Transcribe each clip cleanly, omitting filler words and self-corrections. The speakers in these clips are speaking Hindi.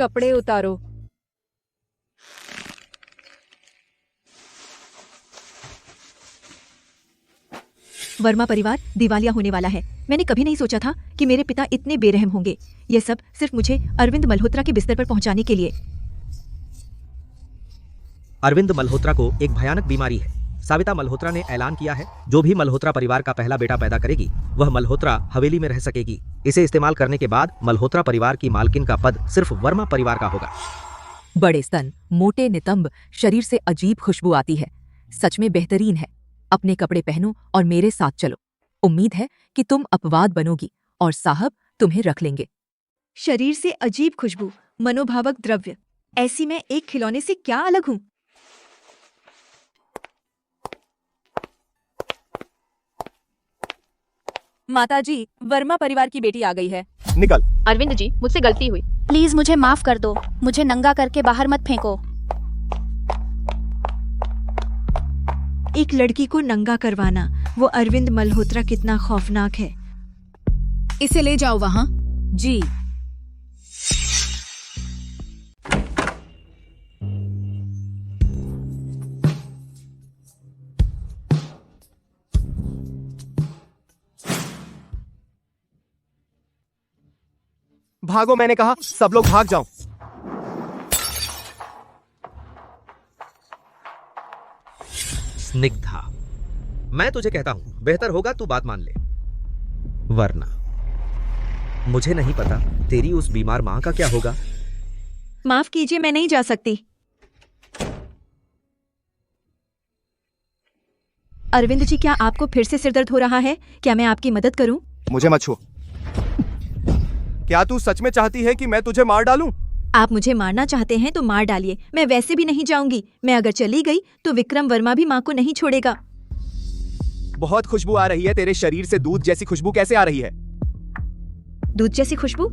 कपड़े उतारो। वर्मा परिवार दिवालिया होने वाला है। मैंने कभी नहीं सोचा था कि मेरे पिता इतने बेरहम होंगे। यह सब सिर्फ मुझे अरविंद मल्होत्रा के बिस्तर पर पहुंचाने के लिए। अरविंद मल्होत्रा को एक भयानक बीमारी है। साविता मल्होत्रा ने ऐलान किया है, जो भी मल्होत्रा परिवार का पहला बेटा पैदा करेगी वह मल्होत्रा हवेली में रह सकेगी। इसे इस्तेमाल करने के बाद मल्होत्रा परिवार की मालकिन का पद सिर्फ वर्मा परिवार का होगा। बड़े स्तन, मोटे नितंब, शरीर से अजीब खुशबू आती है। सच में बेहतरीन है। अपने कपड़े पहनो और मेरे साथ चलो। उम्मीद है कि तुम अपवाद बनोगी और साहब तुम्हें रख लेंगे। शरीर से अजीब खुशबू, मनोभावक द्रव्य। ऐसी मैं एक खिलौने से क्या अलग हूँ? माताजी, वर्मा परिवार की बेटी आ गई है। निकल। अरविंद जी, मुझसे गलती हुई। प्लीज मुझे माफ कर दो। मुझे नंगा करके बाहर मत फेंको। एक लड़की को नंगा करवाना, वो अरविंद मल्होत्रा कितना खौफनाक है। इसे ले जाओ वहां। जी। भागो, मैंने कहा सब लोग भाग जाओ। स्निग्धा, मैं तुझे कहता हूं बेहतर होगा तू बात मान ले, वरना मुझे नहीं पता तेरी उस बीमार मां का क्या होगा। माफ कीजिए, मैं नहीं जा सकती। अरविंद जी, क्या आपको फिर से सिरदर्द हो रहा है? क्या मैं आपकी मदद करूं? मुझे मत छुओ। क्या तू सच में चाहती है कि मैं तुझे मार डालूं? आप मुझे मारना चाहते हैं तो मार डालिए। मैं वैसे भी नहीं जाऊंगी। मैं अगर चली गई तो विक्रम वर्मा भी मां को नहीं छोड़ेगा। बहुत खुशबू आ रही है तेरे शरीर से। दूध जैसी खुशबू कैसे आ रही है? दूध जैसी खुशबू?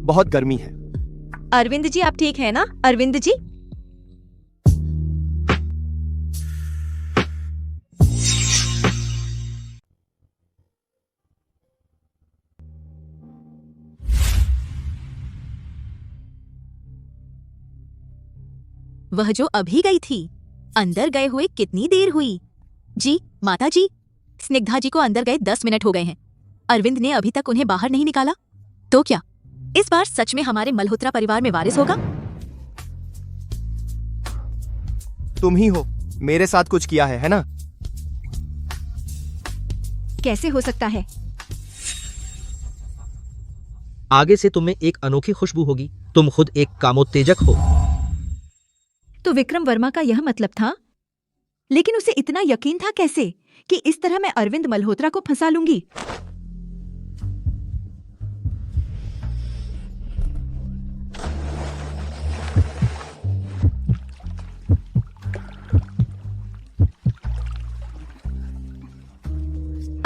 बहुत गर्मी है। अरविंद जी, आप ठीक है ना? अरविंद जी, वह जो अभी गई थी, अंदर गए हुए कितनी देर हुई? जी माता जी, स्निग्धा जी को अंदर गए 10 मिनट हो गए हैं। अरविंद ने अभी तक उन्हें बाहर नहीं निकाला। तो क्या इस बार सच में हमारे मल्होत्रा परिवार में वारिस होगा? तुम ही हो, मेरे साथ कुछ किया है ना? कैसे हो सकता है? आगे से तुम्हें एक अनोखी खुशबू होगी। तुम खुद एक कामोत्तेजक हो। तो विक्रम वर्मा का यह मतलब था? लेकिन उसे इतना यकीन था कैसे कि इस तरह मैं अरविंद मल्होत्रा को फंसा लूंगी?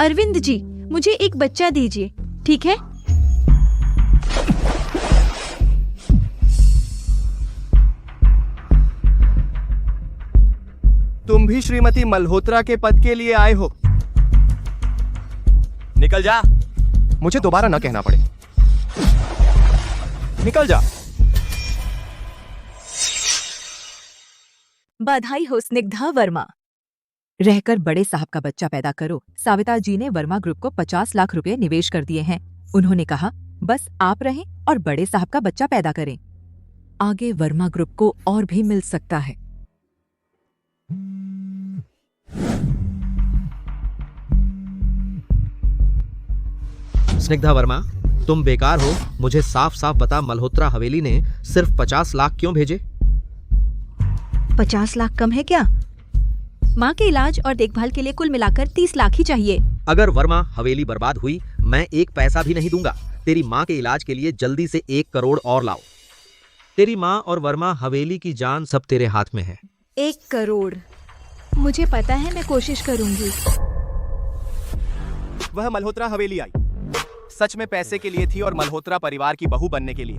अरविंद जी, मुझे एक बच्चा दीजिए, ठीक है? तुम भी श्रीमती मल्होत्रा के पद के लिए आए हो। निकल जा। मुझे दोबारा न कहना पड़े। निकल जा। बधाई हो स्निग्धा वर्मा। रहकर बड़े साहब का बच्चा पैदा करो। साविता जी ने वर्मा ग्रुप को 50 लाख रुपए निवेश कर दिए हैं। उन्होंने कहा बस आप रहें और बड़े साहब का बच्चा पैदा करें। आगे वर्मा ग्रुप को और भी मिल सकता है। स्निग्धा वर्मा, तुम बेकार हो। मुझे साफ साफ बता, मल्होत्रा हवेली ने सिर्फ 50 लाख क्यों भेजे? 50 लाख कम है क्या? माँ के इलाज और देखभाल के लिए कुल मिलाकर 30 लाख ही चाहिए। अगर वर्मा हवेली बर्बाद हुई, मैं एक पैसा भी नहीं दूंगा। तेरी माँ के इलाज के लिए जल्दी से 1 करोड़ और लाओ। तेरी माँ और वर्मा हवेली की जान सब तेरे हाथ में है। 1 करोड़? मुझे पता है, मैं कोशिश करूंगी। वह मल्होत्रा हवेली आई सच में पैसे के लिए थी और मल्होत्रा परिवार की बहू बनने के लिए।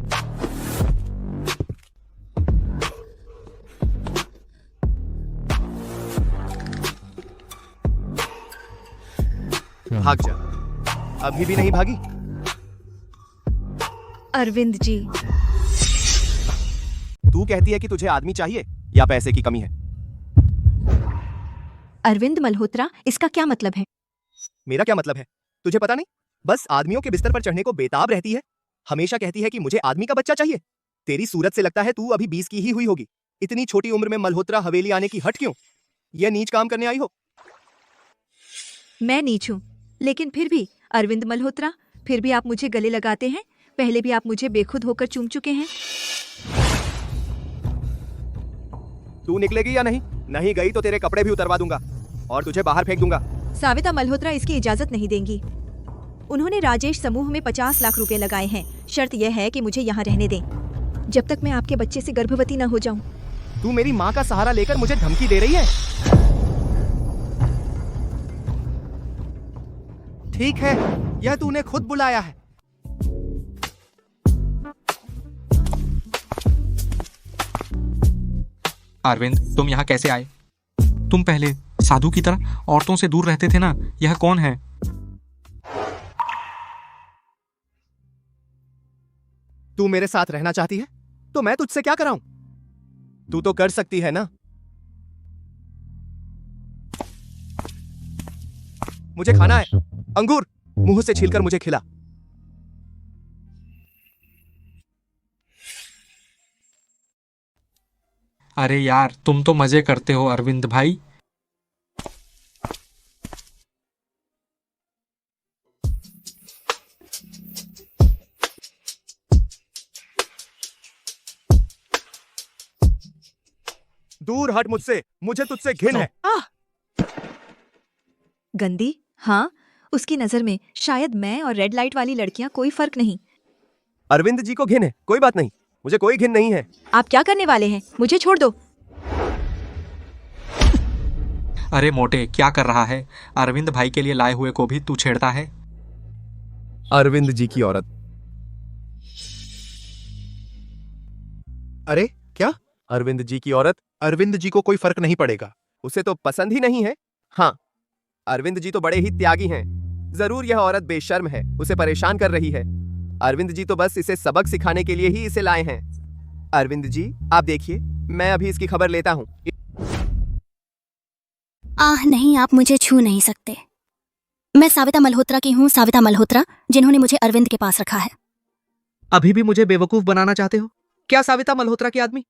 भाग जा। अभी भी नहीं भागी? अरविंद जी, तू कहती है कि तुझे आदमी चाहिए या पैसे की कमी है? अरविंद मल्होत्रा, इसका क्या मतलब है? मेरा क्या मतलब है तुझे पता नहीं? बस आदमियों के बिस्तर पर चढ़ने को बेताब रहती है। हमेशा कहती है कि मुझे आदमी का बच्चा चाहिए। तेरी सूरत से लगता है तू अभी 20 की ही हुई होगी। इतनी छोटी उम्र में मल्होत्रा हवेली आने की हट क्यों? यह नीच काम करने आई हो? मैं नीच हूँ, लेकिन फिर भी अरविंद मल्होत्रा, फिर भी आप मुझे गले लगाते हैं। पहले भी आप मुझे बेखुद होकर चूम चुके हैं। तू निकलेगी या नहीं? नहीं गई तो तेरे कपड़े भी उतरवा दूंगा और तुझे बाहर फेंक दूंगा। साविता मल्होत्रा इसकी इजाजत नहीं देंगी। उन्होंने राजेश समूह में 50 लाख रुपए लगाए हैं। शर्त यह है कि मुझे यहाँ रहने दें, जब तक मैं आपके बच्चे से गर्भवती न हो जाऊं। तू मेरी माँ का सहारा लेकर मुझे धमकी दे रही है? ठीक है, यह तूने खुद बुलाया है। अरविंद, तुम यहाँ कैसे आए? तुम पहले साधु की तरह औरतों से दूर रहते थे ना। यह कौन है? तू मेरे साथ रहना चाहती है तो मैं तुझसे क्या कराऊं? तू तो कर सकती है ना। मुझे खाना है अंगूर, मुंह से छीलकर मुझे खिला। अरे यार, तुम तो मजे करते हो अरविंद भाई। दूर हट मुझसे, मुझे तुझसे घिन है। गंदी? हाँ, उसकी नजर में शायद मैं और रेड लाइट वाली लड़कियां कोई फर्क नहीं। अरविंद जी को घिन है, कोई बात नहीं, मुझे कोई घिन नहीं है। आप क्या करने वाले हैं? मुझे छोड़ दो। अरे मोटे, क्या कर रहा है? अरविंद भाई के लिए लाए हुए को भी तू छेड़ता है? अरविंद जी की औरत। अरे क्या? अरविंद जी की औरत? अरविंद जी को कोई फर्क नहीं पड़ेगा, उसे तो पसंद ही नहीं है। हाँ, अरविंद जी तो बड़े ही त्यागी हैं। जरूर यह औरत बेशर्म है, उसे परेशान कर रही है। अरविंद जी तो बस इसे सबक सिखाने के लिए ही इसे लाए हैं। अरविंद जी, आप देखिए, मैं अभी इसकी खबर लेता हूँ। आह नहीं, आप मुझे छू नहीं सकते। मैं साविता मल्होत्रा की हूँ, साविता मल्होत्रा, जिन्होंने मुझे अरविंद के पास रखा है। अभी भी मुझे बेवकूफ बनाना चाहते हो क्या साविता मल्होत्रा की आदमी?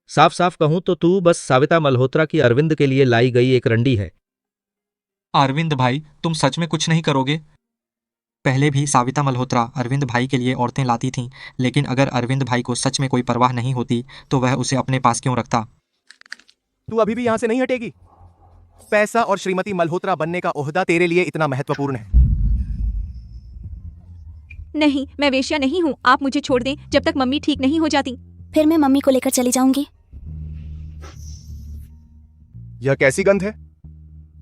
साफ साफ कहूं तो तू बस साविता मल्होत्रा की अरविंद के लिए लाई गई एक रंडी है। अरविंद भाई, तुम सच में कुछ नहीं करोगे? पहले भी साविता मल्होत्रा अरविंद भाई के लिए औरतें लाती थीं, लेकिन अगर अरविंद भाई को सच में कोई परवाह नहीं होती तो वह उसे अपने पास क्यों रखता? तू अभी भी यहाँ से नहीं हटेगी। पैसा और श्रीमती मल्होत्रा बनने का ओहदा तेरे लिए इतना महत्वपूर्ण है। नहीं, मैं वेश्या नहीं हूँ। आप मुझे छोड़ दें जब तक मम्मी ठीक नहीं हो जाती। फिर मैं मम्मी को लेकर चली जाऊंगी। यह कैसी गंध है?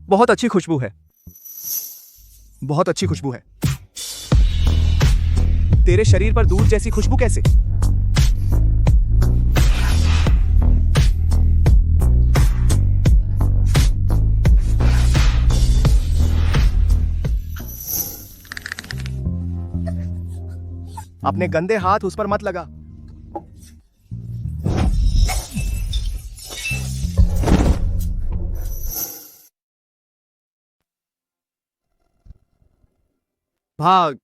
बहुत अच्छी खुशबू है, बहुत अच्छी खुशबू है। तेरे शरीर पर दूध जैसी खुशबू कैसे? अपने गंदे हाथ उस पर मत लगा। भाग।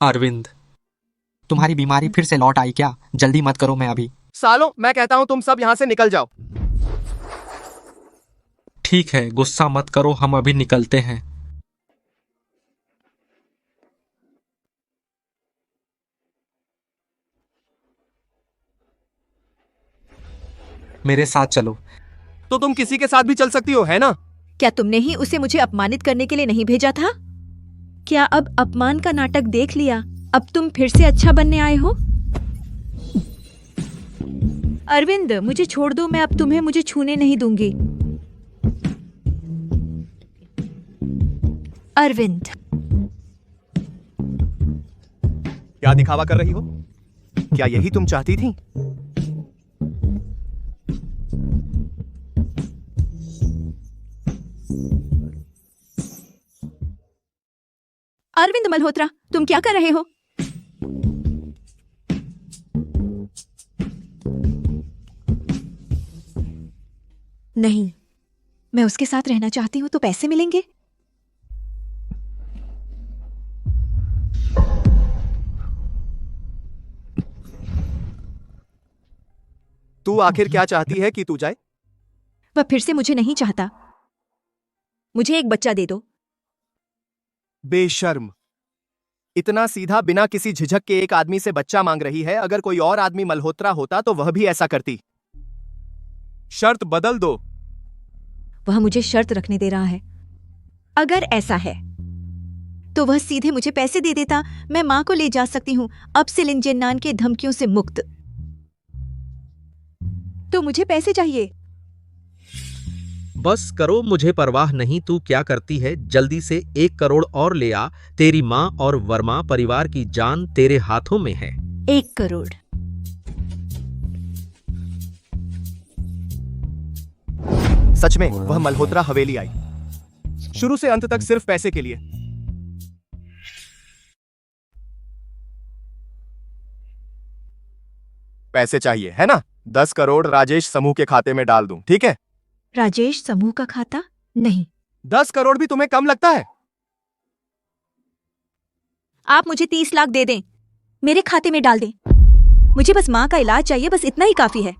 अरविंद, तुम्हारी बीमारी फिर से लौट आई क्या? जल्दी मत करो, मैं अभी। सालों, मैं कहता हूं तुम सब यहां से निकल जाओ। ठीक है, गुस्सा मत करो, हम अभी निकलते हैं। मेरे साथ चलो। तो तुम किसी के साथ भी चल सकती हो, है ना? क्या तुमने ही उसे मुझे अपमानित करने के लिए नहीं भेजा था? क्या अब अपमान का नाटक देख लिया? अब तुम फिर से अच्छा बनने आए हो? अरविंद, मुझे छोड़ दो। मैं अब तुम्हें मुझे छूने नहीं दूंगी। अरविंद, क्या दिखावा कर रही हो? क्या यही तुम चाहती थी? अरविंद मल्होत्रा, तुम क्या कर रहे हो? नहीं, मैं उसके साथ रहना चाहती हूँ तो पैसे मिलेंगे। तू आखिर क्या चाहती है कि तू जाए? वह फिर से मुझे नहीं चाहता। मुझे एक बच्चा दे दो। बेशर्म, इतना सीधा बिना किसी झिझक के एक आदमी से बच्चा मांग रही है। अगर कोई और आदमी मल्होत्रा होता तो वह भी ऐसा करती। शर्त बदल दो। वह मुझे शर्त रखने दे रहा है। अगर ऐसा है तो वह सीधे मुझे पैसे दे देता। मैं मां को ले जा सकती हूं, अब से लिन जेन्नान के धमकियों से मुक्त। तो मुझे पैसे चाहिए। बस करो, मुझे परवाह नहीं तू क्या करती है। जल्दी से 1 करोड़ और ले आ। तेरी माँ और वर्मा परिवार की जान तेरे हाथों में है। 1 करोड़। सच में वह मल्होत्रा हवेली आई, शुरू से अंत तक सिर्फ पैसे के लिए। पैसे चाहिए है ना? 10 करोड़ राजेश समूह के खाते में डाल दूं, ठीक है? राजेश समूह का खाता? नहीं। 10 करोड़ भी तुम्हें कम लगता है? आप मुझे 30 लाख दे दें, मेरे खाते में डाल दें। मुझे बस मां का इलाज चाहिए, बस इतना ही काफी है।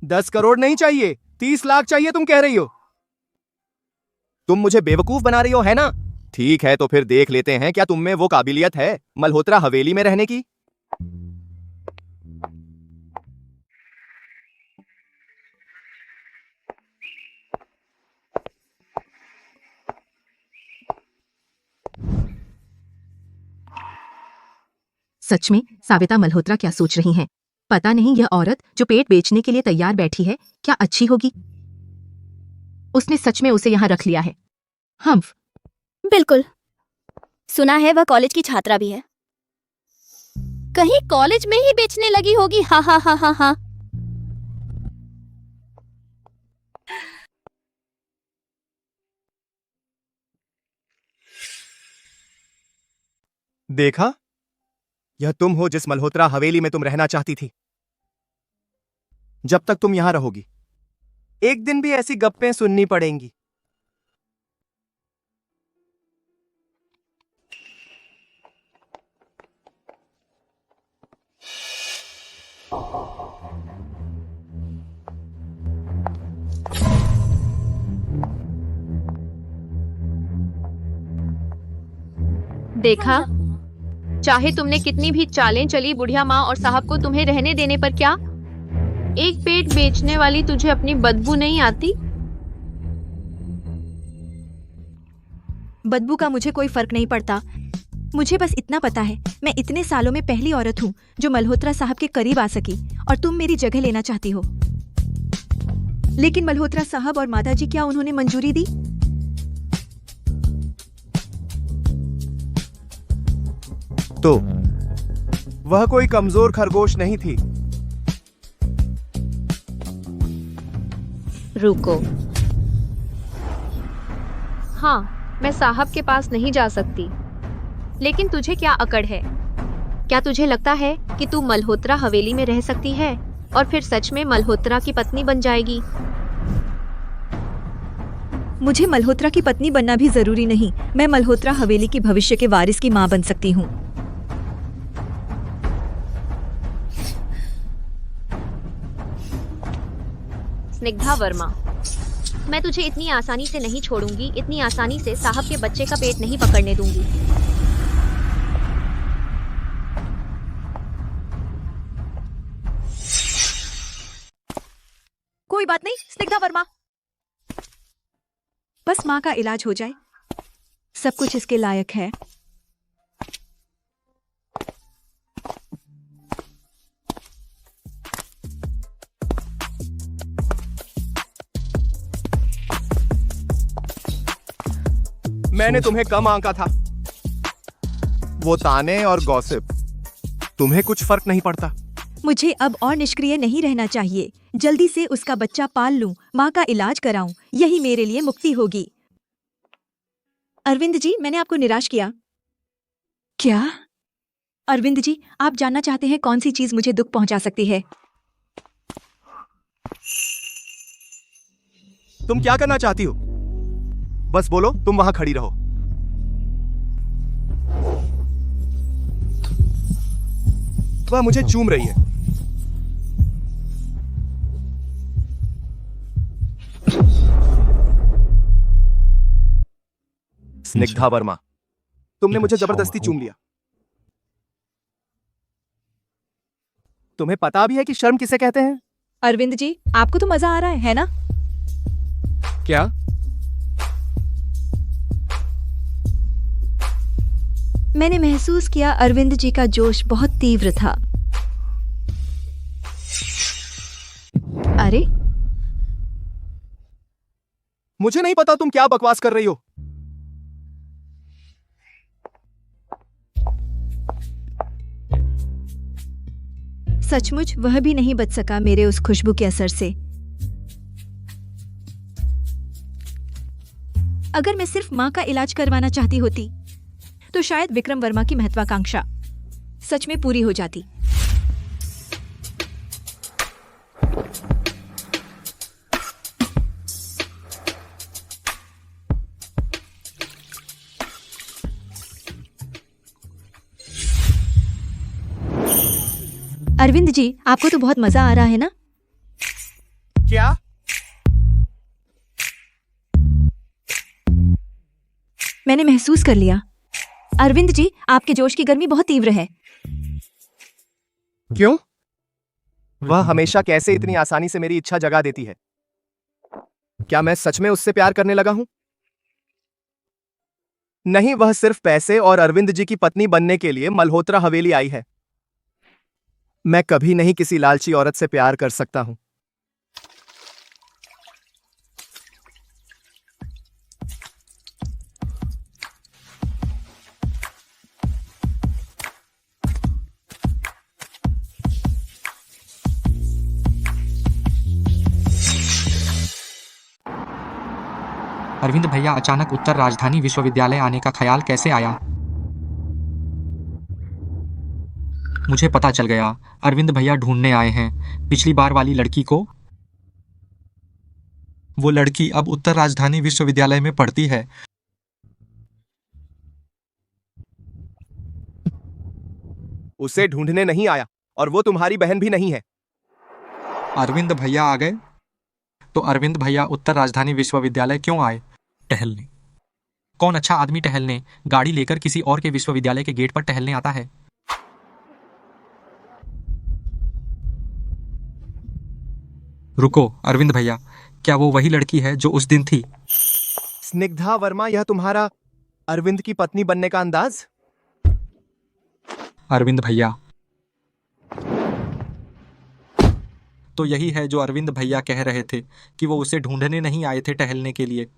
10 करोड़ नहीं चाहिए, 30 लाख चाहिए तुम कह रही हो। तुम मुझे बेवकूफ बना रही हो है ना? ठीक है, तो फिर देख लेते हैं क्या तुम में वो काबिलियत है मल्होत्रा हवेली में रहने की। सच में साविता मल्होत्रा क्या सोच रही हैं? पता नहीं यह औरत जो पेट बेचने के लिए तैयार बैठी है क्या अच्छी होगी। उसने सच में उसे यहाँ रख लिया है। हम्फ। बिल्कुल। सुना है वह कॉलेज की छात्रा भी है। कहीं कॉलेज में ही बेचने लगी होगी। हा हा हा हा हा। देखा, यह तुम हो जिस मल्होत्रा हवेली में तुम रहना चाहती थी। जब तक तुम यहां रहोगी, एक दिन भी ऐसी गप्पें सुननी पड़ेंगी। देखा, चाहे तुमने कितनी भी चालें चली बुढ़िया माँ और साहब को तुम्हें रहने देने पर क्या? एक पेट बेचने वाली तुझे अपनी बदबू नहीं आती? बदबू का मुझे कोई फर्क नहीं पड़ता। मुझे बस इतना पता है, मैं इतने सालों में पहली औरत हूँ जो मल्होत्रा साहब के करीब आ सकी, और तुम मेरी जगह लेना चाहती हो। लेकिन मल्होत्रा साहब और माताजी, क्या उन्होंने मंजूरी दी? तो वह कोई कमजोर खरगोश नहीं थी। रुको। हाँ, मैं साहब के पास नहीं जा सकती। लेकिन तुझे क्या अकड़ है? क्या तुझे लगता है कि तू मल्होत्रा हवेली में रह सकती है और फिर सच में मल्होत्रा की पत्नी बन जाएगी? मुझे मल्होत्रा की पत्नी बनना भी जरूरी नहीं। मैं मल्होत्रा हवेली की भविष्य के वारिस की मां बन सकती हूँ। स्निग्धा वर्मा, मैं तुझे इतनी आसानी से नहीं छोड़ूंगी। इतनी आसानी से साहब के बच्चे का पेट नहीं पकड़ने दूंगी। कोई बात नहीं स्निग्धा वर्मा, बस माँ का इलाज हो जाए, सब कुछ इसके लायक है। मैंने तुम्हें कम आंका था। वो ताने और गॉसिप, तुम्हें कुछ फर्क नहीं पड़ता। मुझे अब और निष्क्रिय नहीं रहना चाहिए। जल्दी से उसका बच्चा पाल लूं, माँ का इलाज कराऊं, यही मेरे लिए मुक्ति होगी। अरविंद जी, मैंने आपको निराश किया क्या? अरविंद जी, आप जानना चाहते हैं कौन सी चीज मुझे दुख पहुंचा सकती है? तुम क्या करना चाहती हो? बस बोलो, तुम वहां खड़ी रहो। वह मुझे चूम रही है। स्निग्धा वर्मा, तुमने मुझे जबरदस्ती चूम लिया। तुम्हें पता भी है कि शर्म किसे कहते हैं? अरविंद जी, आपको तो मजा आ रहा है ना? क्या? मैंने महसूस किया अरविंद जी का जोश बहुत तीव्र था। अरे, मुझे नहीं पता तुम क्या बकवास कर रही हो। सचमुच वह भी नहीं बच सका मेरे उस खुशबू के असर से। अगर मैं सिर्फ मां का इलाज करवाना चाहती होती तो शायद विक्रम वर्मा की महत्वाकांक्षा सच में पूरी हो जाती। अरविंद जी, आपको तो बहुत मजा आ रहा है ना? क्या? मैंने महसूस कर लिया। अरविंद जी, आपके जोश की गर्मी बहुत तीव्र है। क्यों? वह हमेशा कैसे इतनी आसानी से मेरी इच्छा जगा देती है? क्या मैं सच में उससे प्यार करने लगा हूं? नहीं, वह सिर्फ पैसे और अरविंद जी की पत्नी बनने के लिए मल्होत्रा हवेली आई है। मैं कभी नहीं किसी लालची औरत से प्यार कर सकता हूं। अरविंद भैया अचानक उत्तर राजधानी विश्वविद्यालय आने का ख्याल कैसे आया? मुझे पता चल गया, अरविंद भैया ढूंढने आए हैं पिछली बार वाली लड़की को। वो लड़की अब उत्तर राजधानी विश्वविद्यालय में पढ़ती है। उसे ढूंढने नहीं आया और वो तुम्हारी बहन भी नहीं है। अरविंद भैया आ गए तो अरविंद भैया उत्तर राजधानी विश्वविद्यालय क्यों आए? टहलने। कौन अच्छा आदमी टहलने गाड़ी लेकर किसी और के विश्वविद्यालय के गेट पर टहलने आता है? रुको अरविंद भैया, क्या वो वही लड़की है जो उस दिन थी? स्निग्धा वर्मा, यह तुम्हारा अरविंद की पत्नी बनने का अंदाज? अरविंद भैया, तो यही है जो अरविंद भैया कह रहे थे कि वो उसे ढूंढने नहीं आए थे, टहलने के लिए।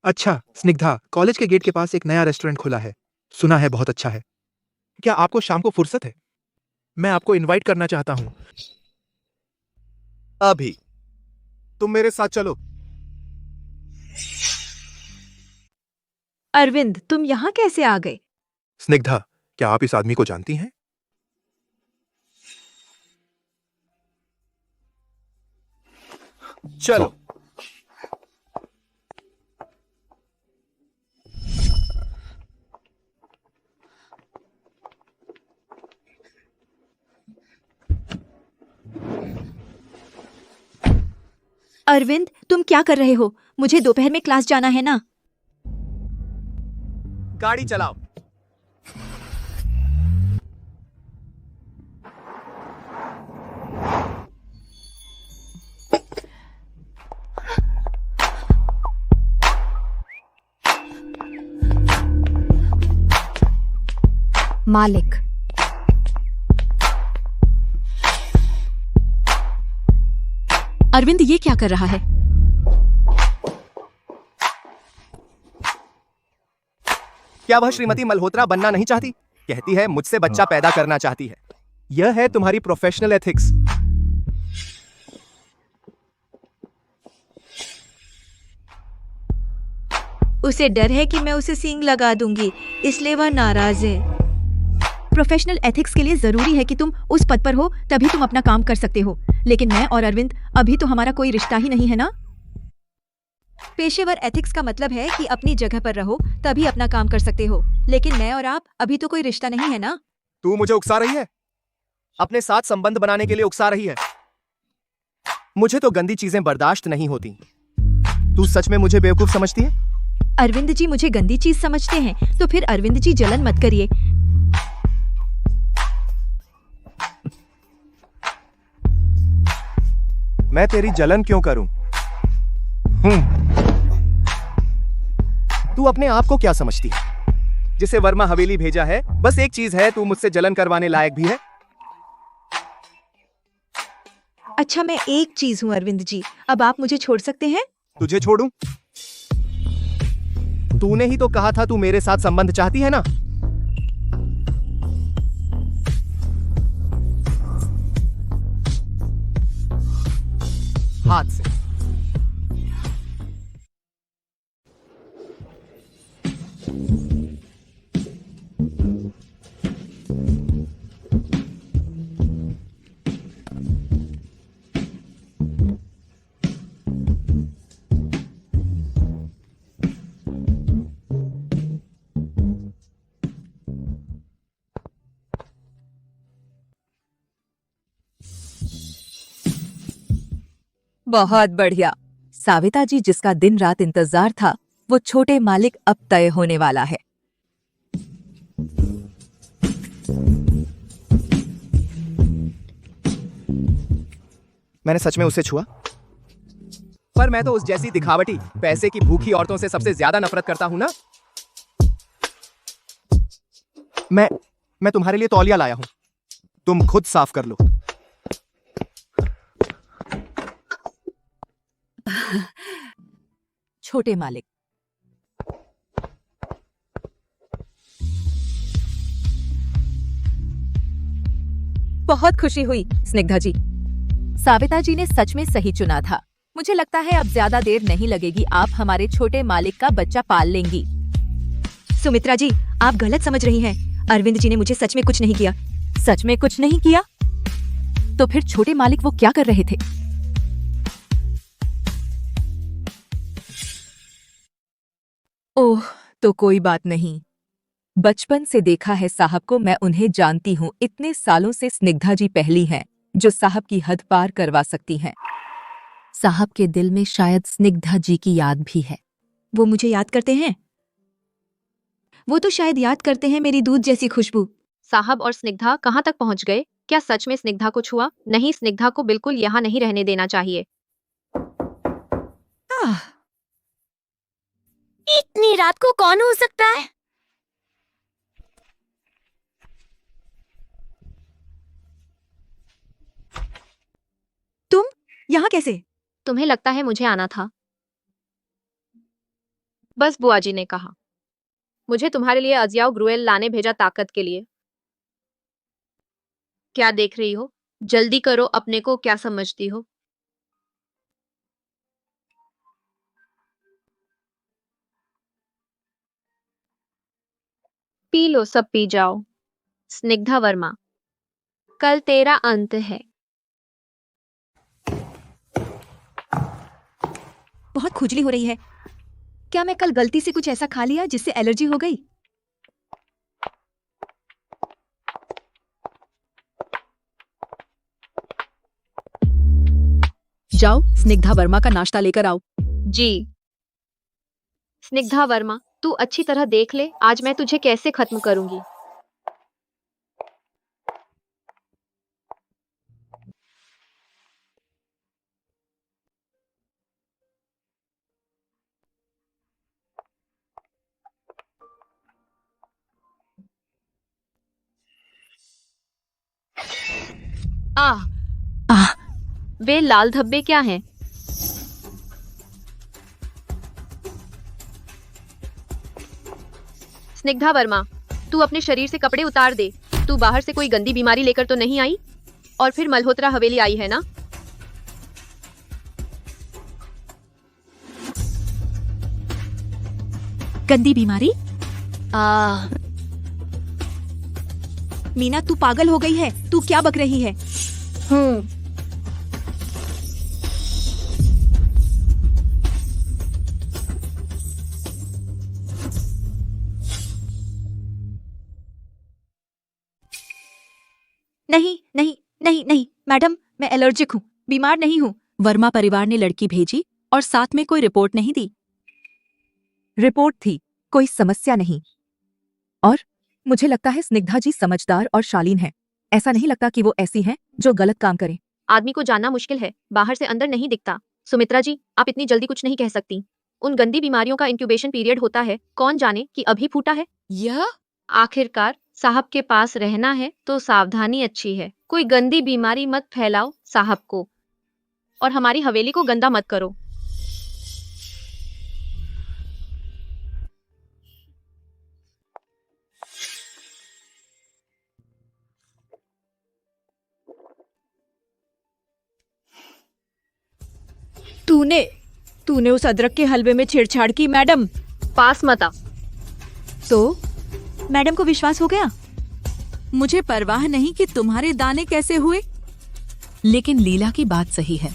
अच्छा स्निग्धा, कॉलेज के गेट के पास एक नया रेस्टोरेंट खुला है, सुना है बहुत अच्छा है। क्या आपको शाम को फुर्सत है? मैं आपको इनवाइट करना चाहता हूं। अभी तुम मेरे साथ चलो। अरविंद, तुम यहाँ कैसे आ गए? स्निग्धा, क्या आप इस आदमी को जानती हैं? चलो। अरविंद, तुम क्या कर रहे हो? मुझे दोपहर में क्लास जाना है ना। गाड़ी चलाओ। मालिक, अरविंद ये क्या कर रहा है? क्या वह श्रीमती मल्होत्रा बनना नहीं चाहती? कहती है मुझसे बच्चा पैदा करना चाहती है। यह है तुम्हारी प्रोफेशनल एथिक्स। उसे डर है कि मैं उसे सींग लगा दूंगी, इसलिए वह नाराज है। प्रोफेशनल एथिक्स के लिए जरूरी है कि तुम उस पद पर हो तभी तुम अपना काम कर सकते हो, लेकिन मैं और अरविंद अभी तो हमारा कोई रिश्ता ही नहीं है ना। पेशेवर एथिक्स का मतलब है कि अपनी जगह पर रहो तभी अपना काम कर सकते हो, लेकिन मैं और आप अभी तो कोई रिश्ता नहीं है ना। तू मुझे उकसा रही है, अपने साथ संबंध बनाने के लिए उकसा रही है। मुझे तो गंदी चीजें बर्दाश्त नहीं होती। तू सच में मुझे बेवकूफ समझती है? अरविंद जी मुझे गंदी चीज समझते हैं तो फिर अरविंद जी जलन मत करिए। मैं तेरी जलन क्यों करूं? तू अपने आप को क्या समझती है? जिसे वर्मा हवेली भेजा है, बस एक चीज है, तू मुझसे जलन करवाने लायक भी है। अच्छा मैं एक चीज हूँ अरविंद जी, अब आप मुझे छोड़ सकते हैं। तुझे छोड़ूं? तूने ही तो कहा था तू मेरे साथ संबंध चाहती है ना। हाथ से। बहुत बढ़िया। साविता जी जिसका दिन रात इंतजार था, वो छोटे मालिक अब तय होने वाला है। मैंने सच में उसे छुआ, पर मैं तो उस जैसी दिखावटी, पैसे की भूखी औरतों से सबसे ज्यादा नफरत करता हूं ना। मैं तुम्हारे लिए तौलिया लाया हूं, तुम खुद साफ कर लो। छोटे मालिक, बहुत खुशी हुई स्निग्धा जी। साविता जी ने सच में सही चुना था। मुझे लगता है अब ज्यादा देर नहीं लगेगी, आप हमारे छोटे मालिक का बच्चा पाल लेंगी। सुमित्रा जी आप गलत समझ रही हैं। अरविंद जी ने मुझे सच में कुछ नहीं किया। सच में कुछ नहीं किया? तो फिर छोटे मालिक वो क्या कर रहे थे? ओह, तो कोई बात नहीं। बचपन से देखा है साहब को, मैं उन्हें जानती हूँ। इतने सालों से स्निग्धा जी पहली हैं जो साहब की हद पार करवा सकती हैं। साहब के दिल में शायद स्निग्धा जी की याद भी है। वो मुझे याद करते हैं? वो तो शायद याद करते हैं मेरी दूध जैसी खुशबू। साहब और स्निग्धा कहाँ तक पहुँच गए? क्या सच में स्निग्धा को छुआ? नहीं, स्निग्धा को बिल्कुल यहाँ नहीं रहने देना चाहिए। इतनी रात को कौन हो सकता है? तुम यहाँ कैसे? तुम्हें लगता है मुझे आना था? बस बुआ जी ने कहा। मुझे तुम्हारे लिए अजियाओ ग्रुएल लाने भेजा, ताकत के लिए। क्या देख रही हो? जल्दी करो, अपने को क्या समझती हो? पी लो, सब पी जाओ। स्निग्धा वर्मा, कल तेरा अंत है। बहुत खुजली हो रही है। क्या मैं कल गलती से कुछ ऐसा खा लिया जिससे एलर्जी हो गई? जाओ स्निग्धा वर्मा का नाश्ता लेकर आओ। जी। स्निग्धा वर्मा, तू अच्छी तरह देख ले, आज मैं तुझे कैसे खत्म करूंगी। आह, आह, वे लाल धब्बे क्या हैं? स्निग्धा वर्मा, तू अपने शरीर से कपड़े उतार दे। तू बाहर से कोई गंदी बीमारी लेकर तो नहीं आई? और फिर मल्होत्रा हवेली आई है ना? गंदी बीमारी? मीना, तू पागल हो गई है? तू क्या बक रही है? नहीं नहीं नहीं नहीं मैडम, मैं एलर्जिक हूँ, बीमार नहीं हूँ। वर्मा परिवार ने लड़की भेजी और साथ में कोई रिपोर्ट नहीं दी। रिपोर्ट थी, कोई समस्या नहीं। और मुझे लगता है स्निग्धा जी समझदार और शालीन है। ऐसा नहीं लगता कि वो ऐसी हैं जो गलत काम करें। आदमी को जानना मुश्किल है, बाहर से अंदर नहीं दिखता। सुमित्रा जी, आप इतनी जल्दी कुछ नहीं कह सकती। उन गंदी बीमारियों का इंक्यूबेशन पीरियड होता है, कौन जाने कि अभी फूटा है। यह आखिरकार साहब के पास रहना है तो सावधानी अच्छी है। कोई गंदी बीमारी मत फैलाओ साहब को, और हमारी हवेली को गंदा मत करो। तूने उस अदरक के हलवे में छेड़छाड़ की मैडम। पास मत आ। तो मैडम को विश्वास हो गया? मुझे परवाह नहीं कि तुम्हारे दाने कैसे हुए, लेकिन लीला की बात सही है।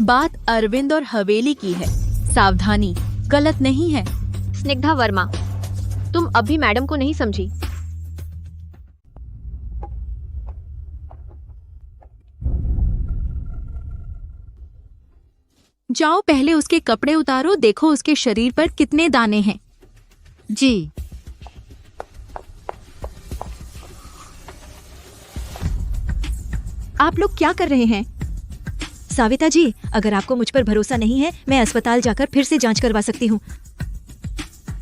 बात अरविंद और हवेली की है। सावधानी गलत नहीं है। स्निग्धा वर्मा, तुम अभी मैडम को नहीं समझी। जाओ पहले उसके कपड़े उतारो, देखो उसके शरीर पर कितने दाने हैं। जी। आप लोग क्या कर रहे हैं? साविता जी, अगर आपको मुझ पर भरोसा नहीं है, मैं अस्पताल जाकर फिर से जांच करवा सकती हूँ।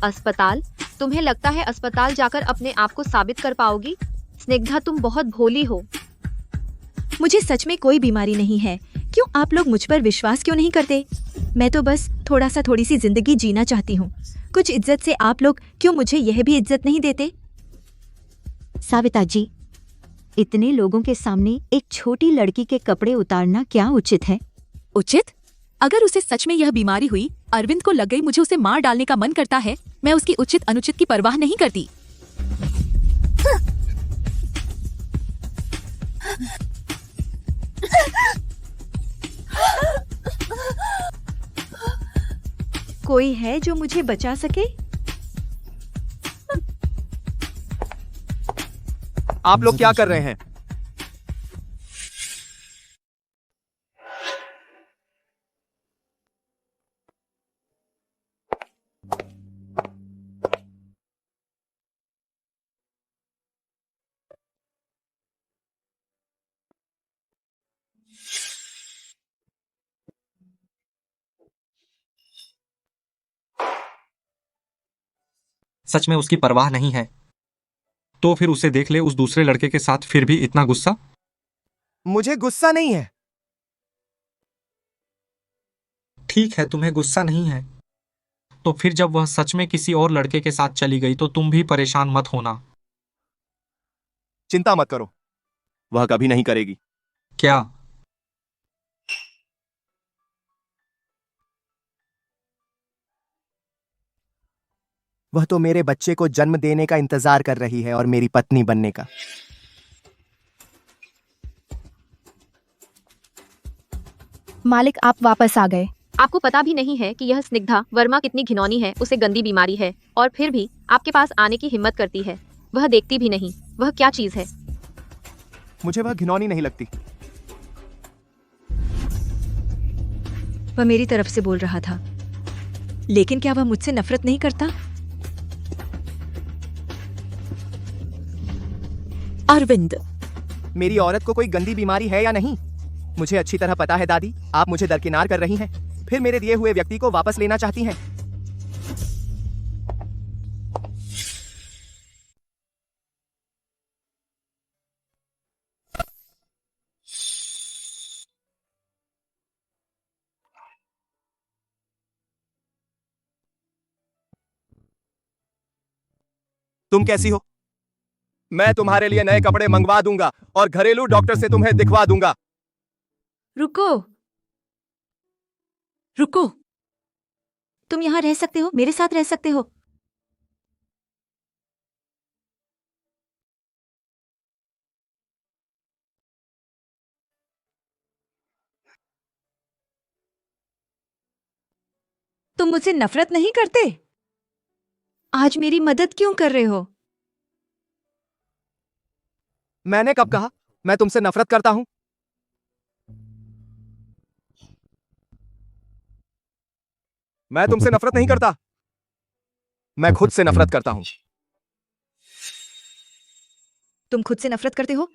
अस्पताल? तुम्हें लगता है अस्पताल जाकर अपने आप को साबित कर पाओगी? स्निग्धा, तुम बहुत भोली हो। मुझे सच में कोई बीमारी नहीं है। क्यों आप लोग मुझ पर विश्वास क्यों नहीं करते? मैं तो बस थोड़ी सी जिंदगी जीना चाहती हूँ। कुछ इज्जत से आप लोग क्यों मुझे यह भी इज्जत नहीं देते? साविता जी, इतने लोगों के सामने एक छोटी लड़की के कपड़े उतारना क्या उचित है? उचित? अगर उसे सच में यह बीमारी हुई, अरविंद को लग गई, मुझे उसे मार डालने का मन करता है। मैं उसकी उचित अनुचित की परवाह नहीं करती। कोई है जो मुझे बचा सके? आप लोग क्या कर रहे हैं? सच में उसकी परवाह नहीं है तो फिर उसे देख ले उस दूसरे लड़के के साथ, फिर भी इतना गुस्सा। मुझे गुस्सा नहीं है। ठीक है, तुम्हें गुस्सा नहीं है, तो फिर जब वह सच में किसी और लड़के के साथ चली गई तो तुम भी परेशान मत होना। चिंता मत करो, वह कभी नहीं करेगी। क्या? वह तो मेरे बच्चे को जन्म देने का इंतजार कर रही है और मेरी पत्नी बनने का। मालिक, आप वापस आ गए। आपको पता भी नहीं है कि यह स्निग्धा वर्मा कितनी घिनौनी है। उसे गंदी बीमारी है और फिर भी आपके पास आने की हिम्मत करती है। वह देखती भी नहीं वह क्या चीज है। मुझे वह घिनौनी नहीं लगती। वह मेरी तरफ से बोल रहा था, लेकिन क्या वह मुझसे नफरत नहीं करता? अरविंद, मेरी औरत को कोई गंदी बीमारी है या नहीं, मुझे अच्छी तरह पता है। दादी, आप मुझे दरकिनार कर रही हैं, फिर मेरे दिए हुए व्यक्ति को वापस लेना चाहती हैं। तुम कैसी हो? मैं तुम्हारे लिए नए कपड़े मंगवा दूंगा और घरेलू डॉक्टर से तुम्हें दिखवा दूंगा। रुको रुको, तुम यहाँ रह सकते हो, मेरे साथ रह सकते हो। तुम मुझसे नफरत नहीं करते? आज मेरी मदद क्यों कर रहे हो? मैंने कब कहा मैं तुमसे नफरत करता हूं? मैं तुमसे नफरत नहीं करता, मैं खुद से नफरत करता हूं। तुम खुद से नफरत करते हो?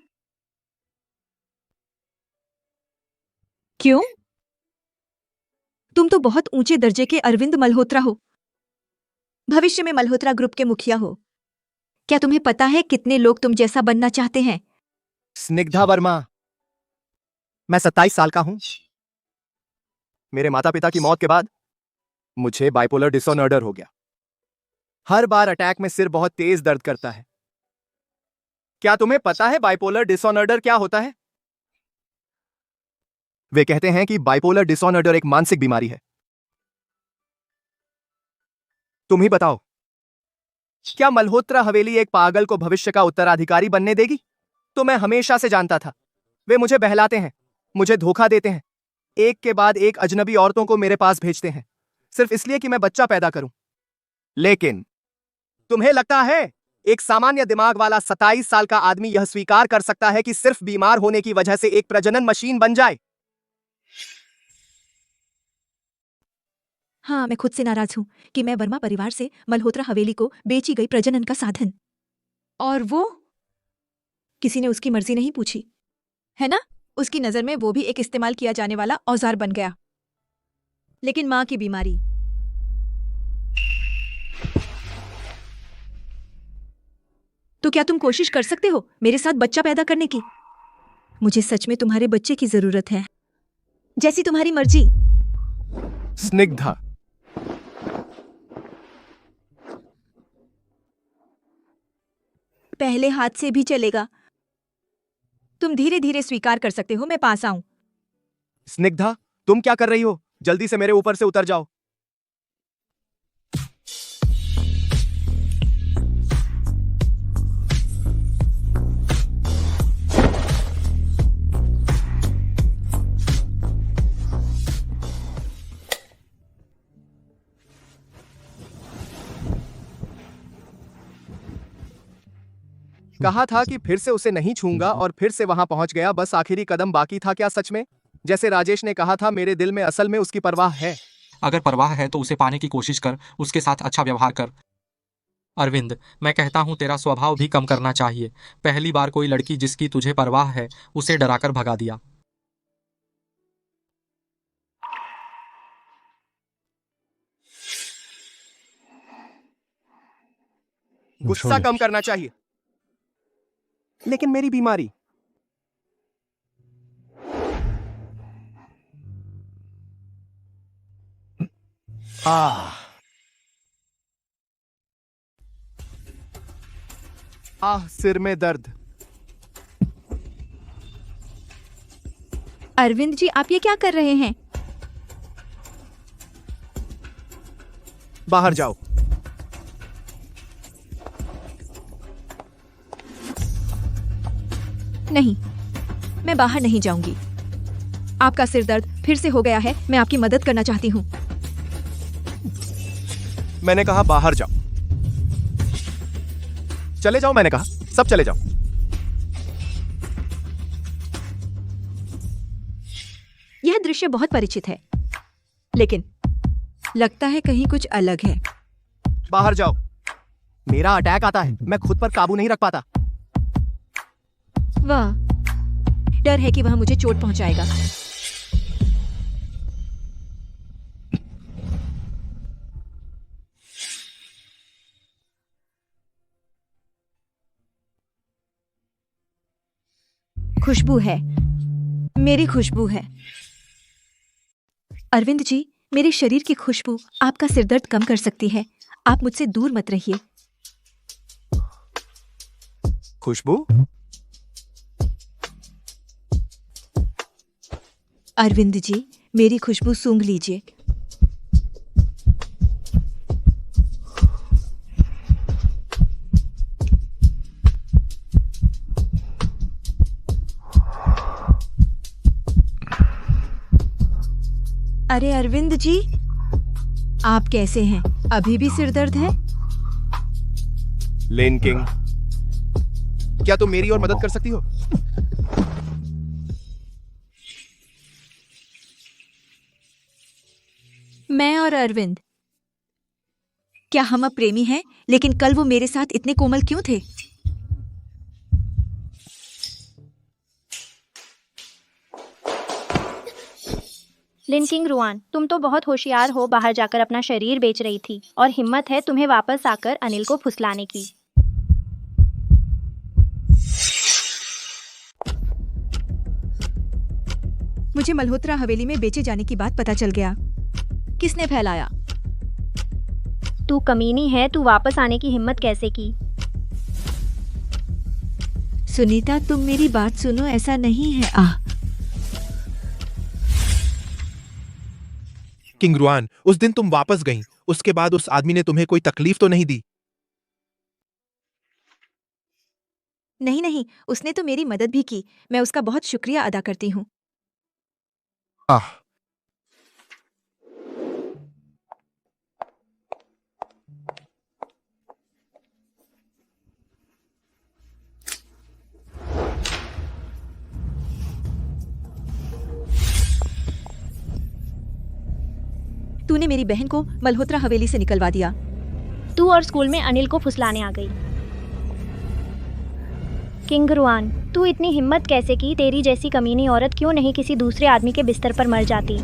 क्यों? तुम तो बहुत ऊंचे दर्जे के अरविंद मल्होत्रा हो। भविष्य में मल्होत्रा ग्रुप के मुखिया हो। क्या तुम्हें पता है कितने लोग तुम जैसा बनना चाहते हैं? स्निग्धा वर्मा, मैं 27 साल का हूं। मेरे माता पिता की मौत के बाद मुझे बाइपोलर डिसऑर्डर हो गया। हर बार अटैक में सिर बहुत तेज दर्द करता है। क्या तुम्हें पता है बाइपोलर डिसऑर्डर क्या होता है? वे कहते हैं कि बाइपोलर डिसऑर्डर एक मानसिक बीमारी है। तुम ही बताओ, क्या मल्होत्रा हवेली एक पागल को भविष्य का उत्तराधिकारी बनने देगी? तो मैं हमेशा से जानता था। वे मुझे बहलाते हैं, मुझे धोखा देते हैं, एक के बाद एक अजनबी औरतों को मेरे पास भेजते हैं, सिर्फ इसलिए कि मैं बच्चा पैदा करूं। लेकिन तुम्हें लगता है एक सामान्य दिमाग वाला 27 साल का आदमी यह स्वीकार कर सकता है कि सिर्फ बीमार होने की वजह से एक प्रजनन मशीन बन जाए? हाँ, मैं खुद से नाराज हूं कि मैं वर्मा परिवार से मल्होत्रा हवेली को बेची गई प्रजनन का साधन। और वो किसी ने उसकी मर्जी नहीं पूछी, है ना? उसकी नजर में वो भी एक इस्तेमाल किया जाने वाला औजार बन गया। लेकिन मां की बीमारी, तो क्या तुम कोशिश कर सकते हो मेरे साथ बच्चा पैदा करने की? मुझे सच में तुम्हारे बच्चे की जरूरत है। जैसी तुम्हारी मर्जी। स्निग्धा, पहले हाथ से भी चलेगा। तुम धीरे धीरे स्वीकार कर सकते हो मैं पास आऊं। स्निग्धा, तुम क्या कर रही हो? जल्दी से मेरे ऊपर से उतर जाओ। कहा था कि फिर से उसे नहीं छूंगा और फिर से वहां पहुंच गया। बस आखिरी कदम बाकी था। क्या सच में, जैसे राजेश ने कहा था, मेरे दिल में असल में उसकी परवाह है? अगर परवाह है तो उसे पाने की कोशिश कर, उसके साथ अच्छा व्यवहार कर। अरविंद, मैं कहता हूँ तेरा स्वभाव भी कम करना चाहिए। पहली बार कोई लड़की जिसकी तुझे परवाह है उसे डराकर भगा दिया। गुस्सा कम करना चाहिए। लेकिन मेरी बीमारी, सिर में दर्द। अरविंद जी, आप ये क्या कर रहे हैं? बाहर जाओ। नहीं, मैं बाहर नहीं जाऊंगी। आपका सिर दर्द फिर से हो गया है। मैं आपकी मदद करना चाहती हूँ। मैंने कहा बाहर जाओ। चले जाओ, मैंने कहा सब चले जाओ। यह दृश्य बहुत परिचित है, लेकिन लगता है कहीं कुछ अलग है। बाहर जाओ। मेरा अटैक आता है, मैं खुद पर काबू नहीं रख पाता। वाह, डर है कि वह मुझे चोट पहुंचाएगा। खुशबू है, मेरी खुशबू है। अरविंद जी, मेरे शरीर की खुशबू आपका सिरदर्द कम कर सकती है। आप मुझसे दूर मत रहिए। खुशबू? अरविंद जी, मेरी खुशबू सूंघ लीजिए। अरे अरविंद जी, आप कैसे हैं? अभी भी सिर दर्द है? लेन किंग, क्या तुम मेरी और मदद कर सकती हो? मैं और अरविंद, क्या हम अब प्रेमी हैं? लेकिन कल वो मेरे साथ इतने कोमल क्यों थे? लिन किंग रुआन, तुम तो बहुत होशियार हो, बाहर जाकर अपना शरीर बेच रही थी और हिम्मत है तुम्हें वापस आकर अनिल को फुसलाने की। मुझे मल्होत्रा हवेली में बेचे जाने की बात पता चल गया। किसने फैलाया? तू कमीनी है, तू वापस आने की हिम्मत कैसे की? सुनीता, तुम मेरी बात सुनो, ऐसा नहीं है। किंग रुआन, उस दिन तुम वापस गईं, उसके बाद उस आदमी ने तुम्हें कोई तकलीफ तो नहीं दी? नहीं नहीं, उसने तो मेरी मदद भी की। मैं उसका बहुत शुक्रिया अदा करती हूँ। आह, तूने मेरी बहन को मल्होत्रा हवेली से निकलवा दिया। तू और स्कूल में अनिल को फुसलाने आ गई। किंग रुआन, तू इतनी हिम्मत कैसे की? तेरी जैसी कमीनी औरत क्यों नहीं किसी दूसरे आदमी के बिस्तर पर मर जाती?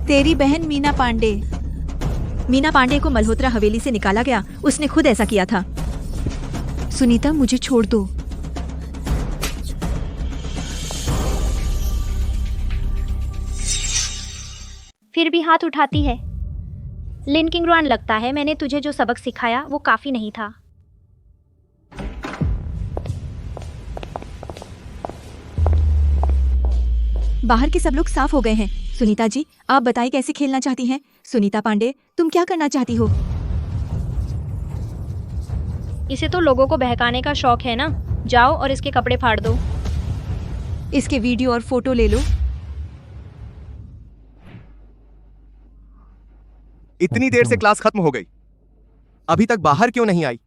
तेरी बहन मीना पांडे। मीना पांडे को मल्होत्रा हवेली से निकाला गया, उसने खुद ऐसा किया था। सुनीता, मुझे छोड़ दो। फिर भी हाथ उठाती है। लिन किंग रुआन, लगता है मैंने तुझे जो सबक सिखाया वो काफी नहीं था। बाहर के सब लोग साफ हो गए हैं। सुनीता जी, आप बताइए कैसे खेलना चाहती हैं? सुनीता पांडे, तुम क्या करना चाहती हो? इसे तो लोगों को बहकाने का शौक है ना। जाओ और इसके कपड़े फाड़ दो। इसके वीडियो और फोटो ले लो। इतनी देर से क्लास खत्म हो गई, अभी तक बाहर क्यों नहीं आई?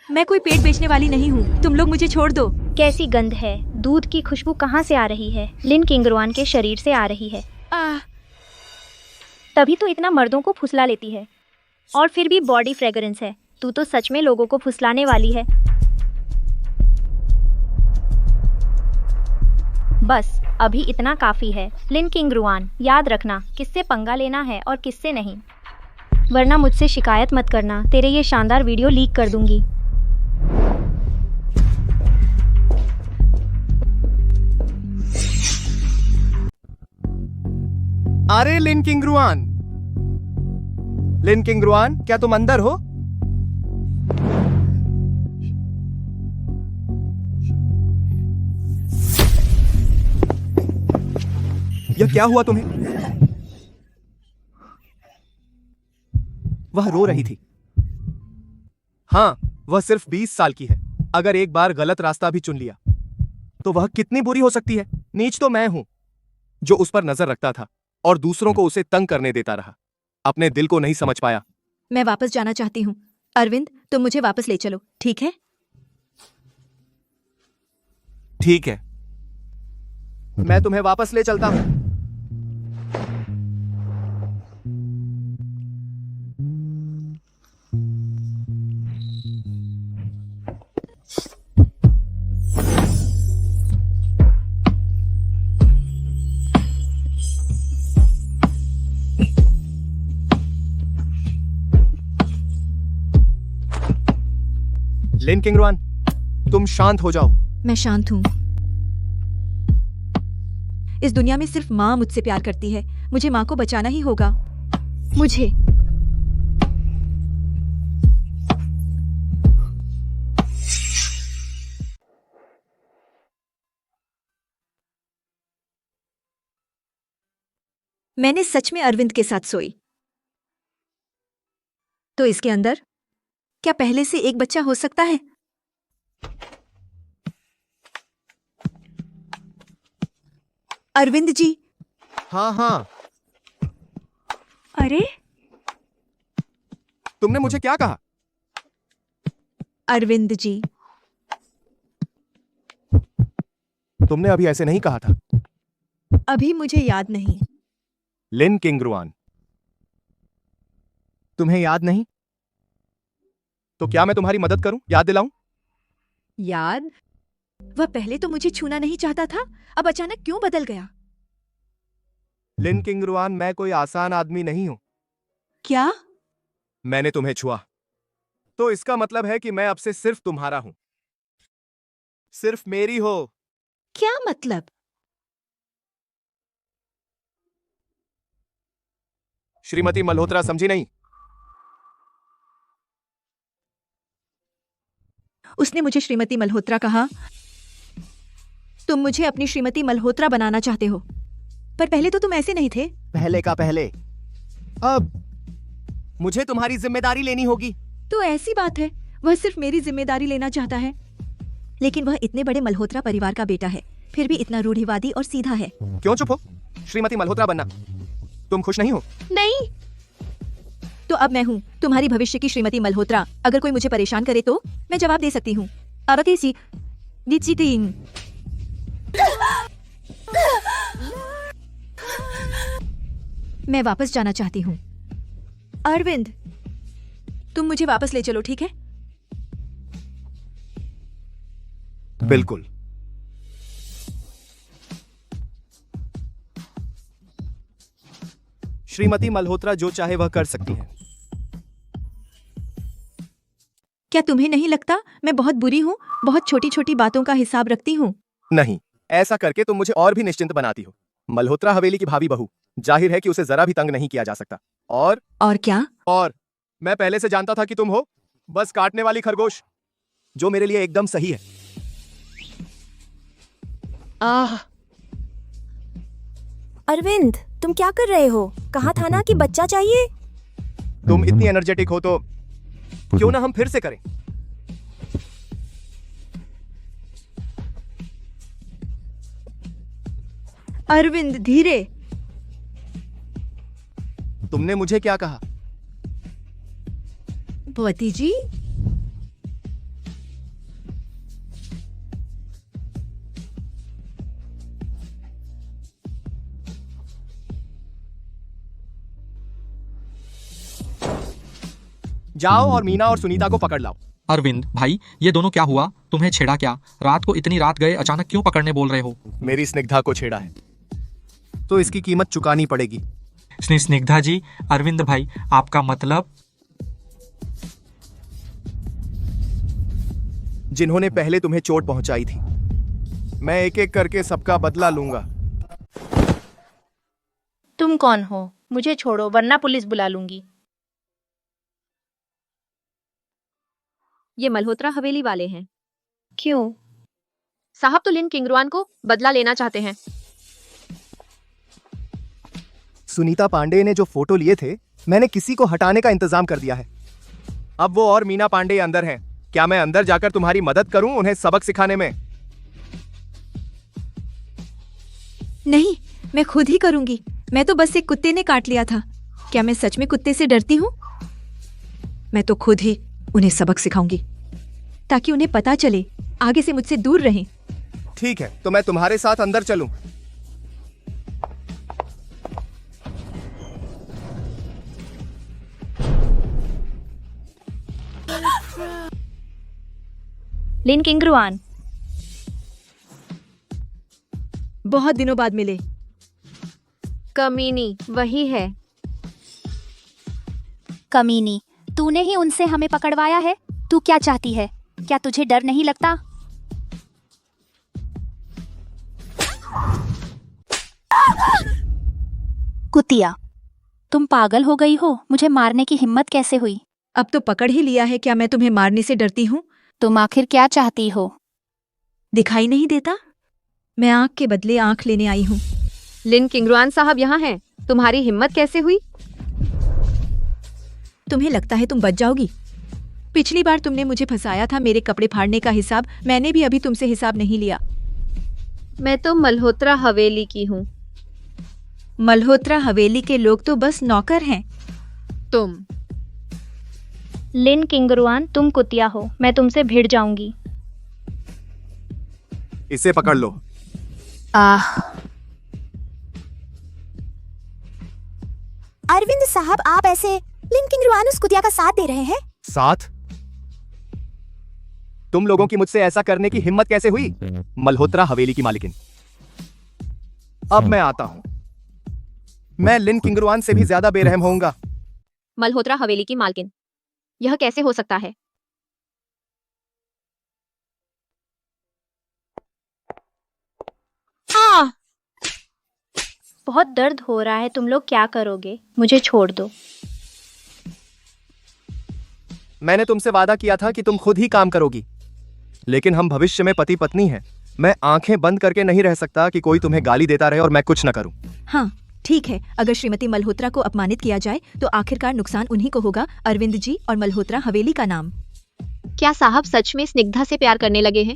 मैं कोई पेट बेचने वाली नहीं हूँ, तुम लोग मुझे छोड़ दो। कैसी गंध है? दूध की खुशबू कहाँ से आ रही है? लिन किंग रुआन के शरीर से आ रही है। तभी तो इतना मर्दों को फुसला लेती है। और फिर भी बॉडी फ्रेग्रेंस है। तू तो सच में लोगों को फुसलाने वाली है। बस अभी इतना काफी है। लिन किंग रुआन, याद रखना किससे पंगा लेना है और किससे नहीं, वरना मुझसे शिकायत मत करना। तेरे ये शानदार वीडियो लीक कर दूंगी। अरे लिन किंग रुआन, लिन किंग रुआन, क्या तुम अंदर हो? यह क्या हुआ तुम्हें? वह रो रही थी। हाँ, वह सिर्फ 20 साल की है। अगर एक बार गलत रास्ता भी चुन लिया तो वह कितनी बुरी हो सकती है। नीच तो मैं हूं जो उस पर नजर रखता था और दूसरों को उसे तंग करने देता रहा। अपने दिल को नहीं समझ पाया। मैं वापस जाना चाहती हूँ। अरविंद, तुम मुझे वापस ले चलो, ठीक है? ठीक है, मैं तुम्हें वापस ले चलता हूं। लिन किंग रुआन, तुम शांत हो जाओ। मैं शांत हूँ। इस दुनिया में सिर्फ माँ मुझसे प्यार करती है। मुझे माँ को बचाना ही होगा। मुझे मैंने सच में अरविंद के साथ सोई। तो इसके अंदर क्या पहले से एक बच्चा हो सकता है? अरविंद जी। हाँ हाँ, अरे तुमने मुझे क्या कहा? अरविंद जी, तुमने अभी ऐसे नहीं कहा था। अभी मुझे याद नहीं। लिन किंग्रुआन, तुम्हें याद नहीं? तो क्या मैं तुम्हारी मदद करूं, याद दिलाऊं? याद? वह पहले तो मुझे छूना नहीं चाहता था, अब अचानक क्यों बदल गया? लिन किंग्रुआन, मैं कोई आसान आदमी नहीं हूं। क्या? मैंने तुम्हें छुआ, तो इसका मतलब है कि मैं अब से सिर्फ तुम्हारा हूं, सिर्फ मेरी हो। क्या मतलब? श्रीमती मल्होत्रा, समझी नहीं? उसने मुझे श्रीमती मल्होत्रा कहा। तुम मुझे अपनी श्रीमती मल्होत्रा बनाना चाहते हो, पर पहले तो तुम ऐसे नहीं थे। पहले का पहले, अब मुझे तुम्हारी जिम्मेदारी लेनी होगी। तो ऐसी बात है, वह सिर्फ मेरी जिम्मेदारी लेना चाहता है, लेकिन वह इतने बड़े मल्होत्रा परिवार का बेटा है, फिर भी इतना रूढ़िवादी और सीधा है। क्यों चुप हो? श्रीमती मल्होत्रा बनना, तुम खुश नहीं हो? नहीं। तो अब मैं हूँ तुम्हारी भविष्य की श्रीमती मल्होत्रा। अगर कोई मुझे परेशान करे तो मैं जवाब दे सकती हूँ। मैं वापस जाना चाहती हूँ। अरविंद, तुम मुझे वापस ले चलो, ठीक है? बिल्कुल। श्रीमती मल्होत्रा जो चाहे वह कर सकती हैं। क्या तुम्हें नहीं लगता मैं बहुत बुरी हूँ? बहुत छोटी छोटी बातों का हिसाब रखती हूँ। नहीं, ऐसा करके तुम मुझे और भी निश्चिंत बनाती हो। मल्होत्रा हवेली की भावी बहू, जाहिर है कि उसे जरा भी तंग नहीं किया जा सकता। और क्या? और मैं पहले से जानता था कि तुम हो बस काटने वाली खरगोश, जो मेरे लिए एकदम सही है। अरविंद, तुम क्या कर रहे हो? कहा था ना कि बच्चा चाहिए। तुम इतनी एनर्जेटिक हो तो क्यों ना हम फिर से करें? अरविंद, धीरे। तुमने मुझे क्या कहा? भवती जी, जाओ और मीना और सुनीता को पकड़ लाओ। अरविंद भाई, ये दोनों क्या हुआ? तुम्हें छेड़ा क्या? रात को इतनी रात गए, अचानक क्यों पकड़ने बोल रहे हो? मेरी स्निग्धा को छेड़ा है, तो इसकी कीमत चुकानी पड़ेगी। स्निग्धा जी, अरविंद भाई, आपका मतलब? जिन्होंने पहले तुम्हें चोट पहुंचाई थी, मैं एक एक करके सबका बदला लूंगा। तुम कौन हो? मुझे छोड़ो वरना पुलिस बुला लूंगी। ये मल्होत्रा हवेली वाले हैं। क्यों? साहब तो लिन किंग्रुआन को बदला लेना चाहते हैं। सुनीता पांडे ने जो फोटो लिए थे, मैंने किसी को हटाने का इंतजाम कर दिया है। अब वो और मीना पांडे अंदर हैं। क्या मैं अंदर जाकर तुम्हारी मदद करूं उन्हें सबक सिखाने में? नहीं, मैं खुद ही करूंगी। मैं तो बस एक कुत्ते ने काट लिया था। क्या मैं सच में कुत्ते से डरती हूँ? मैं तो खुद ही उन्हें सबक सिखाऊंगी, ताकि उन्हें पता चले, आगे से मुझसे दूर रहें। ठीक है, तो मैं तुम्हारे साथ अंदर चलूं। लिन किंग्रुआन, बहुत दिनों बाद मिले। कमीनी वही है। कमीनी, तूने ही उनसे हमें पकड़वाया है। तू क्या चाहती है? क्या तुझे डर नहीं लगता? कुतिया, तुम पागल हो गई हो? मुझे मारने की हिम्मत कैसे हुई? अब तो पकड़ ही लिया है। क्या मैं तुम्हें मारने से डरती हूँ? तुम आखिर क्या चाहती हो? दिखाई नहीं देता? मैं आंख के बदले आंख लेने आई हूँ। लिन किंग्रुआन साहब यहाँ हैं। तुम्हारी हिम्मत कैसे हुई? तुम्हें लगता है तुम बच जाओगी? पिछली बार तुमने मुझे फंसाया था मेरे कपड़े फाड़ने का हिसाब मैंने भी अभी तुमसे हिसाब नहीं लिया। मैं तो मल्होत्रा हवेली की हूँ। मल्होत्रा हवेली के लोग तो बस नौकर हैं। तुम लिन किंगरुआन, तुम कुतिया हो, मैं तुमसे भिड़ जाऊंगी। इसे पकड़ लो। अरविंद साहब, आप ऐसे लिन किंगरुआन उस कुतिया का साथ दे रहे हैं? साथ? तुम लोगों की मुझसे ऐसा करने की हिम्मत कैसे हुई? मल्होत्रा हवेली की मालिकिन, अब मैं आता हूं। मैं लिन किंगरुआन से भी ज्यादा बेरहम होऊंगा। मल्होत्रा हवेली की मालकिन, यह कैसे हो सकता है? बहुत दर्द हो रहा है, तुम लोग क्या करोगे? मुझे छोड़ दो। मैंने तुमसे वादा किया था कि तुम खुद ही काम करोगी, लेकिन हम भविष्य में पति पत्नी हैं। मैं आंखें बंद करके नहीं रह सकता कि कोई तुम्हें गाली देता रहे और मैं कुछ न करूं। हाँ ठीक है, अगर श्रीमती मल्होत्रा को अपमानित किया जाए तो आखिरकार नुकसान उन्हीं को होगा, अरविंद जी और मल्होत्रा हवेली का नाम। क्या साहब सच में स्निग्धा से प्यार करने लगे हैं?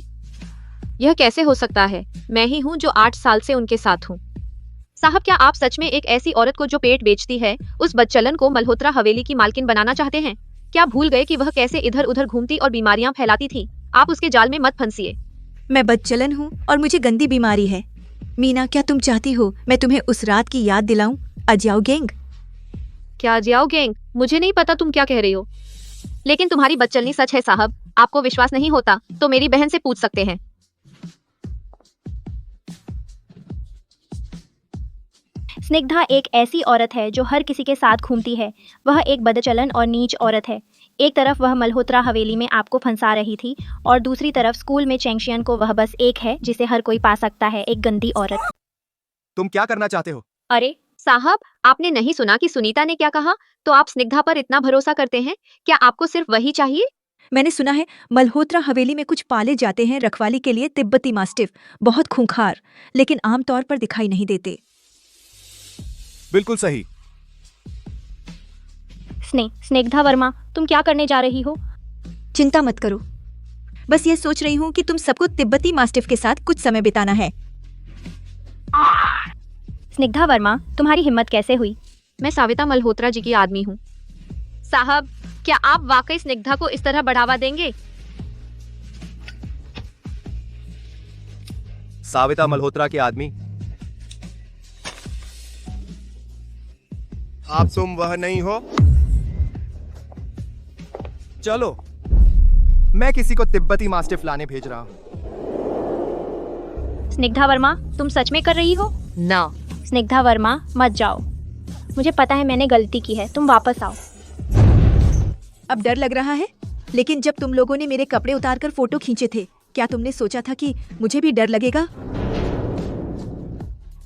यह कैसे हो सकता है? मैं ही हूँ जो 8 साल से उनके साथ हूँ। साहब, क्या आप सच में एक ऐसी औरत को जो पेट बेचती है, उस बदचलन को मल्होत्रा हवेली की मालकिन बनाना चाहते हैं? क्या भूल गए कि वह कैसे इधर उधर घूमती और बीमारियां फैलाती थी? आप उसके जाल में मत फंसिए। मैं बदचलन हूँ और मुझे गंदी बीमारी है। मीना, क्या तुम चाहती हो मैं तुम्हें उस रात की याद दिलाऊं? अजियाओ गैंग। क्या अजियाओ गैंग? मुझे नहीं पता तुम क्या कह रही हो, लेकिन तुम्हारी बदचलनी सच है साहब। आपको विश्वास नहीं होता तो मेरी बहन से पूछ सकते हैं। स्निग्धा एक ऐसी औरत है जो हर किसी के साथ घूमती है। वह एक बदचलन और नीच औरत है। एक तरफ वह मल्होत्रा हवेली में आपको फंसा रही थी और दूसरी तरफ स्कूल में चैंगशियन को वह बस एक है जिसे हर कोई पा सकता है, एक गंदी औरत। तुम क्या करना चाहते हो? अरे साहब, आपने नहीं सुना कि सुनीता ने क्या कहा? तो आप स्निग्धा पर इतना भरोसा करते हैं? क्या आपको सिर्फ वही चाहिए? मैंने सुना है मल्होत्रा हवेली में कुछ पाले जाते हैं रखवाली के लिए, तिब्बती मास्टिफ, बहुत खूंखार, लेकिन आमतौर पर दिखाई नहीं देते। बिल्कुल सही। स्निग्धा वर्मा, तुम क्या करने जा रही हो? चिंता मत करो, बस ये सोच रही हूँ कि तुम सबको तिब्बती मास्टिफ के साथ कुछ समय बिताना है। स्निग्धा वर्मा, तुम्हारी हिम्मत कैसे हुई? मैं साविता मल्होत्रा जी की आदमी हूँ। साहब, क्या आप वाकई स्निग्धा को इस तरह बढ़ावा देंगे? साविता मल्होत्रा के आदमी? आप तुम वह नहीं हो? चलो, मैं किसी को तिब्बती मास्टिफ लाने भेज रहा हूं। स्निग्धा वर्मा, तुम सच में कर रही हो? ना। स्निग्धा वर्मा, मत जाओ। मुझे पता है मैंने गलती की है, तुम वापस आओ। अब डर लग रहा है, लेकिन जब तुम लोगों ने मेरे कपड़े उतारकर फोटो खींचे थे, क्या तुमने सोचा था कि मुझे भी डर लगेगा?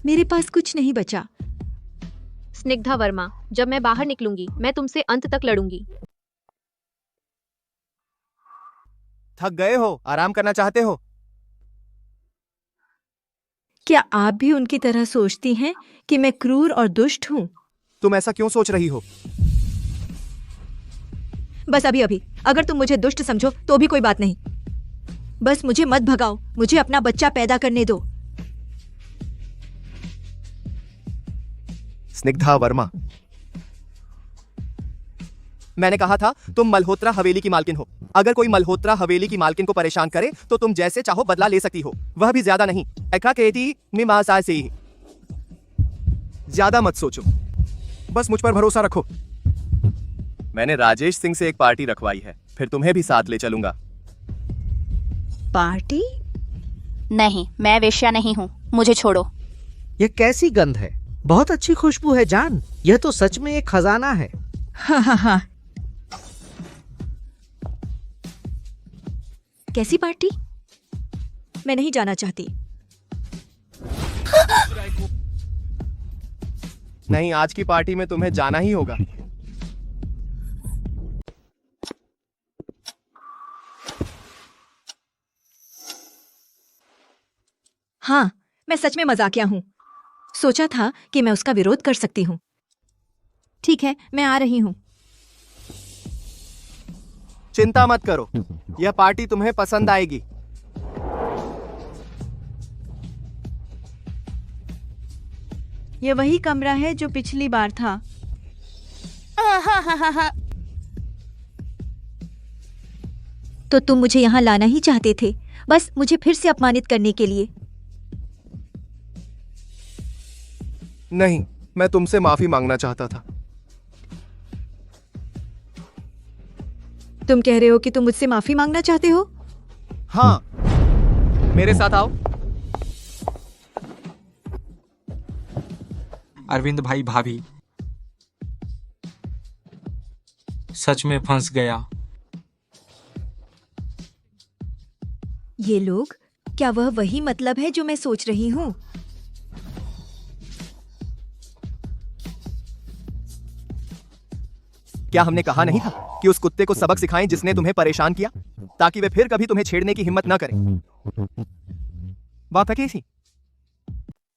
मेरे पास कुछ नहीं बचा। स्निग्धा वर्मा, जब मैं बाहर निकलूंगी मैं तुमसे अंत तक लड़ूंगी। थक गए हो? आराम करना चाहते हो? क्या आप भी उनकी तरह सोचती हैं कि मैं क्रूर और दुष्ट हूँ? तुम ऐसा क्यों सोच रही हो? बस अभी अभी, अगर तुम मुझे दुष्ट समझो तो भी कोई बात नहीं, बस मुझे मत भगाओ, मुझे अपना बच्चा पैदा करने दो। स्निग्धा वर्मा, मैंने कहा था तुम मल्होत्रा हवेली की मालकिन हो। अगर कोई मल्होत्रा हवेली की मालकिन को परेशान करे तो तुम जैसे चाहो बदला ले सकती हो, वह भी ज्यादा नहीं। ऐका कहती निमासा से ही। ज्यादा मत सोचो, बस मुझ पर भरोसा रखो। मैंने राजेश सिंह से एक पार्टी रखवाई है, फिर तुम्हें भी साथ ले चलूंगा। पार्टी? नहीं, मैं वेश्या नहीं हूँ, मुझे छोड़ो। यह कैसी गंध है? बहुत अच्छी खुशबू है जान, यह तो सच में एक खजाना है। हाँ हाँ हाँ। कैसी पार्टी? मैं नहीं जाना चाहती। नहीं, आज की पार्टी में तुम्हें जाना ही होगा। हाँ, मैं सच में मजाकिया हूँ। सोचा था कि मैं उसका विरोध कर सकती हूँ। ठीक है, मैं आ रही हूँ। चिंता मत करो, यह पार्टी तुम्हें पसंद आएगी। ये वही कमरा है जो पिछली बार था। तो तुम मुझे यहाँ लाना ही चाहते थे, बस मुझे फिर से अपमानित करने के लिए। नहीं, मैं तुमसे माफी मांगना चाहता था। तुम कह रहे हो कि तुम मुझसे माफी मांगना चाहते हो? हाँ, मेरे साथ आओ। अरविंद भाई भाभी सच में फंस गया। ये लोग, क्या वह वही मतलब है जो मैं सोच रही हूँ? क्या हमने कहा नहीं था कि उस कुत्ते को सबक सिखाएं जिसने तुम्हें परेशान किया, ताकि वे फिर कभी तुम्हें छेड़ने की हिम्मत न करे? बात है थी।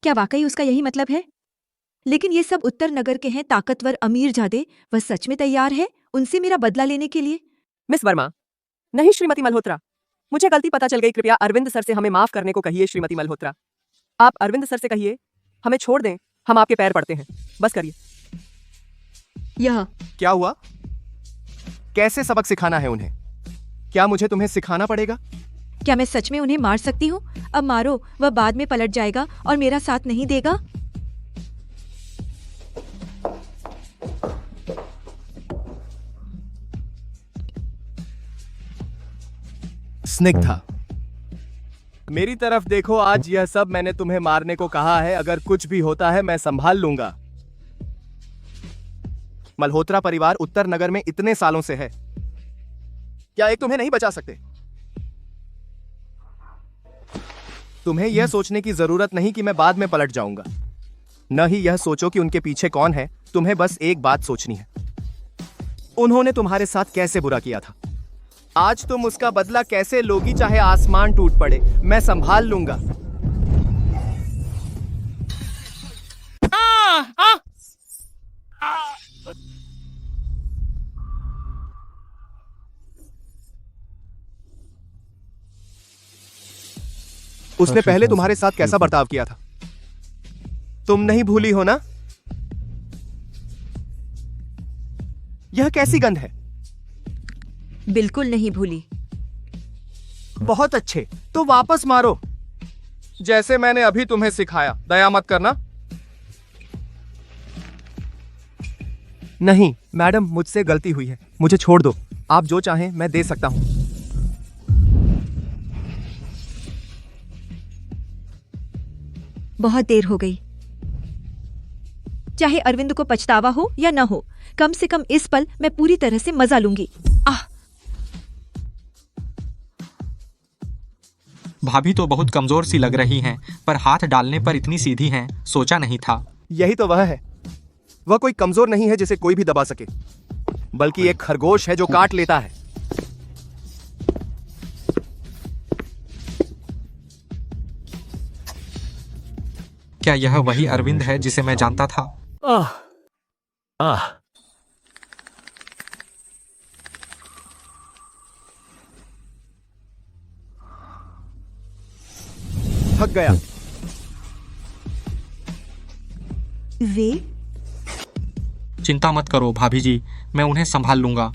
क्या वाकई उसका यही मतलब है? लेकिन ये सब उत्तर नगर के हैं, ताकतवर अमीर जादे। वह सच में तैयार है उनसे मेरा बदला लेने के लिए? मिस वर्मा, नहीं श्रीमती मल्होत्रा, मुझे गलती पता चल गई। कृपया अरविंद सर से हमें माफ करने को कहिए। श्रीमती मल्होत्रा, आप अरविंद सर से कहिए हमें छोड़ दें, हम आपके पैर पड़ते हैं, बस करिए। यह क्या हुआ? कैसे सबक सिखाना है उन्हें? क्या मुझे तुम्हें सिखाना पड़ेगा? क्या मैं सच में उन्हें मार सकती हूँ? अब मारो, वह बाद में पलट जाएगा और मेरा साथ नहीं देगा। स्निग्धा, मेरी तरफ देखो। आज यह सब मैंने तुम्हें मारने को कहा है। अगर कुछ भी होता है मैं संभाल लूंगा। मल्होत्रा परिवार उत्तर नगर में इतने सालों से है, क्या एक तुम्हें नहीं बचा सकते? तुम्हें यह सोचने की जरूरत नहीं कि मैं बाद में पलट जाऊंगा। न ही यह सोचो कि उनके पीछे कौन है। तुम्हें बस एक बात सोचनी है, उन्होंने तुम्हारे साथ कैसे बुरा किया था। आज तुम उसका बदला कैसे लोगी, चाहे आसमान टूट पड़े, मैं संभाल लूंगा। उसने पहले तुम्हारे साथ कैसा बर्ताव किया था, तुम नहीं भूली हो ना? यह कैसी गंध है? बिल्कुल नहीं भूली। बहुत अच्छे, तो वापस मारो, जैसे मैंने अभी तुम्हें सिखाया। दया मत करना। नहीं मैडम, मुझसे गलती हुई है, मुझे छोड़ दो। आप जो चाहें मैं दे सकता हूं। बहुत देर हो गई। चाहे अरविंद को पछतावा हो या न हो, कम से कम इस पल मैं पूरी तरह से मजा लूंगी। भाभी तो बहुत कमजोर सी लग रही हैं, पर हाथ डालने पर इतनी सीधी हैं, सोचा नहीं था। यही तो वह है। वह कोई कमजोर नहीं है जिसे कोई भी दबा सके, बल्कि एक खरगोश है जो काट लेता है। क्या यह वही अरविंद है जिसे मैं जानता था? थक गया। वे? चिंता मत करो भाभी जी, मैं उन्हें संभाल लूंगा।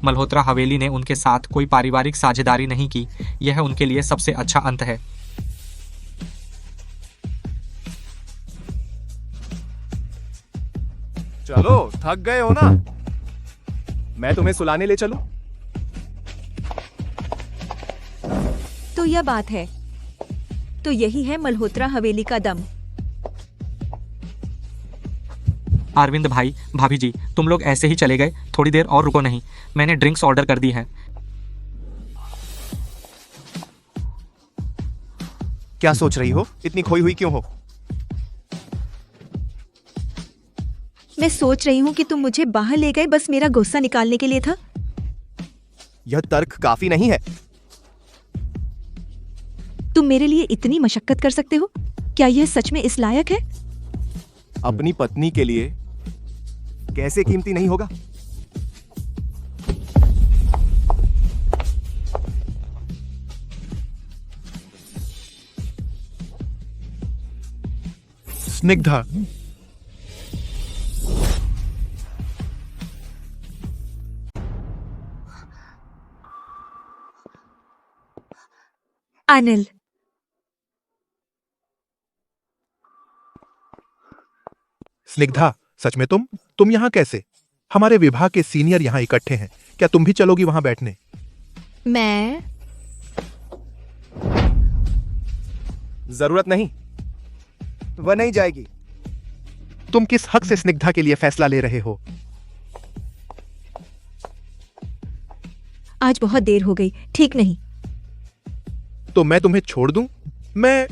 मल्होत्रा हवेली ने उनके साथ कोई पारिवारिक साझेदारी नहीं की। यह उनके लिए सबसे अच्छा अंत है। चलो, थक गए हो ना? मैं तुम्हें सुलाने ले चलूं? तो यह बात है। तो यही है मल्होत्रा हवेली का दम। अरविंद भाई, भाभी जी, तुम लोग ऐसे ही चले गए? थोड़ी देर और रुको। नहीं, मैंने ड्रिंक्स ऑर्डर कर दी है। क्या सोच रही हो? इतनी खोई हुई क्यों हो? मैं सोच रही हूँ कि तुम मुझे बाहर ले गए बस मेरा गुस्सा निकालने के लिए था। यह तर्क काफी नहीं है। तुम मेरे लिए इतनी मशक्कत कर सकते हो? क्या यह सच में इस लायक है? अपनी पत्नी के लिए कैसे कीमती नहीं होगा? स्निग्धा, अनिल, स्निग्धा, सच में तुम यहाँ कैसे? हमारे विभाग के सीनियर यहाँ इकट्ठे हैं, क्या तुम भी चलोगी वहां बैठने? मैं जरूरत नहीं, वह नहीं जाएगी। तुम किस हक से स्निग्धा के लिए फैसला ले रहे हो? आज बहुत देर हो गई, ठीक नहीं। तो मैं तुम्हें छोड़ दूं? मैं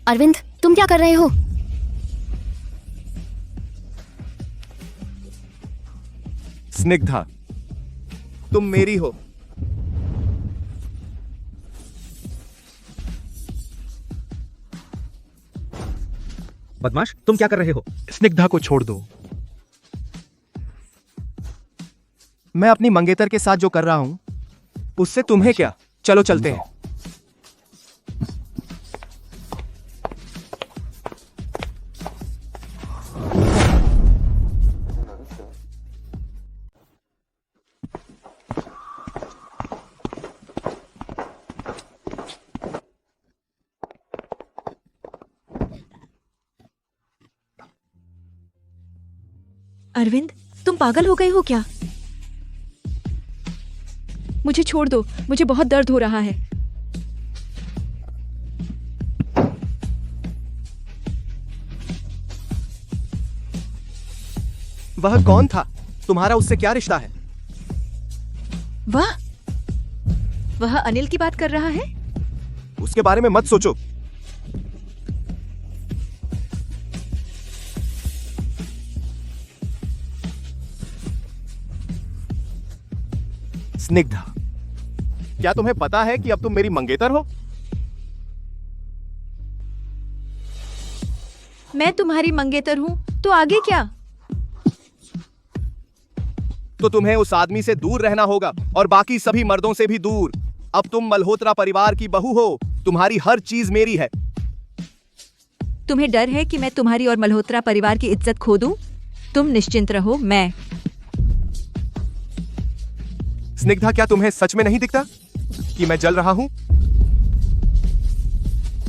अरविंद, तुम क्या कर रहे हो? स्निग्धा, तुम मेरी हो। बदमाश, तुम क्या कर रहे हो? स्निग्धा को छोड़ दो। मैं अपनी मंगेतर के साथ जो कर रहा हूं उससे तुम्हें क्या? चलो चलते हैं। अरविंद, तुम पागल हो गए हो क्या? मुझे छोड़ दो, मुझे बहुत दर्द हो रहा है। वह कौन था? तुम्हारा उससे क्या रिश्ता है? वह अनिल की बात कर रहा है? उसके बारे में मत सोचो। स्निग्धा, क्या तुम्हें पता है कि अब तुम मेरी मंगेतर हो? मैं तुम्हारी मंगेतर हूं, तो आगे क्या? तो तुम्हें उस आदमी से दूर रहना होगा और बाकी सभी मर्दों से भी दूर। अब तुम मल्होत्रा परिवार की बहू हो, तुम्हारी हर चीज मेरी है। तुम्हें डर है कि मैं तुम्हारी और मल्होत्रा परिवार की इज्जत खो दूं? तुम निश्चिंत रहो, मैं। स्निग्धा, क्या तुम्हें सच में नहीं दिखता कि मैं जल रहा हूं?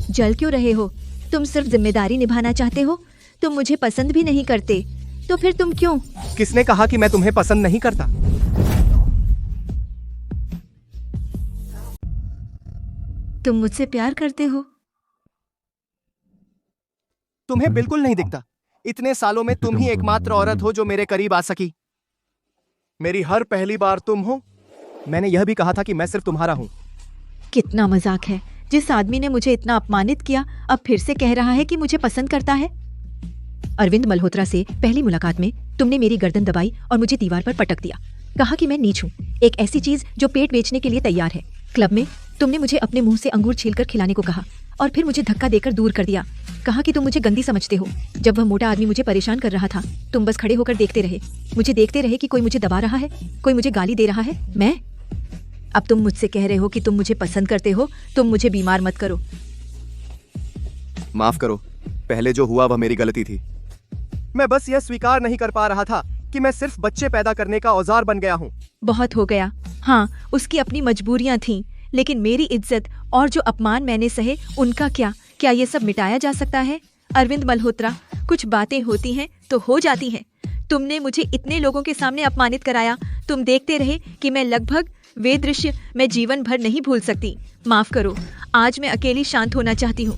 जल क्यों रहे हो? तुम सिर्फ जिम्मेदारी निभाना चाहते हो। तुम मुझे पसंद भी नहीं करते, तो फिर तुम क्यों? किसने कहा कि मैं तुम्हें पसंद नहीं करता? तुम मुझसे प्यार करते हो। तुम्हें बिल्कुल नहीं दिखता। इतने सालों में तुम ही एकमात्र औरत हो जो मेरे करीब आ सकी। मेरी हर पहली बार तुम हो। मैंने यह भी कहा था कि मैं सिर्फ तुम्हारा हूं। कितना मजाक है। जिस आदमी ने मुझे इतना अपमानित किया, अब फिर से कह रहा है कि मुझे पसंद करता है। अरविंद मल्होत्रा से पहली मुलाकात में तुमने मेरी गर्दन दबाई और मुझे दीवार पर पटक दिया। कहा कि मैं नीच हूँ, एक ऐसी चीज जो पेट बेचने के लिए तैयार है। क्लब में तुमने मुझे अपने मुंह से अंगूर छीलकर खिलाने को कहा और फिर मुझे धक्का देकर दूर कर दिया। कहा कि तुम मुझे गंदी समझते हो। जब वह मोटा आदमी मुझे परेशान कर रहा था, तुम बस खड़े होकर देखते रहे। मुझे देखते रहे कि कोई मुझे दबा रहा है, कोई मुझे गाली दे रहा है। मैं अब तुम मुझसे कह रहे हो कि तुम मुझे पसंद करते हो। तुम मुझे बीमार मत करो। माफ करो, पहले जो हुआ वह मेरी गलती थी। मैं बस यह स्वीकार नहीं कर पा रहा था कि मैं सिर्फ बच्चे पैदा करने का औजार बन गया हूँ। बहुत हो गया। हाँ, उसकी अपनी मजबूरियां थीं, लेकिन मेरी इज्जत और जो अपमान मैंने सहे, उनका क्या? क्या ये सब मिटाया जा सकता है? अरविंद मल्होत्रा, कुछ बातें होती हैं तो हो जाती हैं। तुमने मुझे इतने लोगों के सामने अपमानित कराया। तुम देखते रहे कि मैं लगभग वे दृश्य मैं जीवन भर नहीं भूल सकती। माफ करो, आज मैं अकेली शांत होना चाहती हूँ।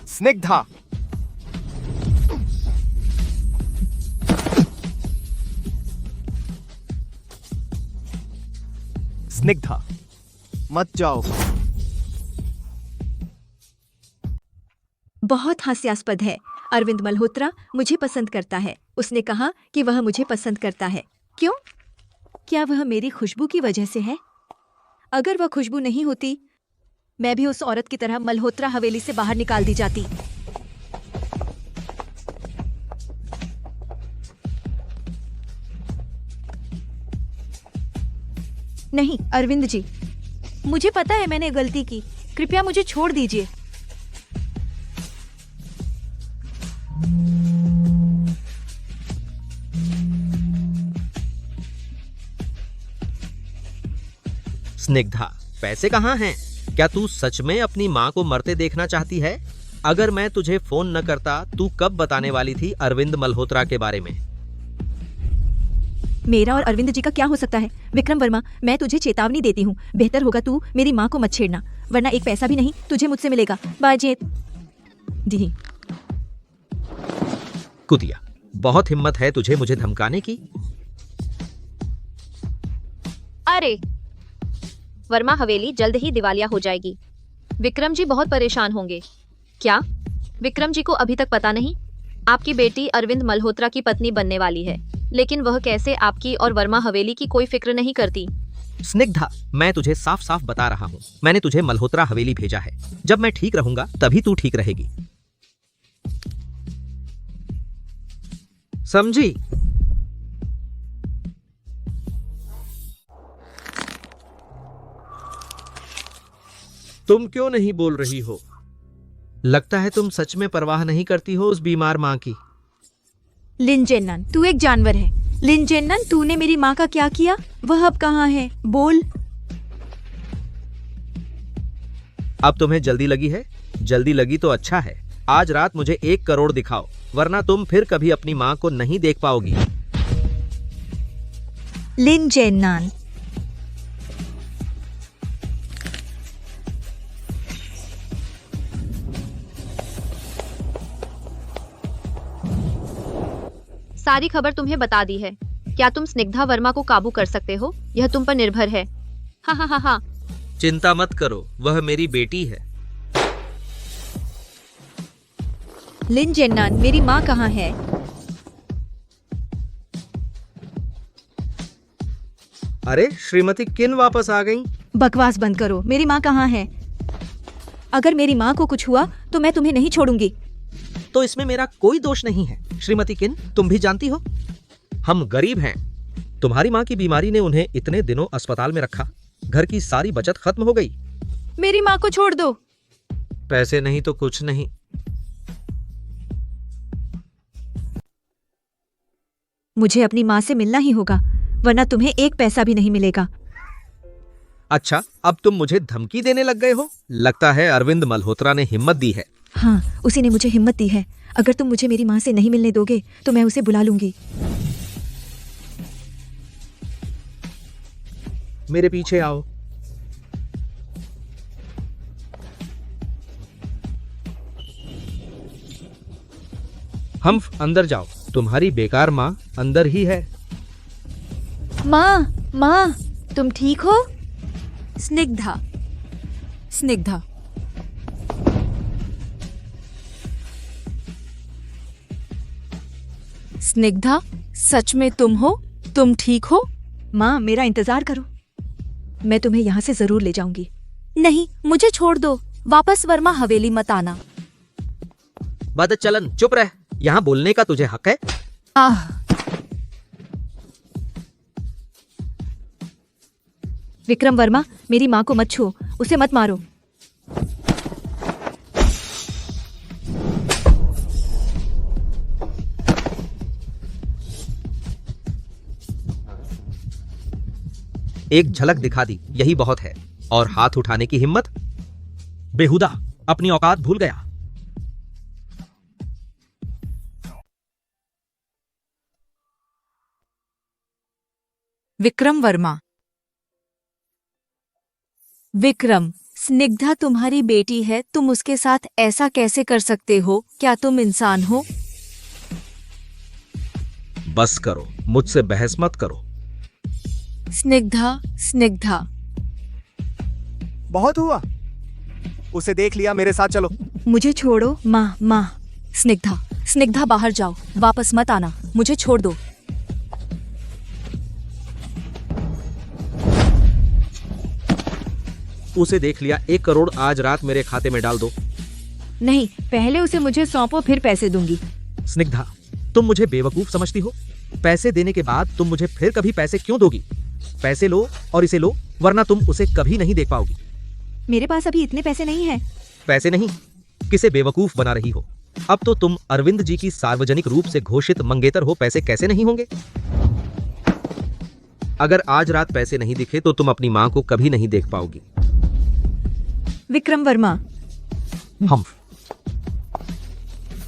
स्निग्धा, स्निग्धा, मत जाओ। बहुत हास्यास्पद है। अरविंद मल्होत्रा मुझे पसंद करता है। उसने कहा कि वह मुझे पसंद करता है। क्यों? क्या वह मेरी खुशबू की वजह से है? अगर वह खुशबू नहीं होती, मैं भी उस औरत की तरह मल्होत्रा हवेली से बाहर निकाल दी जाती। नहीं अरविंद जी, मुझे पता है मैंने गलती की, कृपया मुझे छोड़ दीजिए। स्निग्धा, पैसे कहाँ हैं? क्या तू सच में अपनी माँ को मरते देखना चाहती है? अगर मैं तुझे फोन न करता, तू कब बताने वाली थी अरविंद मल्होत्रा के बारे में? मेरा और अरविंद जी का क्या हो सकता है? विक्रम वर्मा, मैं तुझे चेतावनी देती हूँ, बेहतर होगा तू मेरी माँ को मत छेड़ना, वरना एक पैसा भी नहीं तुझे मुझसे मिलेगा। बाजेत दी। कुतिया, बहुत हिम्मत है तुझे मुझे धमकाने की। अरे वर्मा हवेली जल्द ही दिवालिया हो जाएगी। विक्रम जी बहुत परेशान होंगे। क्या विक्रम जी को अभी तक पता नहीं? आपकी बेटी अरविंद मल्होत्रा की पत्नी बनने वाली है, लेकिन वह कैसे आपकी और वर्मा हवेली की कोई फिक्र नहीं करती। स्निग्धा, मैं तुझे साफ साफ बता रहा हूँ, मैंने तुझे मल्होत्रा हवेली भेजा है। जब मैं ठीक रहूंगा तभी तू ठीक रहेगी, समझी? तुम क्यों नहीं बोल रही हो? लगता है तुम सच में परवाह नहीं करती हो उस बीमार माँ की। लिन जेन्नान, तू एक जानवर है। लिन जेन्नान, तूने मेरी माँ का क्या किया? वह अब कहाँ है? बोल। अब तुम्हें जल्दी लगी है? जल्दी लगी तो अच्छा है। आज रात मुझे 1 करोड़ दिखाओ, वरना तुम फिर कभी अपनी माँ को नहीं देख पाओगी। लिन जेन्नान, सारी खबर तुम्हें बता दी है। क्या तुम स्निग्धा वर्मा को काबू कर सकते हो? यह तुम पर निर्भर है। हाँ हाँ हाँ हाँ। चिंता मत करो, वह मेरी बेटी है। लिन जेन्नान, मेरी माँ कहाँ है? अरे श्रीमती किन वापस आ गई? बकवास बंद करो, मेरी माँ कहाँ है? अगर मेरी माँ को कुछ हुआ तो मैं तुम्हें नहीं छोड़ूंगी। तो इसमें मेरा कोई दोष नहीं है। श्रीमती किन, तुम भी जानती हो हम गरीब हैं। तुम्हारी माँ की बीमारी ने उन्हें इतने दिनों अस्पताल में रखा, घर की सारी बचत खत्म हो गई। मेरी माँ को छोड़ दो। पैसे नहीं तो कुछ नहीं। मुझे अपनी माँ से मिलना ही होगा, वरना तुम्हें एक पैसा भी नहीं मिलेगा। अच्छा, अब तुम मुझे धमकी देने लग गए हो? लगता है अरविंद मल्होत्रा ने हिम्मत दी है। हाँ, उसी ने मुझे हिम्मत दी है। अगर तुम मुझे मेरी माँ से नहीं मिलने दोगे तो मैं उसे बुला लूंगी। मेरे पीछे आओ। हम अंदर जाओ, तुम्हारी बेकार माँ अंदर ही है। माँ, माँ, तुम ठीक हो? स्निग्धा, स्निग्धा, स्निग्धा, सच में तुम हो? तुम ठीक हो? माँ, मेरा इंतजार करो, मैं तुम्हें यहाँ से जरूर ले जाऊंगी। नहीं, मुझे छोड़ दो, वापस वर्मा हवेली मत आना। बदचलन, चुप रह, यहाँ बोलने का तुझे हक है। आह, विक्रम वर्मा, मेरी माँ को मत छुओ, उसे मत मारो। एक झलक दिखा दी, यही बहुत है। और हाथ उठाने की हिम्मत? बेहुदा, अपनी औकात भूल गया। विक्रम वर्मा। विक्रम, स्निग्धा तुम्हारी बेटी है, तुम उसके साथ ऐसा कैसे कर सकते हो? क्या तुम इंसान हो? बस करो, मुझसे बहस मत करो। स्निग्धा, स्निग्धा। बहुत हुआ, उसे देख लिया, मेरे साथ चलो। मुझे छोड़ो। माँ, माँ। स्निग्धा, स्निग्धा, बाहर जाओ, वापस मत आना, मुझे छोड़ दो। उसे देख लिया, 1 करोड़ आज रात मेरे खाते में डाल दो। नहीं, पहले उसे मुझे सौंपो, फिर पैसे दूंगी। स्निग्धा, तुम मुझे बेवकूफ समझती हो? पैसे देने के बाद तुम मुझे फिर कभी पैसे क्यों दोगी? पैसे लो और इसे लो, वरना तुम उसे कभी नहीं देख पाओगी। मेरे पास अभी इतने पैसे नहीं हैं। पैसे नहीं? किसे बेवकूफ बना रही हो? अब तो तुम अरविंद जी की सार्वजनिक रूप से घोषित मंगेतर हो, पैसे कैसे नहीं होंगे? अगर आज रात पैसे नहीं दिखे तो तुम अपनी मां को कभी नहीं देख पाओगी। विक्रम वर्मा। हम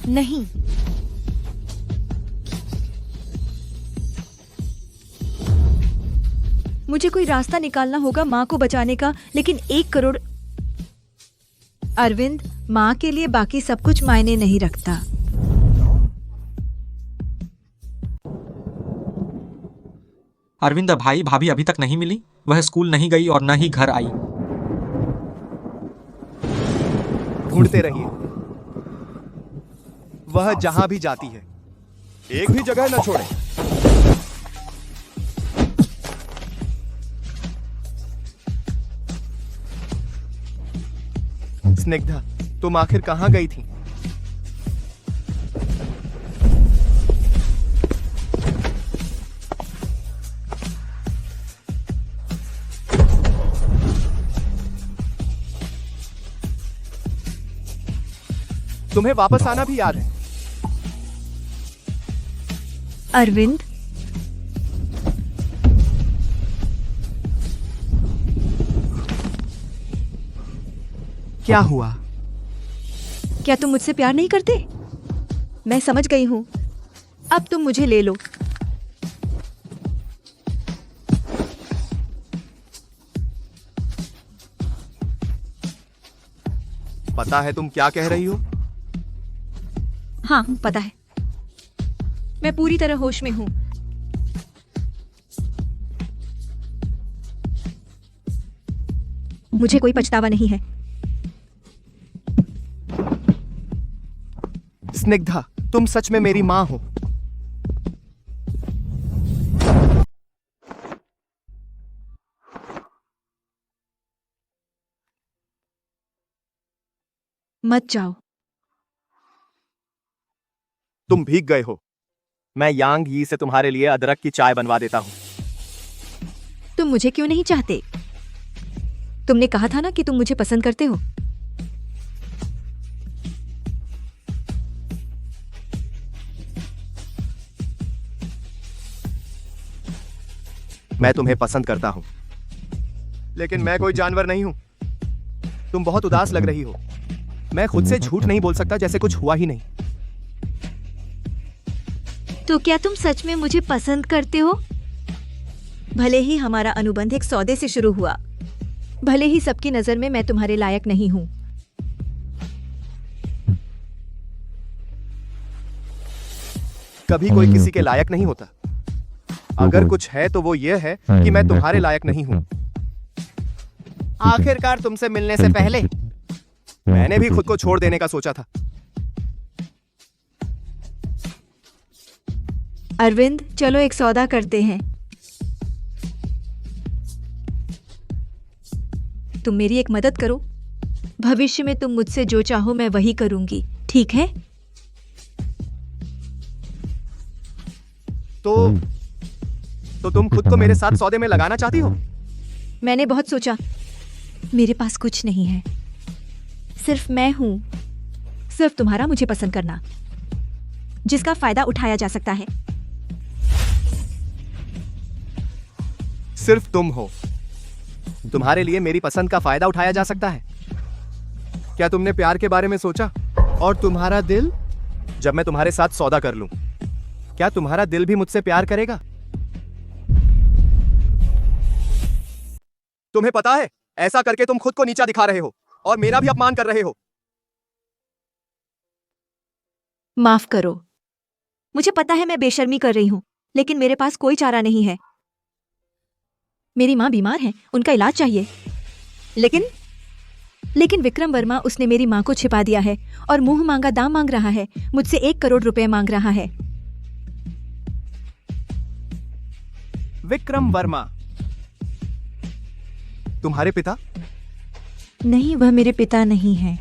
नहीं, मुझे कोई रास्ता निकालना होगा माँ को बचाने का, लेकिन 1 करोड़। अरविंद, माँ के लिए बाकी सब कुछ मायने नहीं रखता। अरविंद भाई, भाभी अभी तक नहीं मिली। वह स्कूल नहीं गई और न ही घर आई। ढूंढते रहिए, वह जहां भी जाती है एक भी जगह न छोड़े। स्निग्धा, तुम आखिर कहां गई थी? तुम्हें वापस आना भी याद है? अरविंद, क्या हुआ? क्या तुम मुझसे प्यार नहीं करते? मैं समझ गई हूं, अब तुम मुझे ले लो। पता है तुम क्या कह रही हो? हाँ, पता है। मैं पूरी तरह होश में हूं। मुझे कोई पछतावा नहीं है। स्निग्धा, तुम सच में मेरी मां हो। मत जाओ। तुम भीग गए हो। मैं यांग यी से तुम्हारे लिए अदरक की चाय बनवा देता हूं। तुम मुझे क्यों नहीं चाहते? तुमने कहा था ना कि तुम मुझे पसंद करते हो। मैं तुम्हें पसंद करता हूं, लेकिन मैं कोई जानवर नहीं हूं। तुम बहुत उदास लग रही हो। मैं खुद से झूठ नहीं बोल सकता, जैसे कुछ हुआ ही नहीं। तो क्या तुम सच में मुझे पसंद करते हो? भले ही हमारा अनुबंध एक सौदे से शुरू हुआ, भले ही सबकी नजर में मैं तुम्हारे लायक नहीं हूं, कभी कोई किसी के लायक नहीं होता। अगर कुछ है तो वो ये है कि मैं तुम्हारे लायक नहीं हूं। आखिरकार तुमसे मिलने से पहले मैंने भी खुद को छोड़ देने का सोचा था। अरविंद, चलो एक सौदा करते हैं। तुम मेरी एक मदद करो। भविष्य में तुम मुझसे जो चाहो मैं वही करूंगी, ठीक है? तो तुम खुद को मेरे साथ सौदे में लगाना चाहती हो? मैंने बहुत सोचा। मेरे पास कुछ नहीं है, सिर्फ मैं हूं। सिर्फ तुम्हारा मुझे पसंद करना, जिसका फायदा उठाया जा सकता है। सिर्फ तुम हो। तुम्हारे लिए मेरी पसंद का फायदा उठाया जा सकता है। क्या तुमने प्यार के बारे में सोचा? और तुम्हारा दिल? जब मैं तुम्हारे साथ सौदा कर लूं, क्या तुम्हारा दिल भी मुझसे प्यार करेगा? तुम्हें पता है, ऐसा करके तुम खुद को नीचा दिखा रहे हो और मेरा भी अपमान कर रहे हो। माफ करो। मुझे पता है मैं बेशर्मी कर रही हूं, लेकिन मेरे पास कोई चारा नहीं है। मेरी माँ बीमार है, उनका इलाज चाहिए। लेकिन विक्रम वर्मा, उसने मेरी माँ को छिपा दिया है और मुंह मांगा दाम मांग रहा है। मुझसे 1 करोड़ रुपए मांग रहा है। विक्रम वर्मा, तुम्हारे पिता? नहीं, वह मेरे पिता नहीं हैं।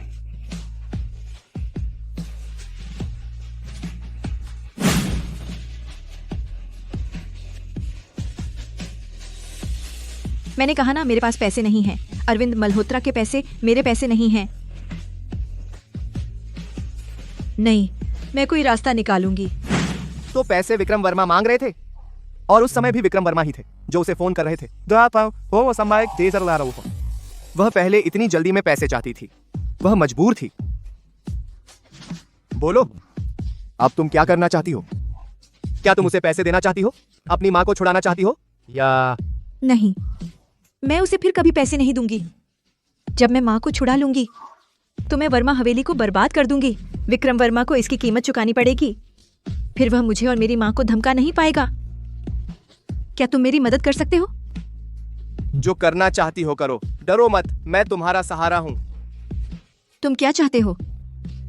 मैंने कहा ना, मेरे पास पैसे नहीं हैं। अरविंद मल्होत्रा के पैसे मेरे पैसे नहीं हैं। नहीं, मैं कोई रास्ता निकालूंगी। तो पैसे विक्रम वर्मा मांग रहे थे, और उस समय भी विक्रम वर्मा ही थे जो उसे फोन कर रहे थे। वह पहले इतनी जल्दी में पैसे चाहती थी, वह मजबूर थी। बोलो, अब तुम क्या करना चाहती हो? क्या तुम उसे पैसे देना चाहती हो? अपनी माँ को छुड़ाना चाहती हो? या नहीं, मैं उसे फिर कभी पैसे नहीं दूंगी। जब मैं माँ को छुड़ा लूंगी तो मैं वर्मा हवेली को बर्बाद कर दूंगी। विक्रम वर्मा को इसकी कीमत चुकानी पड़ेगी। फिर वह मुझे और मेरी माँ को धमका नहीं पाएगा। क्या तुम मेरी मदद कर सकते हो? जो करना चाहती हो करो, डरो मत, मैं तुम्हारा सहारा हूँ। तुम क्या चाहते हो?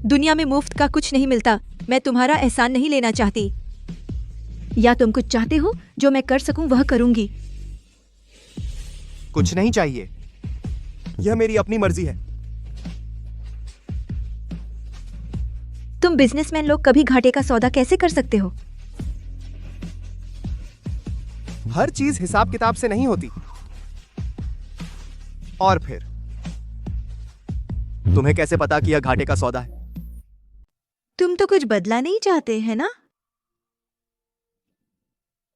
दुनिया में मुफ्त का कुछ नहीं मिलता। मैं तुम्हारा एहसान नहीं लेना चाहती। या तुम कुछ चाहते हो जो मैं कर सकूं वह करूंगी। कुछ नहीं चाहिए, यह मेरी अपनी मर्जी है। तुम बिजनेसमैन लोग कभी घाटे का सौदा कैसे कर सकते हो? हर चीज हिसाब किताब से नहीं होती। और फिर तुम्हें कैसे पता कि यह घाटे का सौदा है? तुम तो कुछ बदला नहीं चाहते, है ना?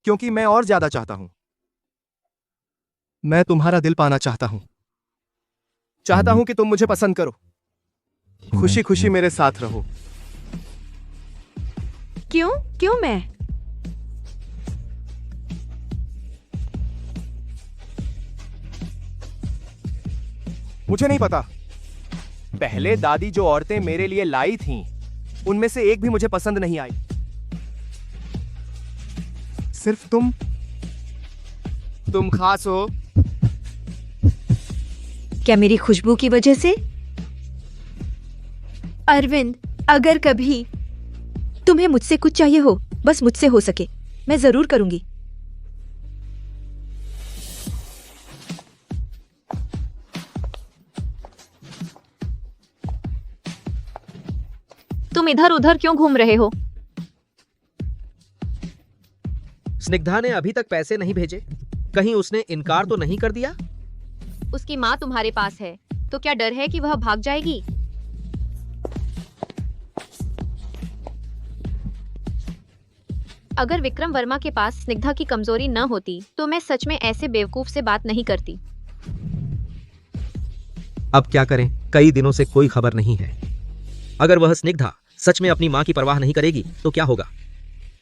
क्योंकि मैं और ज्यादा चाहता हूं। मैं तुम्हारा दिल पाना चाहता हूं। चाहता हूं कि तुम मुझे पसंद करो, खुशी खुशी मेरे साथ रहो। क्यों? क्यों मैं? मुझे नहीं पता। पहले दादी जो औरतें मेरे लिए लाई थीं, उनमें से एक भी मुझे पसंद नहीं आई। सिर्फ तुम खास हो। क्या मेरी खुशबू की वजह से? अरविंद, अगर कभी तुम्हें मुझसे कुछ चाहिए हो, बस मुझसे हो सके, मैं जरूर करूंगी। तुम इधर उधर क्यों घूम रहे हो? स्निग्धा ने अभी तक पैसे नहीं भेजे। कहीं उसने इनकार तो नहीं कर दिया? उसकी माँ तुम्हारे पास है, तो क्या डर है कि वह भाग जाएगी? अगर विक्रम वर्मा के पास स्निग्धा की कमजोरी न होती तो मैं सच में ऐसे बेवकूफ से बात नहीं करती। अब क्या करें, कई दिनों से कोई खबर नहीं है। अगर वह स्निग्धा सच में अपनी माँ की परवाह नहीं करेगी तो क्या होगा?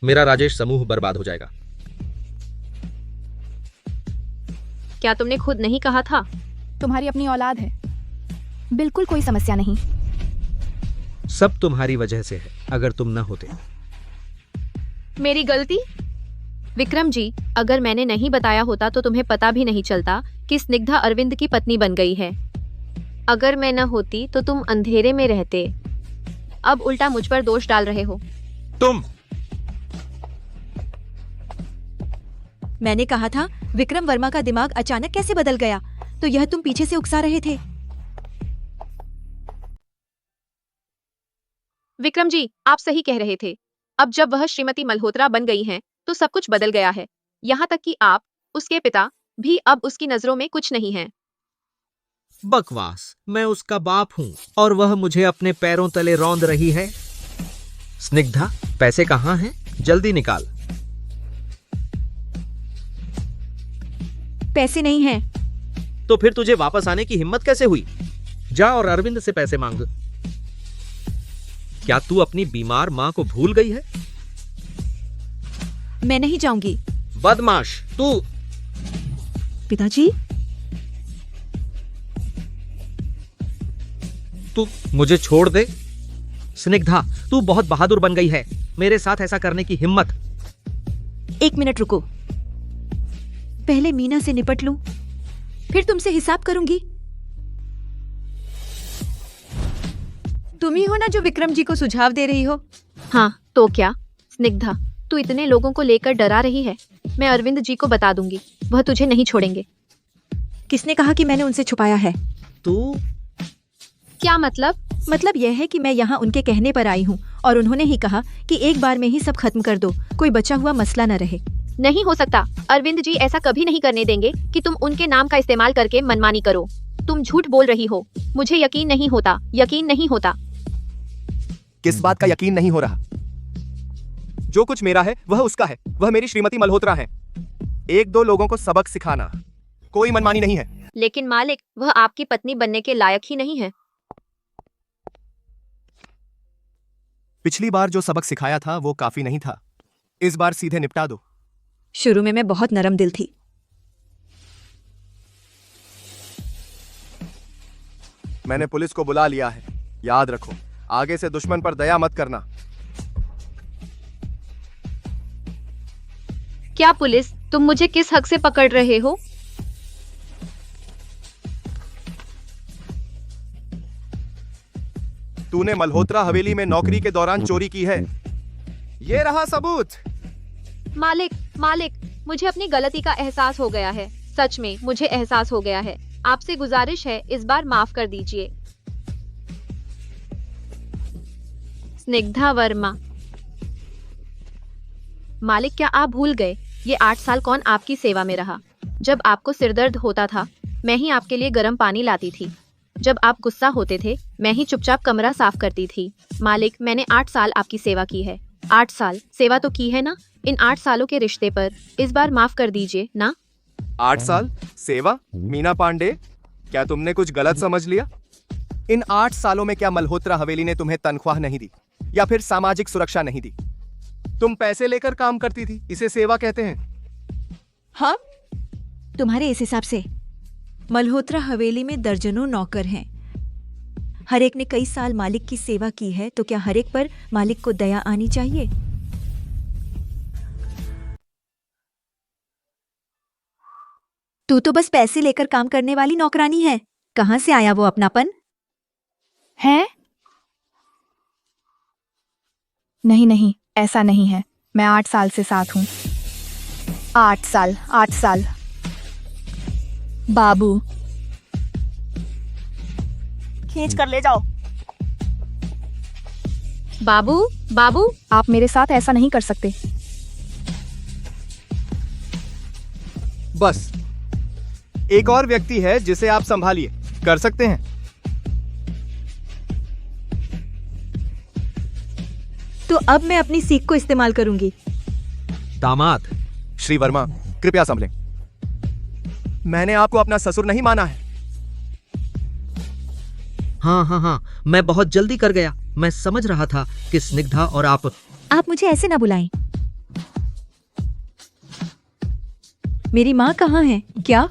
मेरा राजेश समूह बर्बाद हो जाएगा। क्या तुमने खुद नहीं कहा था? तुम्हारी अपनी औलाद है, बिल्कुल कोई समस्या नहीं। सब तुम्हारी वजह से है। अगर तुम न होते। मेरी गलती? विक्रम जी, अगर मैंने नहीं बताया होता तो तुम्हें पता भी नहीं चलता कि स्निग्धा अरविंद की पत्नी बन गई है। अगर मैं न होती तो तुम अंधेरे में रहते। अब उल्टा मुझ पर दोष डाल रहे हो। तुम मैंने कहा था, विक्रम वर्मा का दिमाग अचानक कैसे बदल गया, तो यह तुम पीछे से उकसा रहे थे। विक्रम जी, आप सही कह रहे थे। अब जब वह श्रीमती मल्होत्रा बन गई हैं, तो सब कुछ बदल गया है। यहाँ तक कि आप, उसके पिता, भी अब उसकी नजरों में कुछ नहीं हैं। बकवास, मैं उसका बाप हूँ और वह मुझे अपने पैरों तले रौंद रही है। स्निग्धा, पैसे कहाँ हैं? जल्दी निकाल। पैसे नहीं हैं। तो फिर तुझे वापस आने की हिम्मत कैसे हुई? जा और अरविंद से पैसे मांग। क्या तू अपनी बीमार मां को भूल गई है? मैं नहीं जाऊंगी। बदमाश तू। पिताजी, तू मुझे छोड़ दे। स्निग्धा, तू बहुत बहादुर बन गई है। मेरे साथ ऐसा करने की हिम्मत। एक मिनट रुको, पहले मीना से निपट लूं, फिर तुमसे हिसाब करूंगी। तुम ही हो ना जो विक्रम जी को सुझाव दे रही हो? हाँ, तो क्या? स्निग्धा, तू इतने लोगों को लेकर डरा रही है। मैं अरविंद जी को बता दूंगी, वह तुझे नहीं छोड़ेंगे। किसने कहा कि मैंने उनसे छुपाया है? तू क्या मतलब? मतलब यह है कि मैं यहाँ उनके कहने पर आई हूँ और उन्होंने ही कहा कि एक बार में ही सब खत्म कर दो, कोई बचा हुआ मसला न रहे। नहीं हो सकता। अरविंद जी ऐसा कभी नहीं करने देंगे कि तुम उनके नाम का इस्तेमाल करके मनमानी करो। तुम झूठ बोल रही हो। मुझे यकीन नहीं होता, यकीन नहीं होता। किस बात का यकीन नहीं हो रहा? जो कुछ मेरा है वह उसका है, वह मेरी श्रीमती मल्होत्रा है। एक दो लोगों को सबक सिखाना कोई मनमानी नहीं है। लेकिन मालिक, वह आपकी पत्नी बनने के लायक ही नहीं है। पिछली बार जो सबक सिखाया था वो काफी नहीं था, इस बार सीधे निपटा दो। शुरू में मैं बहुत नरम दिल थी। मैंने पुलिस को बुला लिया है, याद रखो आगे से दुश्मन पर दया मत करना। क्या पुलिस? तुम मुझे किस हक से पकड़ रहे हो? तूने मल्होत्रा हवेली में नौकरी के दौरान चोरी की है, ये रहा सबूत। मालिक, मालिक, मुझे अपनी गलती का एहसास हो गया है। सच में मुझे एहसास हो गया है। आपसे गुजारिश है, इस बार माफ कर दीजिए। स्निग्धा वर्मा। मालिक, क्या आप भूल गए ये 8 साल कौन आपकी सेवा में रहा? जब आपको सिरदर्द होता था मैं ही आपके लिए गर्म पानी लाती थी। जब आप गुस्सा होते थे मैं ही चुपचाप कमरा साफ करती थी। मालिक, मैंने 8 साल आपकी सेवा की है। 8 साल सेवा तो की है ना? इन 8 सालों के रिश्ते पर इस बार माफ कर दीजिए ना। 8 साल सेवा? मीना पांडे, क्या तुमने कुछ गलत समझ लिया? इन 8 सालों में क्या मल्होत्रा हवेली ने तुम्हें तनख्वाह नहीं दी या फिर सामाजिक सुरक्षा नहीं दी? तुम पैसे लेकर काम करती थी, इसे सेवा कहते हैं। हाँ, तुम्हारे इस हिसाब से मल्होत्रा हवेली में दर्जनों नौकर हैं। हर एक ने कई साल मालिक की सेवा की है, तो क्या हर एक पर मालिक को दया आनी चाहिए? तू तो बस पैसे लेकर काम करने वाली नौकरानी है। कहाँ से आया वो अपनापन? है? नहीं नहीं, ऐसा नहीं है। मैं 8 साल से साथ हूँ। 8 साल, 8 साल। बाबू, खींच कर ले जाओ। बाबू, बाबू, आप मेरे साथ ऐसा नहीं कर सकते। बस एक और व्यक्ति है जिसे आप संभालिए, कर सकते हैं। तो अब मैं अपनी सीख को इस्तेमाल करूंगी। दामाद। श्री वर्मा, कृपया संभलें। मैंने आपको अपना ससुर नहीं माना है। हाँ, मैं बहुत जल्दी कर गया। मैं समझ रहा था कि स्निग्धा और आप मुझे ऐसे ना बुलाएं। मेरी माँ कहाँ है? क्या?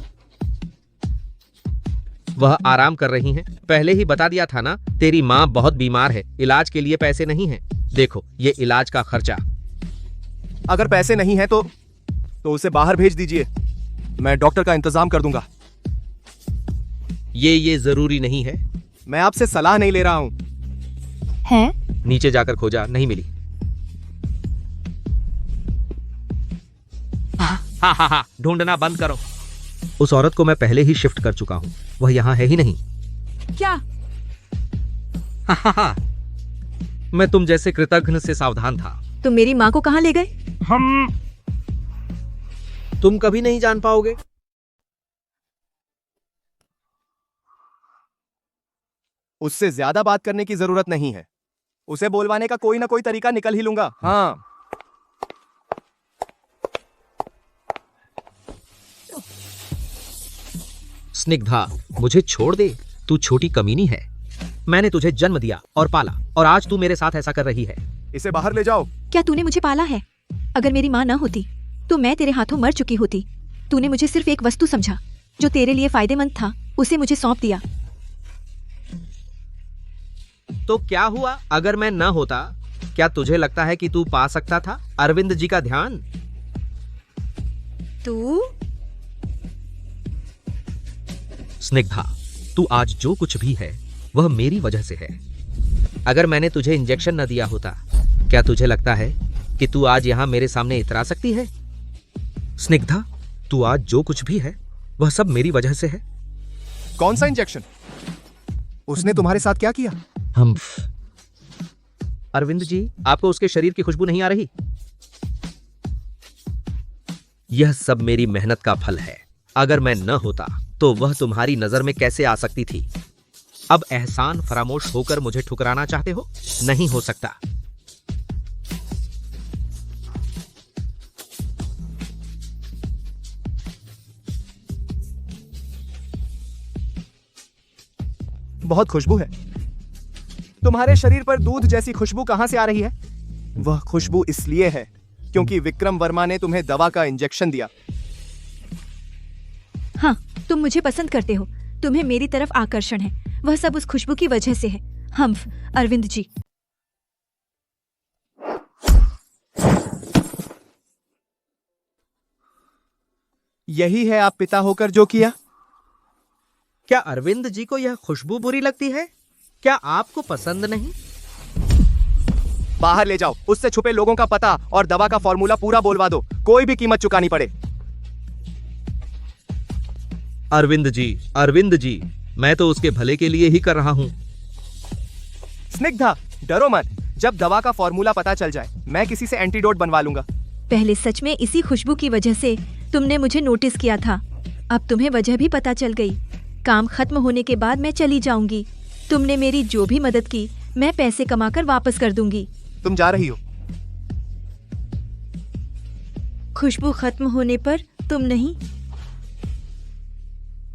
वह आराम कर रही हैं। पहले ही बता दिया था ना, तेरी माँ बहुत बीमार है, इलाज के लिए पैसे नहीं हैं। देखो, ये इलाज का खर्चा। अगर पैसे नहीं है तो उसे बाहर भेज दीजिए, मैं डॉक्टर का इंतजाम कर दूंगा। ये जरूरी नहीं है। मैं आपसे सलाह नहीं ले रहा हूं। हैं? नीचे जाकर खोजा, नहीं मिली। हाँ, ढूंढना बंद करो। उस औरत को मैं पहले ही शिफ्ट कर चुका हूँ, वह यहाँ है ही नहीं। क्या? मैं तुम जैसे कृतघ्न से सावधान था। तुम मेरी माँ को कहाँ ले गए? तुम कभी नहीं जान पाओगे। उससे ज्यादा बात करने की जरूरत नहीं है। उसे बोलवाने का कोई ना कोई तरीका निकल ही लूंगा। हाँ, स्निग्धा, मुझे छोड़ दे। तू छोटी कमीनी है। मैंने तुझे जन्म दिया और पाला, और आज तू मेरे साथ ऐसा कर रही है। इसे बाहर ले जाओ। क्या तूने मुझे पाला है? अगर मेरी माँ न होती तो मैं तेरे हाथों मर चुकी होती। तूने मुझे सिर्फ एक वस्तु समझा जो तेरे लिए फायदेमंद था, उसे मुझे सौंप दिया। तो क्या हुआ अगर मैं न होता? क्या तुझे लगता है कि तू पा सकता था अरविंद जी का ध्यान? तू? स्निग्धा, तू आज जो कुछ भी है वह मेरी वजह से है। अगर मैंने तुझे इंजेक्शन न दिया होता, क्या तुझे लगता है कि तू आज यहां मेरे सामने इतरा सकती है? स्निग्धा, तू आज जो कुछ भी है वह सब मेरी वजह से है। कौन सा इंजेक्शन? उसने तुम्हारे साथ क्या किया? हम अरविंद जी, आपको उसके शरीर की खुशबू नहीं आ रही? यह सब मेरी मेहनत का फल है। अगर मैं न होता तो वह तुम्हारी नजर में कैसे आ सकती थी? अब एहसान फरामोश होकर मुझे ठुकराना चाहते हो? नहीं हो सकता। बहुत खुशबू है। तुम्हारे शरीर पर दूध जैसी खुशबू कहां से आ रही है? वह खुशबू इसलिए है क्योंकि विक्रम वर्मा ने तुम्हें दवा का इंजेक्शन दिया। हाँ, तुम मुझे पसंद करते हो, तुम्हें मेरी तरफ आकर्षण है, वह सब उस खुशबू की वजह से है। हम्फ, अरविंद जी। यही है आप पिता होकर जो किया? क्या अरविंद जी को यह खुशबू बुरी लगती है? क्या आपको पसंद नहीं? बाहर ले जाओ, उससे छुपे लोगों का पता और दवा का फॉर्मूला पूरा बोलवा दो, कोई भी कीमत चुकानी पड़े। अरविंद जी, मैं तो उसके भले के लिए ही कर रहा हूं। स्निग्धा, डरो मत। जब दवा का फॉर्मूला पता चल जाए, मैं किसी से एंटीडोट बनवा लूंगा। पहले सच में इसी खुशबू की वजह से तुमने मुझे नोटिस किया था, अब तुम्हें वजह भी पता चल गई। काम खत्म होने के बाद मैं चली जाऊंगी। तुमने मेरी जो भी मदद की, मैं पैसे कमाकर वापस कर दूंगी। तुम जा रही हो? खुशबू खत्म होने पर तुम नहीं?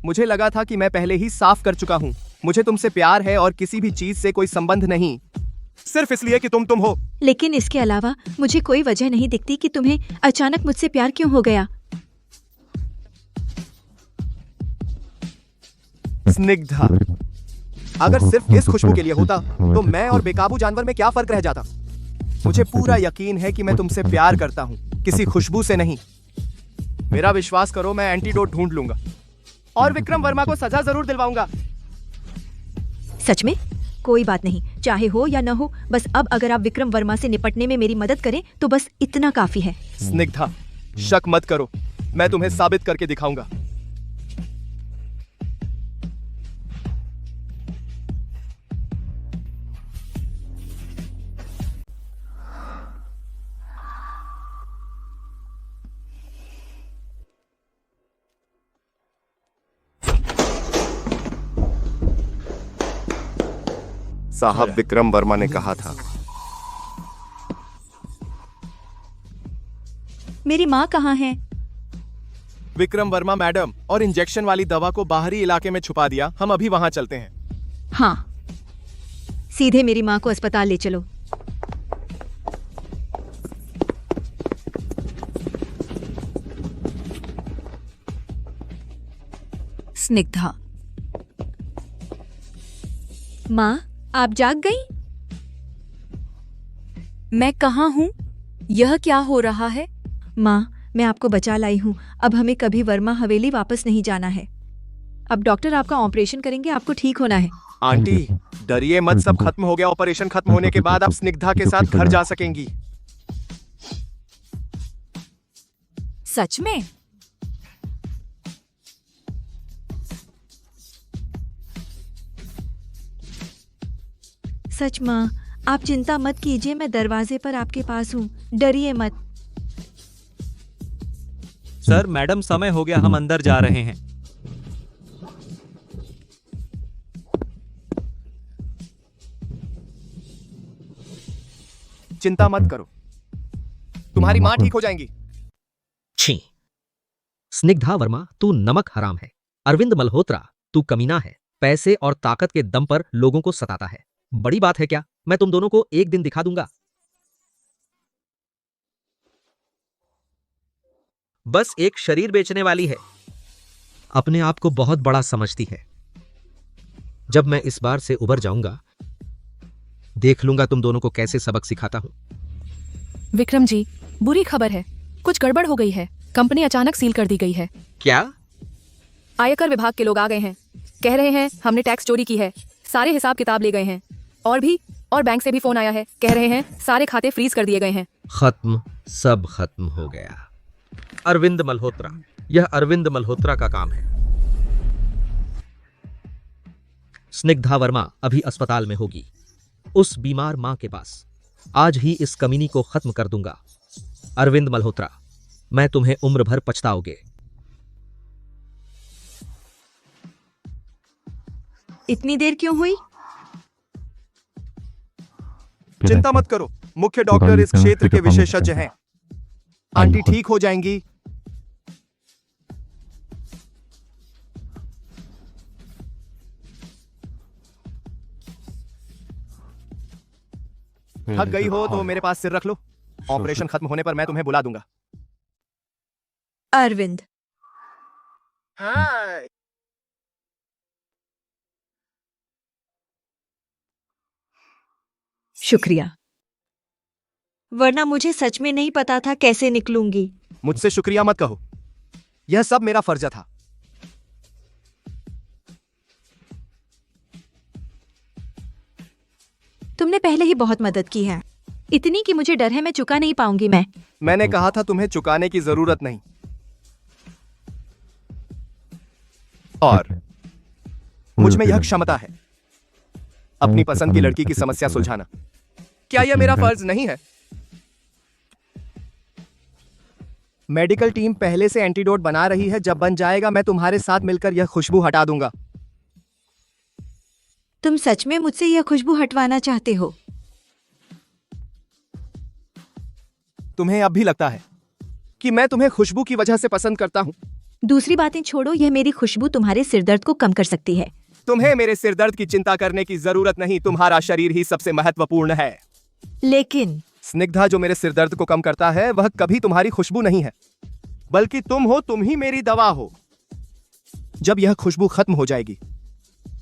मुझे लगा था कि मैं पहले ही साफ कर चुका हूँ। मुझे तुमसे प्यार है और किसी भी चीज से कोई संबंध नहीं, सिर्फ इसलिए कि तुम हो। लेकिन इसके अलावा मुझे कोई वजह नहीं दिखती कि तुम्हें अचानक मुझसे प्यार क्यों हो गया। स्निग्धा, अगर सिर्फ इस खुशबू के लिए होता तो मैं और बेकाबू जानवर में क्या फर्क रह जाता? मुझे पूरा यकीन है कि मैं तुमसे प्यार करता हूँ, किसी खुशबू से नहीं। मेरा विश्वास करो, मैं एंटीडोट ढूंढ लूंगा और विक्रम वर्मा को सजा जरूर दिलवाऊंगा। सच में? कोई बात नहीं, चाहे हो या न हो, बस अब अगर आप विक्रम वर्मा से निपटने में मेरी मदद करें तो बस इतना काफी है। स्निग्धा, शक मत करो, मैं तुम्हें साबित करके दिखाऊंगा। साहब, विक्रम वर्मा ने कहा था। मेरी माँ कहाँ है? विक्रम वर्मा मैडम और इंजेक्शन वाली दवा को बाहरी इलाके में छुपा दिया। हम अभी वहां चलते हैं। हाँ, सीधे मेरी माँ को अस्पताल ले चलो। स्निग्धा, माँ, आप जाग गई? मैं कहाँ हूँ? यह क्या हो रहा है? माँ, मैं आपको बचा लाई हूँ। अब हमें कभी वर्मा हवेली वापस नहीं जाना है। अब डॉक्टर आपका ऑपरेशन करेंगे, आपको ठीक होना है। आंटी, डरिए मत, सब खत्म हो गया। ऑपरेशन खत्म होने के बाद आप स्निग्धा के साथ घर जा सकेंगी। सच में? सच माँ, आप चिंता मत कीजिए, मैं दरवाजे पर आपके पास हूँ, डरिए मत। सर, मैडम, समय हो गया, हम अंदर जा रहे हैं। चिंता मत करो, तुम्हारी माँ ठीक हो जाएंगी। छी! स्निग्धा वर्मा, तू नमक हराम है। अरविंद मल्होत्रा, तू कमीना है। पैसे और ताकत के दम पर लोगों को सताता है। बड़ी बात है क्या? मैं तुम दोनों को एक दिन दिखा दूंगा। बस एक शरीर बेचने वाली है, अपने आप को बहुत बड़ा समझती है। जब मैं इस बार से उबर जाऊंगा, देख लूंगा तुम दोनों को कैसे सबक सिखाता हूं। विक्रम जी, बुरी खबर है, कुछ गड़बड़ हो गई है। कंपनी अचानक सील कर दी गई है। क्या? आयकर विभाग के लोग आ गए हैं, कह रहे हैं हमने टैक्स चोरी की है, सारे हिसाब किताब ले गए हैं। और बैंक से भी फोन आया है, कह रहे हैं सारे खाते फ्रीज कर दिए गए हैं। खत्म, सब खत्म हो गया। अरविंद मल्होत्रा, यह अरविंद मल्होत्रा का काम है। स्निग्धा वर्मा अभी अस्पताल में होगी, उस बीमार मां के पास। आज ही इस कमीनी को खत्म कर दूंगा। अरविंद मल्होत्रा, मैं तुम्हें उम्र भर पछताओगे। इतनी देर क्यों हुई? चिंता मत करो, मुख्य डॉक्टर इस क्षेत्र के विशेषज्ञ हैं। आंटी ठीक हो जाएंगी। थक गई हो तो मेरे पास सिर रख लो। ऑपरेशन खत्म होने पर मैं तुम्हें बुला दूंगा। अरविंद, हाँ। शुक्रिया, वरना मुझे सच में नहीं पता था कैसे निकलूंगी। मुझसे शुक्रिया मत कहो, यह सब मेरा फर्ज था। तुमने पहले ही बहुत मदद की है, इतनी कि मुझे डर है मैं चुका नहीं पाऊंगी। मैंने कहा था तुम्हें चुकाने की जरूरत नहीं। और मुझ में यह क्षमता है अपनी पसंद की लड़की की समस्या सुलझाना। क्या यह मेरा फर्ज नहीं है? मेडिकल टीम पहले से एंटीडोट बना रही है। जब बन जाएगा मैं तुम्हारे साथ मिलकर यह खुशबू हटा दूंगा। तुम सच में मुझसे यह खुशबू हटवाना चाहते हो? तुम्हें अब भी लगता है कि मैं तुम्हें खुशबू की वजह से पसंद करता हूं? दूसरी बातें छोड़ो, यह मेरी खुशबू तुम्हारे सिरदर्द को कम कर सकती है। तुम्हें मेरे सिरदर्द की चिंता करने की जरूरत नहीं, तुम्हारा शरीर ही सबसे महत्वपूर्ण है। लेकिन स्निग्धा, जो मेरे सिरदर्द को कम करता है वह कभी तुम्हारी खुशबू नहीं है, बल्कि तुम हो। तुम ही मेरी दवा हो। जब यह खुशबू खत्म हो जाएगी,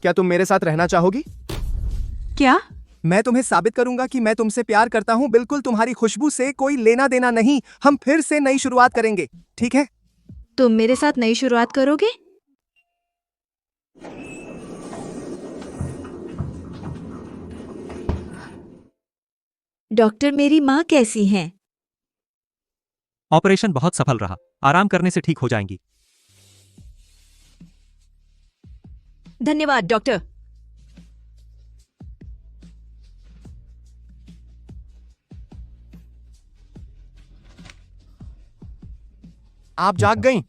क्या तुम मेरे साथ रहना चाहोगी? क्या? मैं तुम्हें साबित करूंगा कि मैं तुमसे प्यार करता हूं। बिल्कुल तुम्हारी खुशबू से कोई लेना देना नहीं। हम फिर से नई शुरुआत करेंगे, ठीक है? तुम मेरे साथ नई शुरुआत करोगे? डॉक्टर, मेरी माँ कैसी हैं? ऑपरेशन बहुत सफल रहा, आराम करने से ठीक हो जाएंगी। धन्यवाद डॉक्टर। आप जाग गईं?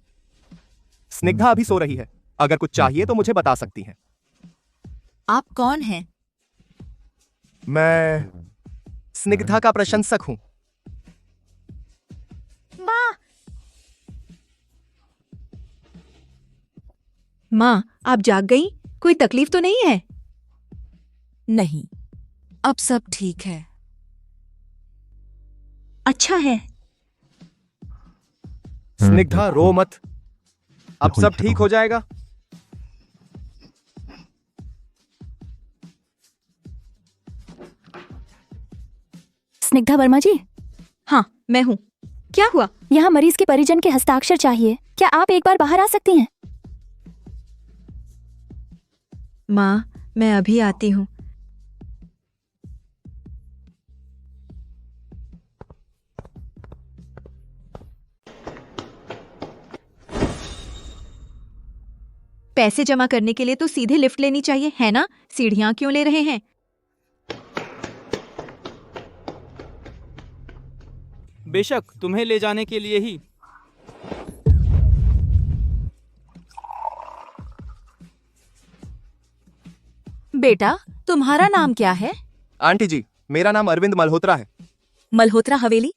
स्निग्धा अभी सो रही है। अगर कुछ चाहिए तो मुझे बता सकती हैं। आप कौन हैं? मैं स्निग्धा का प्रशंसक हूं। माँ, आप जाग गई? कोई तकलीफ तो नहीं है? नहीं, अब सब ठीक है। अच्छा है। स्निग्धा, रो मत, अब सब ठीक हो जाएगा। स्निग्धा वर्मा जी? हाँ, मैं हूँ। क्या हुआ? यहाँ मरीज के परिजन के हस्ताक्षर चाहिए। क्या आप एक बार बाहर आ सकती हैं? माँ, मैं अभी आती हूँ। पैसे जमा करने के लिए तो सीधे लिफ्ट लेनी चाहिए, है ना? सीढ़ियां क्यों ले रहे हैं? बेशक, तुम्हें ले जाने के लिए ही। बेटा, तुम्हारा नाम क्या है? आंटी जी, मेरा नाम अरविंद मल्होत्रा है। मल्होत्रा हवेली?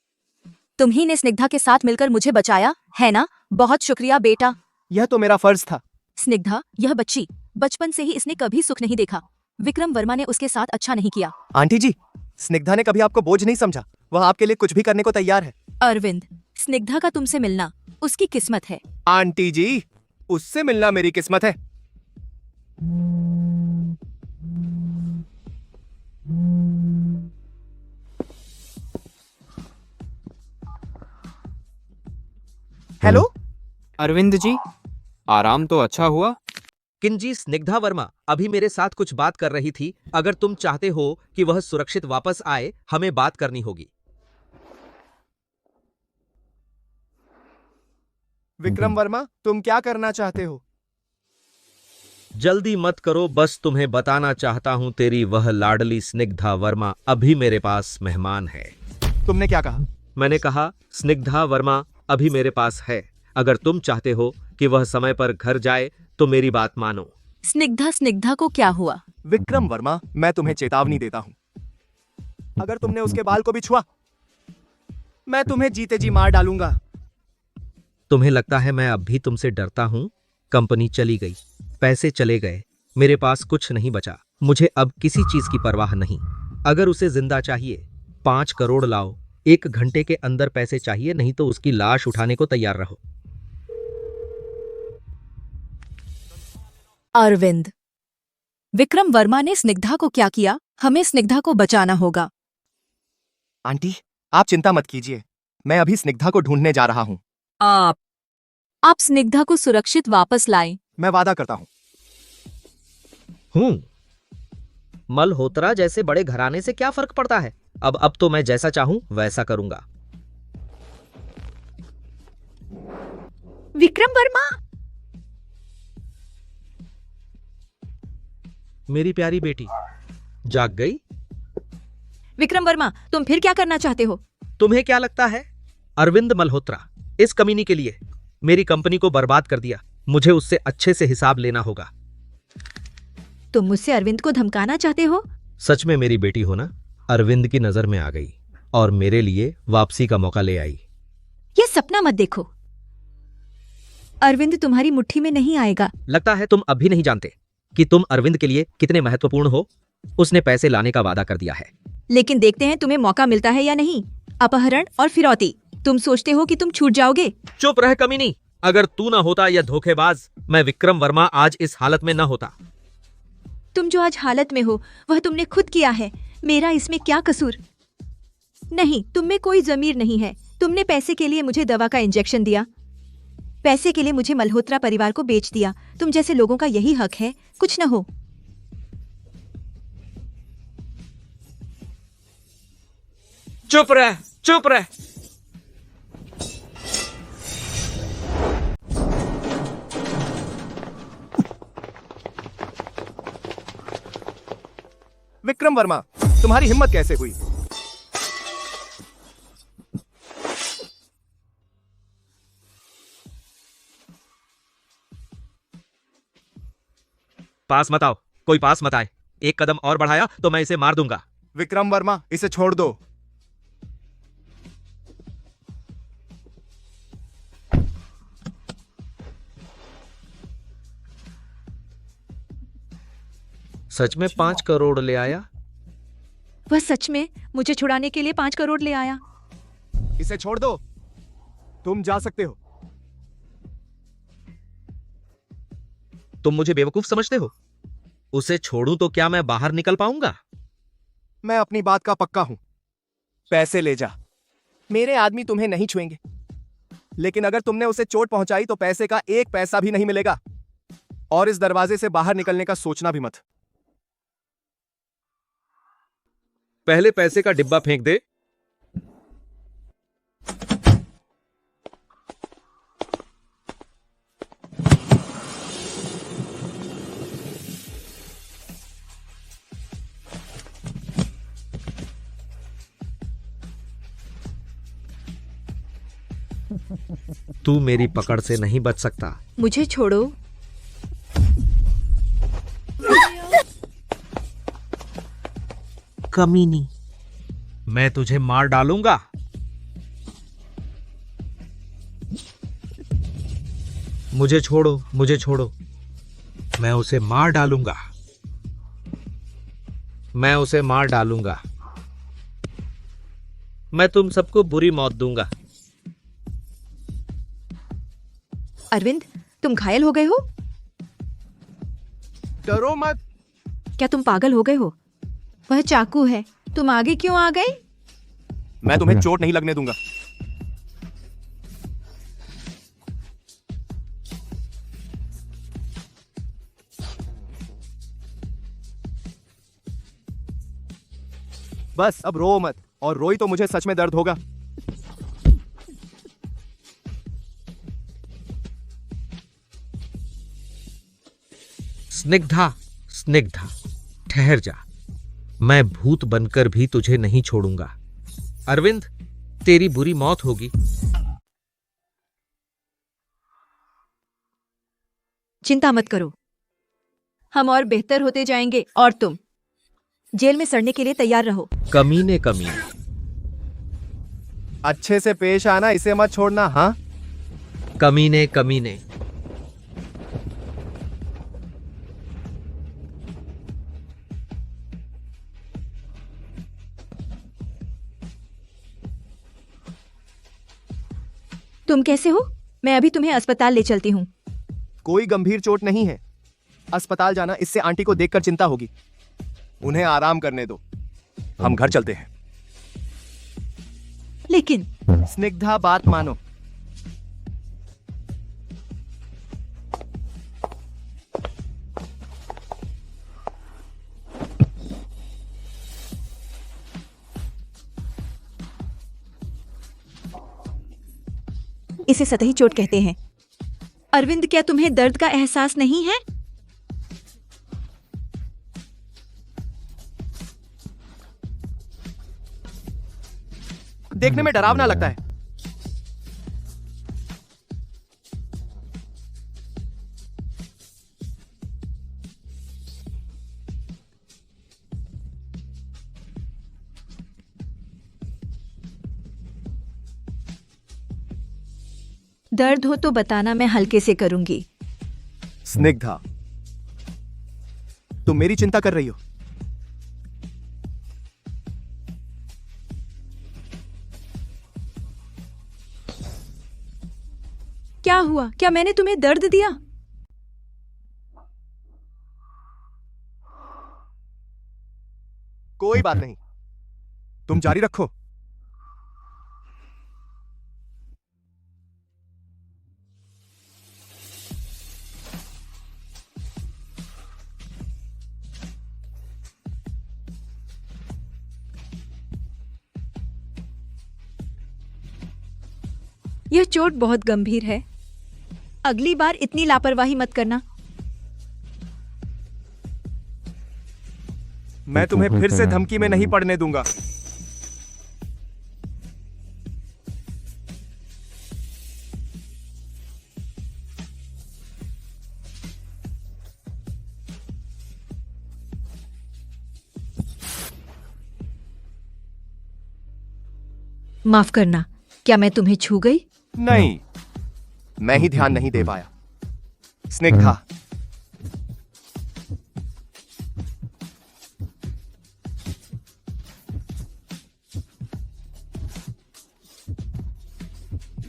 तुम ही ने स्निग्धा के साथ मिलकर मुझे बचाया, है ना? बहुत शुक्रिया बेटा। यह तो मेरा फर्ज था। स्निग्धा, यह बच्ची, बचपन से ही इसने कभी सुख नहीं देखा। विक्रम वर्मा ने उसके साथ अच्छा नहीं किया। आंटी जी, स्निग्धा ने कभी आपको बोझ नहीं समझा। वह आपके लिए कुछ भी करने को तैयार है। अरविंद, स्निग्धा का तुमसे मिलना उसकी किस्मत है। आंटी जी, उससे मिलना मेरी किस्मत है। हेलो अरविंद जी, आराम तो अच्छा हुआ। किंजी, स्निग्धा वर्मा अभी मेरे साथ कुछ बात कर रही थी। अगर तुम चाहते हो कि वह सुरक्षित वापस आए, हमें बात करनी होगी। विक्रम वर्मा, तुम क्या करना चाहते हो? जल्दी मत करो, बस तुम्हें बताना चाहता हूँ तेरी वह लाडली स्निग्धा वर्मा अभी मेरे पास मेहमान है। तुमने क्या कहा? मैंने कहा स्निग्धा वर्मा अभी मेरे पास है। अगर तुम चाहते हो कि वह समय पर घर जाए तो मेरी बात मानो। स्निग्धा को क्या हुआ? विक्रम वर्मा, मैं तुम्हें चेतावनी देता हूँ, अगर तुमने उसके बाल को भी छुआ, मैं तुम्हें जीते जी मार डालूंगा। तुम्हें लगता है मैं अब भी तुमसे डरता हूँ? कंपनी चली गई, पैसे चले गए, मेरे पास कुछ नहीं बचा। मुझे अब किसी चीज की परवाह नहीं। अगर उसे जिंदा चाहिए 5 करोड़ लाओ, 1 घंटे के अंदर पैसे चाहिए, नहीं तो उसकी लाश उठाने को तैयार रहो। अरविंद, विक्रम वर्मा ने स्निग्धा को क्या किया? हमें स्निग्धा को बचाना होगा। आंटी, आप चिंता मत कीजिए, मैं अभी स्निग्धा को ढूंढने जा रहा हूँ। आप स्निग्धा को सुरक्षित वापस लाएं। मैं वादा करता हूँ। मल्होत्रा जैसे बड़े घराने से क्या फर्क पड़ता है? अब तो मैं जैसा चाहूं वैसा करूंगा। विक्रम वर्मा, मेरी प्यारी बेटी जाग गई? विक्रम वर्मा, तुम फिर क्या करना चाहते हो? तुम्हें क्या लगता है? अरविंद मल्होत्रा इस कमीनी के लिए मेरी कंपनी को बर्बाद कर दिया। मुझे उससे अच्छे से हिसाब लेना होगा। तुम मुझसे अरविंद को धमकाना चाहते हो? सच में मेरी बेटी हो ना? अरविंद की नजर में आ गई और मेरे लिए वापसी का मौका ले आई। ये सपना मत देखो, अरविंद तुम्हारी मुट्ठी में नहीं आएगा। लगता है तुम अभी नहीं जानते कि तुम अरविंद के लिए कितने महत्वपूर्ण हो। उसने पैसे लाने का वादा कर दिया है, लेकिन देखते हैं तुम्हें मौका मिलता है या नहीं। अपहरण और फिरौती, तुम सोचते हो कि तुम छूट जाओगे? चुप रह कमीनी। अगर तू ना होता या धोखेबाज, मैं विक्रम वर्मा आज इस हालत में न होता। तुम जो आज हालत में हो वह तुमने खुद किया है, मेरा इसमें क्या कसूर? नहीं, तुम में कोई जमीर नहीं है। तुमने पैसे के लिए मुझे दवा का इंजेक्शन दिया, पैसे के लिए मुझे मल्होत्रा परिवार को बेच दिया। तुम जैसे लोगों का यही हक है कुछ न हो। चुप रह, चुप रह। विक्रम वर्मा, तुम्हारी हिम्मत कैसे हुई? पास मत आओ, कोई पास मत आए। एक कदम और बढ़ाया तो मैं इसे मार दूंगा। विक्रम वर्मा, इसे छोड़ दो। सच में 5 करोड़ ले आया? वह सच में मुझे छुड़ाने के लिए 5 करोड़ ले आया। इसे छोड़ दो, तुम जा सकते हो। तुम मुझे बेवकूफ समझते हो? उसे छोड़ूं तो क्या मैं बाहर निकल पाऊंगा? मैं अपनी बात का पक्का हूं। पैसे ले जा, मेरे आदमी तुम्हें नहीं छुएंगे। लेकिन अगर तुमने उसे चोट पहुंचाई तो पैसे का 1 पैसा भी नहीं मिलेगा। और इस दरवाजे से बाहर निकलने का सोचना भी मत। पहले पैसे का डिब्बा फेंक दे। तू मेरी पकड़ से नहीं बच सकता। मुझे छोड़ो। कमीनी, मैं तुझे मार डालूंगा। मुझे छोड़ो, मुझे छोड़ो। मैं उसे मार डालूंगा, मैं उसे मार डालूंगा। मैं तुम सबको बुरी मौत दूंगा। अरविंद, तुम घायल हो गए हो? डरो मत। क्या तुम पागल हो गए हो? वह चाकू है, तुम आगे क्यों आ गए? मैं तुम्हें चोट नहीं लगने दूंगा। बस अब रो मत, और रोई तो मुझे सच में दर्द होगा। स्निग्धा, स्निग्धा, ठहर जा। मैं भूत बनकर भी तुझे नहीं छोड़ूंगा। अरविंद, तेरी बुरी मौत होगी। चिंता मत करो, हम और बेहतर होते जाएंगे और तुम जेल में सड़ने के लिए तैयार रहो। कमीने, कमीने। अच्छे से पेश आना, इसे मत छोड़ना। हाँ, कमीने, कमीने। तुम कैसे हो? मैं अभी तुम्हें अस्पताल ले चलती हूँ। कोई गंभीर चोट नहीं है। अस्पताल जाना, इससे आंटी को देखकर चिंता होगी। उन्हें आराम करने दो। हम घर चलते हैं। लेकिन स्निग्धा, बात मानो। इसे सतही चोट कहते हैं। अरविंद, क्या तुम्हें दर्द का एहसास नहीं है? देखने में डरावना लगता है। दर्द हो तो बताना, मैं हल्के से करूंगी। स्निग्धा, तुम मेरी चिंता कर रही हो। क्या हुआ? क्या मैंने तुम्हें दर्द दिया? कोई बात नहीं, तुम जारी रखो। यह चोट बहुत गंभीर है। अगली बार इतनी लापरवाही मत करना। मैं तुम्हें फिर से धमकी में नहीं पड़ने दूंगा। माफ करना, क्या मैं तुम्हें छू गई? नहीं, मैं ही ध्यान नहीं दे पाया। स्निग्धा,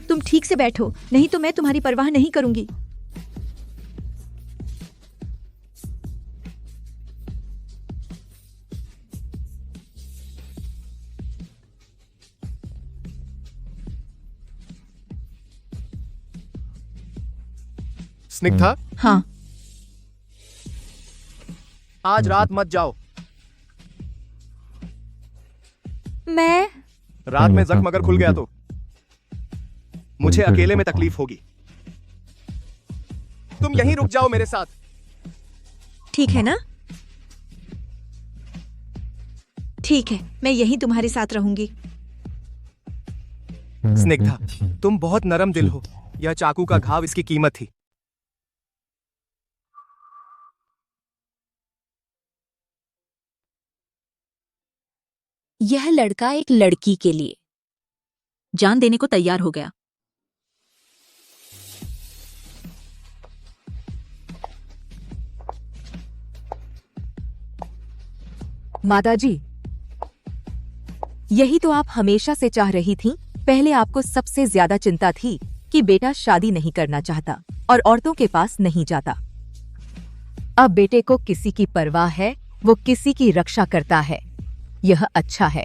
तुम ठीक से बैठो, नहीं तो मैं तुम्हारी परवाह नहीं करूंगी। स्निग्धा, हाँ, आज रात मत जाओ। मैं रात में जख्म अगर खुल गया तो मुझे अकेले में तकलीफ होगी। तुम यहीं रुक जाओ मेरे साथ। ठीक है ना? ठीक है, मैं यहीं तुम्हारे साथ रहूंगी। स्निग्धा, तुम बहुत नरम दिल हो। यह चाकू का घाव इसकी कीमत थी। यह लड़का एक लड़की के लिए जान देने को तैयार हो गया। माताजी, यही तो आप हमेशा से चाह रही थीं। पहले आपको सबसे ज्यादा चिंता थी कि बेटा शादी नहीं करना चाहता और औरतों के पास नहीं जाता। अब बेटे को किसी की परवाह है, वो किसी की रक्षा करता है। यह अच्छा है।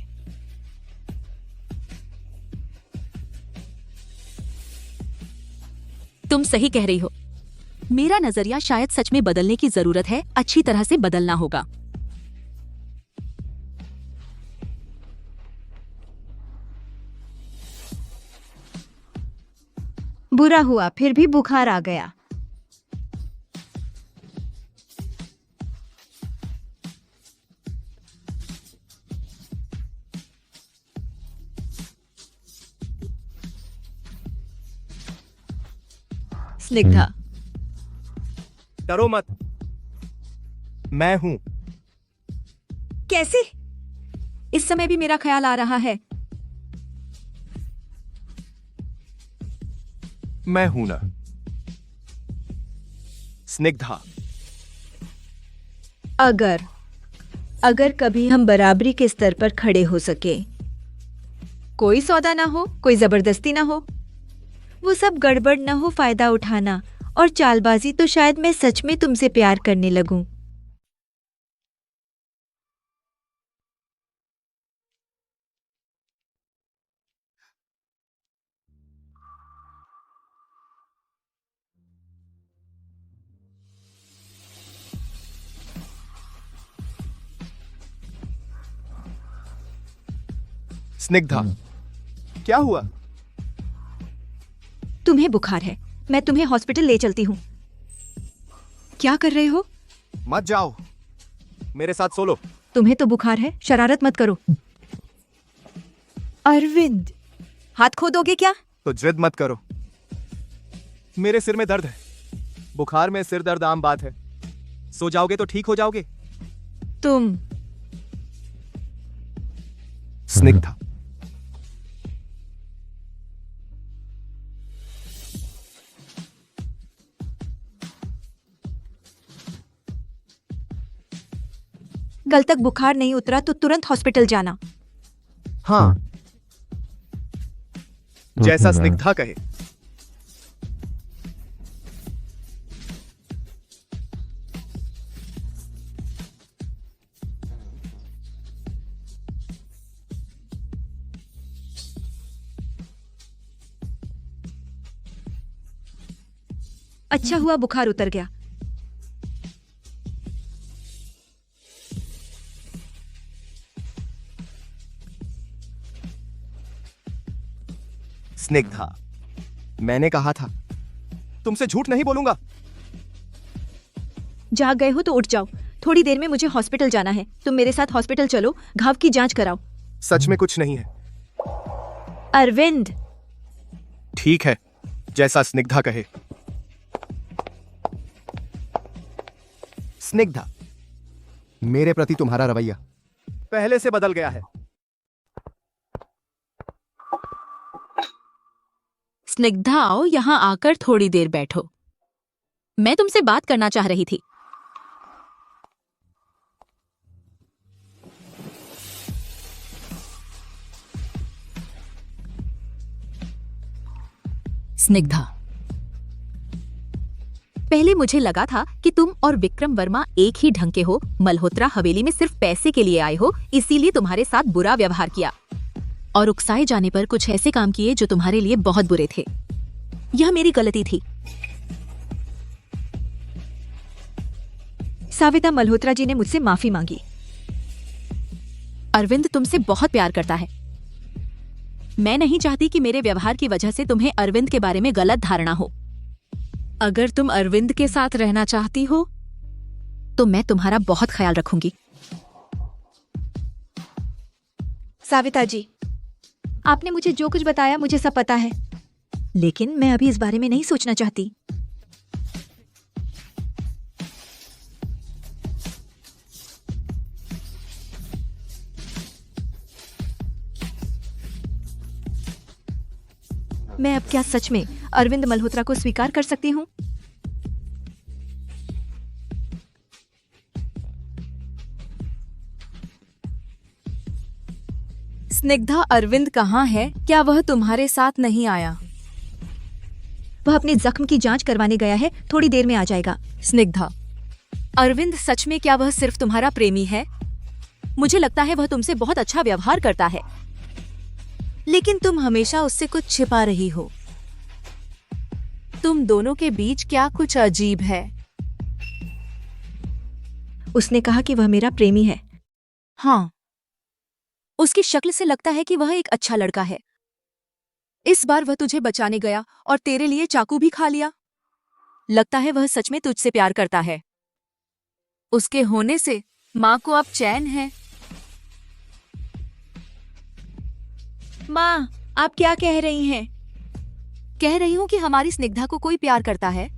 तुम सही कह रही हो। मेरा नजरिया शायद सच में बदलने की जरूरत है। अच्छी तरह से बदलना होगा। बुरा हुआ, फिर भी बुखार आ गया। स्निग्धा, डरो मत, मैं हूं। कैसे? इस समय भी मेरा ख्याल आ रहा है। मैं हूं ना, स्निग्धा। अगर कभी हम बराबरी के स्तर पर खड़े हो सके, कोई सौदा ना हो, कोई जबरदस्ती ना हो, वो सब गड़बड़ ना हो, फायदा उठाना और चालबाजी, तो शायद मैं सच में तुमसे प्यार करने लगूं। स्निग्धा, क्या हुआ? तुम्हें बुखार है, मैं तुम्हें हॉस्पिटल ले चलती हूँ। क्या कर रहे हो? मत जाओ, मेरे साथ सो लो। तुम्हें तो बुखार है, शरारत मत करो। अरविंद, हाथ खो दोगे क्या? तो जिद मत करो। मेरे सिर में दर्द है। बुखार में सिर दर्द आम बात है। सो जाओगे तो ठीक हो जाओगे। तुम स्निग्धा, कल तक बुखार नहीं उतरा तो तुरंत हॉस्पिटल जाना। हाँ, जैसा स्निग्धा कहे। अच्छा हुआ बुखार उतर गया। स्निग्धा, मैंने कहा था तुमसे झूठ नहीं बोलूंगा। जाग गए हो तो उठ जाओ, थोड़ी देर में मुझे हॉस्पिटल जाना है। तुम मेरे साथ हॉस्पिटल चलो, घाव की जांच कराओ। सच में कुछ नहीं है। अरविंद, ठीक है, जैसा स्निग्धा कहे। स्निग्धा, मेरे प्रति तुम्हारा रवैया पहले से बदल गया है। स्निग्धा, आओ यहाँ आकर थोड़ी देर बैठो। मैं तुमसे बात करना चाह रही थी। स्निग्धा, पहले मुझे लगा था कि तुम और विक्रम वर्मा एक ही ढंग के हो। मल्होत्रा हवेली में सिर्फ पैसे के लिए आए हो, इसीलिए तुम्हारे साथ बुरा व्यवहार किया और उकसाए जाने पर कुछ ऐसे काम किए जो तुम्हारे लिए बहुत बुरे थे। यह मेरी गलती थी। साविता मल्होत्रा जी ने मुझसे माफी मांगी। अरविंद तुमसे बहुत प्यार करता है। मैं नहीं चाहती कि मेरे व्यवहार की वजह से तुम्हें अरविंद के बारे में गलत धारणा हो। अगर तुम अरविंद के साथ रहना चाहती हो तो मैं तुम्हारा बहुत ख्याल रखूंगी। साविता जी, आपने मुझे जो कुछ बताया मुझे सब पता है, लेकिन मैं अभी इस बारे में नहीं सोचना चाहती। मैं अब क्या सच में अरविंद मल्होत्रा को स्वीकार कर सकती हूँ? स्निग्धा, अरविंद कहाँ है? क्या वह तुम्हारे साथ नहीं आया? वह अपने जख्म की जांच करवाने गया है, थोड़ी देर में आ जाएगा। स्निग्धा, अरविंद सच में क्या वह सिर्फ तुम्हारा प्रेमी है? मुझे लगता है वह तुमसे बहुत अच्छा व्यवहार करता है, लेकिन तुम हमेशा उससे कुछ छिपा रही हो। तुम दोनों के बीच क्या कुछ अजीब है? उसने कहा कि वह मेरा प्रेमी है। हाँ, उसकी शक्ल से लगता है कि वह एक अच्छा लड़का है। इस बार वह तुझे बचाने गया और तेरे लिए चाकू भी खा लिया। लगता है वह सच में तुझसे प्यार करता है। उसके होने से माँ को अब चैन है। माँ, आप क्या कह रही हैं? कह रही हूँ कि हमारी स्निग्धा को कोई प्यार करता है।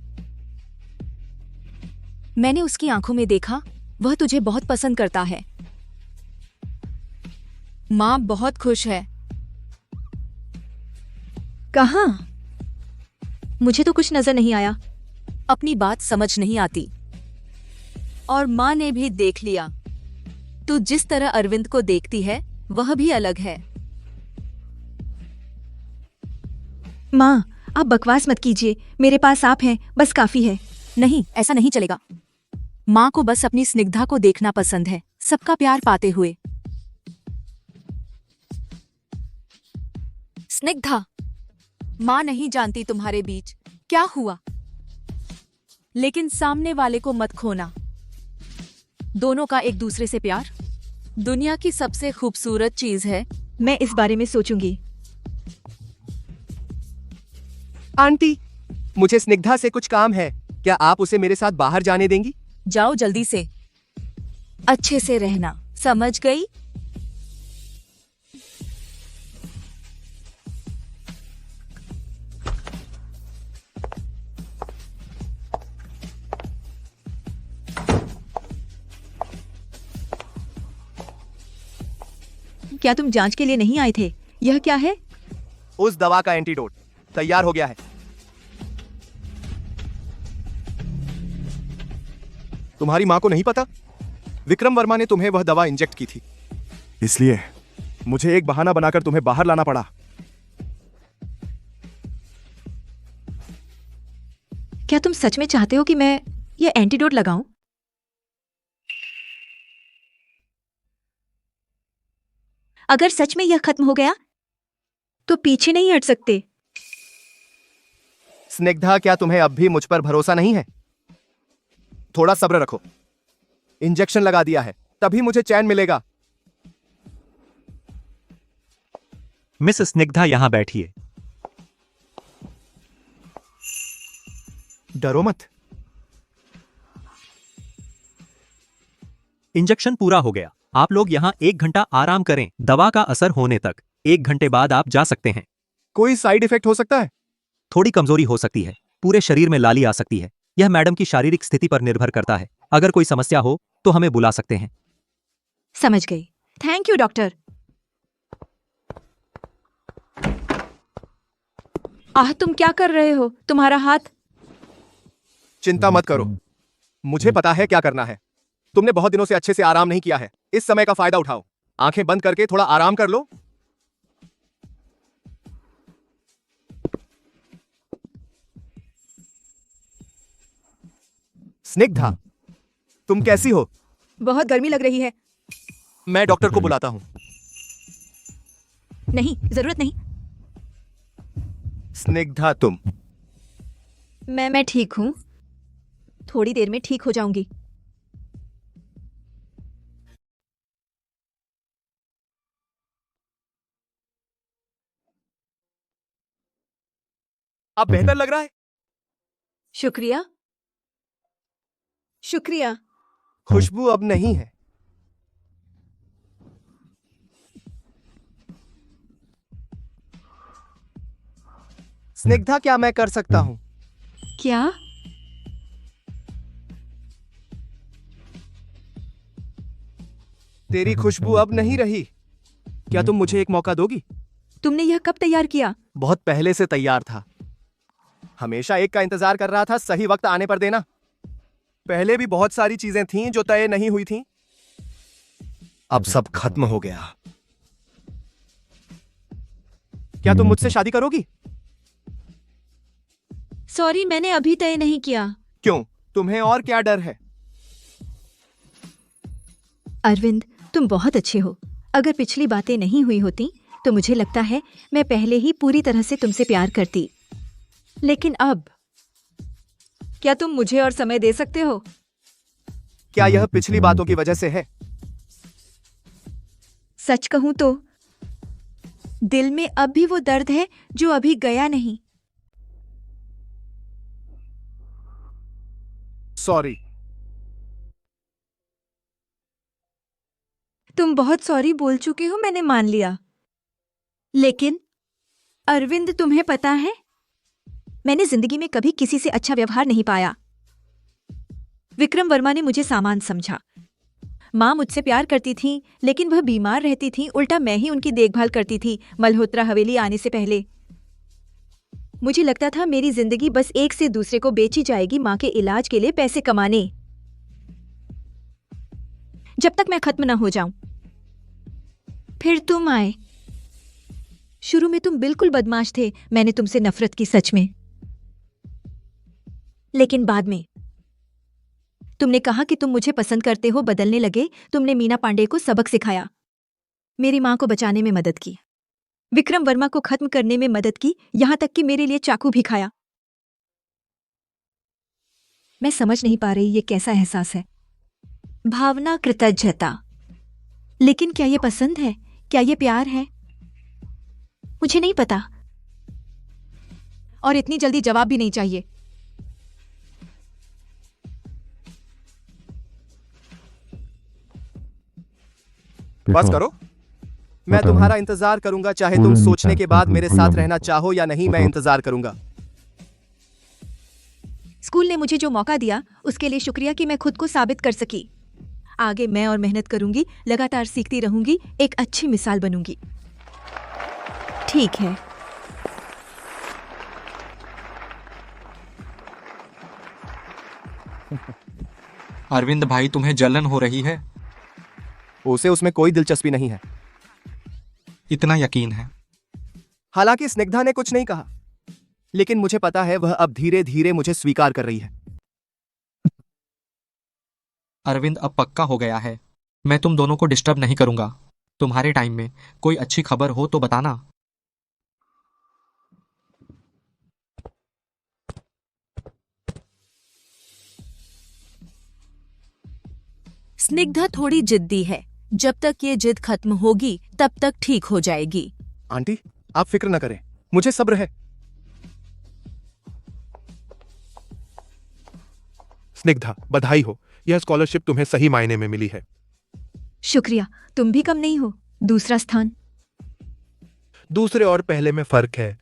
मैंने उसकी आंखों में देखा, वह तुझे बहुत पसंद करता है। माँ बहुत खुश है। कहाँ? मुझे तो कुछ नजर नहीं आया। अपनी बात समझ नहीं आती। और माँ ने भी देख लिया। तू जिस तरह अरविंद को देखती है वह भी अलग है। माँ, आप बकवास मत कीजिए। मेरे पास आप हैं, बस काफी है। नहीं, ऐसा नहीं चलेगा। माँ को बस अपनी स्निग्धा को देखना पसंद है, सबका प्यार पाते हुए। स्निग्धा, माँ नहीं जानती तुम्हारे बीच क्या हुआ, लेकिन सामने वाले को मत खोना। दोनों का एक दूसरे से प्यार दुनिया की सबसे खूबसूरत चीज है। मैं इस बारे में सोचूंगी। आंटी, मुझे स्निग्धा से कुछ काम है। क्या आप उसे मेरे साथ बाहर जाने देंगी? जाओ जल्दी से। अच्छे से रहना, समझ गई? क्या तुम जांच के लिए नहीं आए थे? यह क्या है? उस दवा का एंटीडोट तैयार हो गया है। तुम्हारी माँ को नहीं पता? विक्रम वर्मा ने तुम्हें वह दवा इंजेक्ट की थी, इसलिए मुझे एक बहाना बनाकर तुम्हें बाहर लाना पड़ा। क्या तुम सच में चाहते हो कि मैं यह एंटीडोट लगाऊं? अगर सच में यह खत्म हो गया तो पीछे नहीं हट सकते। स्निग्धा, क्या तुम्हें अब भी मुझ पर भरोसा नहीं है? थोड़ा सब्र रखो। इंजेक्शन लगा दिया है, तभी मुझे चैन मिलेगा। मिस स्निग्धा यहाँ बैठिए। डरो मत। इंजेक्शन पूरा हो गया। आप लोग यहाँ 1 घंटा आराम करें, दवा का असर होने तक। 1 घंटे बाद आप जा सकते हैं। कोई साइड इफेक्ट हो सकता है? थोड़ी कमजोरी हो सकती है, पूरे शरीर में लाली आ सकती है। यह मैडम की शारीरिक स्थिति पर निर्भर करता है। अगर कोई समस्या हो तो हमें बुला सकते हैं। समझ गई। Thank you doctor. तुम क्या कर रहे हो? तुम्हारा हाथ। चिंता मत करो, मुझे पता है क्या करना है। तुमने बहुत दिनों से अच्छे से आराम नहीं किया है, इस समय का फायदा उठाओ। आंखें बंद करके थोड़ा आराम कर लो। स्निग्धा, तुम कैसी हो? बहुत गर्मी लग रही है। मैं डॉक्टर को बुलाता हूं। नहीं, जरूरत नहीं। स्निग्धा, तुम। मैं ठीक हूं। थोड़ी देर में ठीक हो जाऊंगी। अब बेहतर लग रहा है? शुक्रिया। शुक्रिया। खुशबू अब नहीं है। स्निग्धा, क्या मैं कर सकता हूं? क्या? तेरी खुशबू अब नहीं रही। क्या तुम मुझे एक मौका दोगी? तुमने यह कब तैयार किया? बहुत पहले से तैयार था। हमेशा एक का इंतजार कर रहा था, सही वक्त आने पर देना। पहले भी बहुत सारी चीजें थीं जो तय नहीं हुई थीं। अब सब खत्म हो गया। क्या तुम मुझसे शादी करोगी? सॉरी, मैंने अभी तय नहीं किया। क्यों? तुम्हें और क्या डर है? अरविंद, तुम बहुत अच्छे हो। अगर पिछली बातें नहीं हुई होती तो मुझे लगता है मैं पहले ही पूरी तरह से तुमसे प्यार करती। लेकिन अब क्या तुम मुझे और समय दे सकते हो? क्या यह पिछली बातों की वजह से है? सच कहूं तो दिल में अब भी वो दर्द है जो अभी गया नहीं। सॉरी। तुम बहुत सॉरी बोल चुके हो, मैंने मान लिया। लेकिन अरविंद, तुम्हें पता है मैंने जिंदगी में कभी किसी से अच्छा व्यवहार नहीं पाया। विक्रम वर्मा ने मुझे सामान समझा। माँ मुझसे प्यार करती थी, लेकिन वह बीमार रहती थी, उल्टा मैं ही उनकी देखभाल करती थी मल्होत्रा हवेली आने से पहले। मुझे लगता था मेरी जिंदगी बस एक से दूसरे को बेची जाएगी माँ के इलाज के लिए पैसे कमाने, जब तक मैं खत्म ना हो जाऊं। फिर तुम आए। शुरू में तुम बिल्कुल बदमाश थे, मैंने तुमसे नफरत की सच में। लेकिन बाद में तुमने कहा कि तुम मुझे पसंद करते हो, बदलने लगे। तुमने मीना पांडे को सबक सिखाया, मेरी मां को बचाने में मदद की, विक्रम वर्मा को खत्म करने में मदद की, यहां तक कि मेरे लिए चाकू भी खाया। मैं समझ नहीं पा रही ये कैसा एहसास है। भावना, कृतज्ञता। लेकिन क्या ये पसंद है? क्या ये प्यार है? मुझे नहीं पता, और इतनी जल्दी जवाब भी नहीं चाहिए। बस करो, मैं तुम्हारा इंतजार करूंगा, चाहे तुम सोचने के बाद मेरे साथ रहना चाहो या नहीं, मैं इंतजार करूंगा। स्कूल ने मुझे जो मौका दिया उसके लिए शुक्रिया कि मैं खुद को साबित कर सकी। आगे मैं और मेहनत करूंगी, लगातार सीखती रहूंगी, एक अच्छी मिसाल बनूंगी। ठीक है। अरविंद भाई, तुम्हें जलन हो रही है? उसे उसमें कोई दिलचस्पी नहीं है। इतना यकीन है? हालांकि स्निग्धा ने कुछ नहीं कहा, लेकिन मुझे पता है वह अब धीरे धीरे मुझे स्वीकार कर रही है। अरविंद, अब पक्का हो गया है। मैं तुम दोनों को डिस्टर्ब नहीं करूंगा। तुम्हारे टाइम में कोई अच्छी खबर हो तो बताना। स्निग्धा थोड़ी जिद्दी है, जब तक ये जिद खत्म होगी तब तक ठीक हो जाएगी। आंटी, आप फिक्र न करें, मुझे सब्र है। स्निग्धा, बधाई हो, यह स्कॉलरशिप तुम्हें सही मायने में मिली है। शुक्रिया, तुम भी कम नहीं हो। दूसरा स्थान। दूसरे और पहले में फर्क है।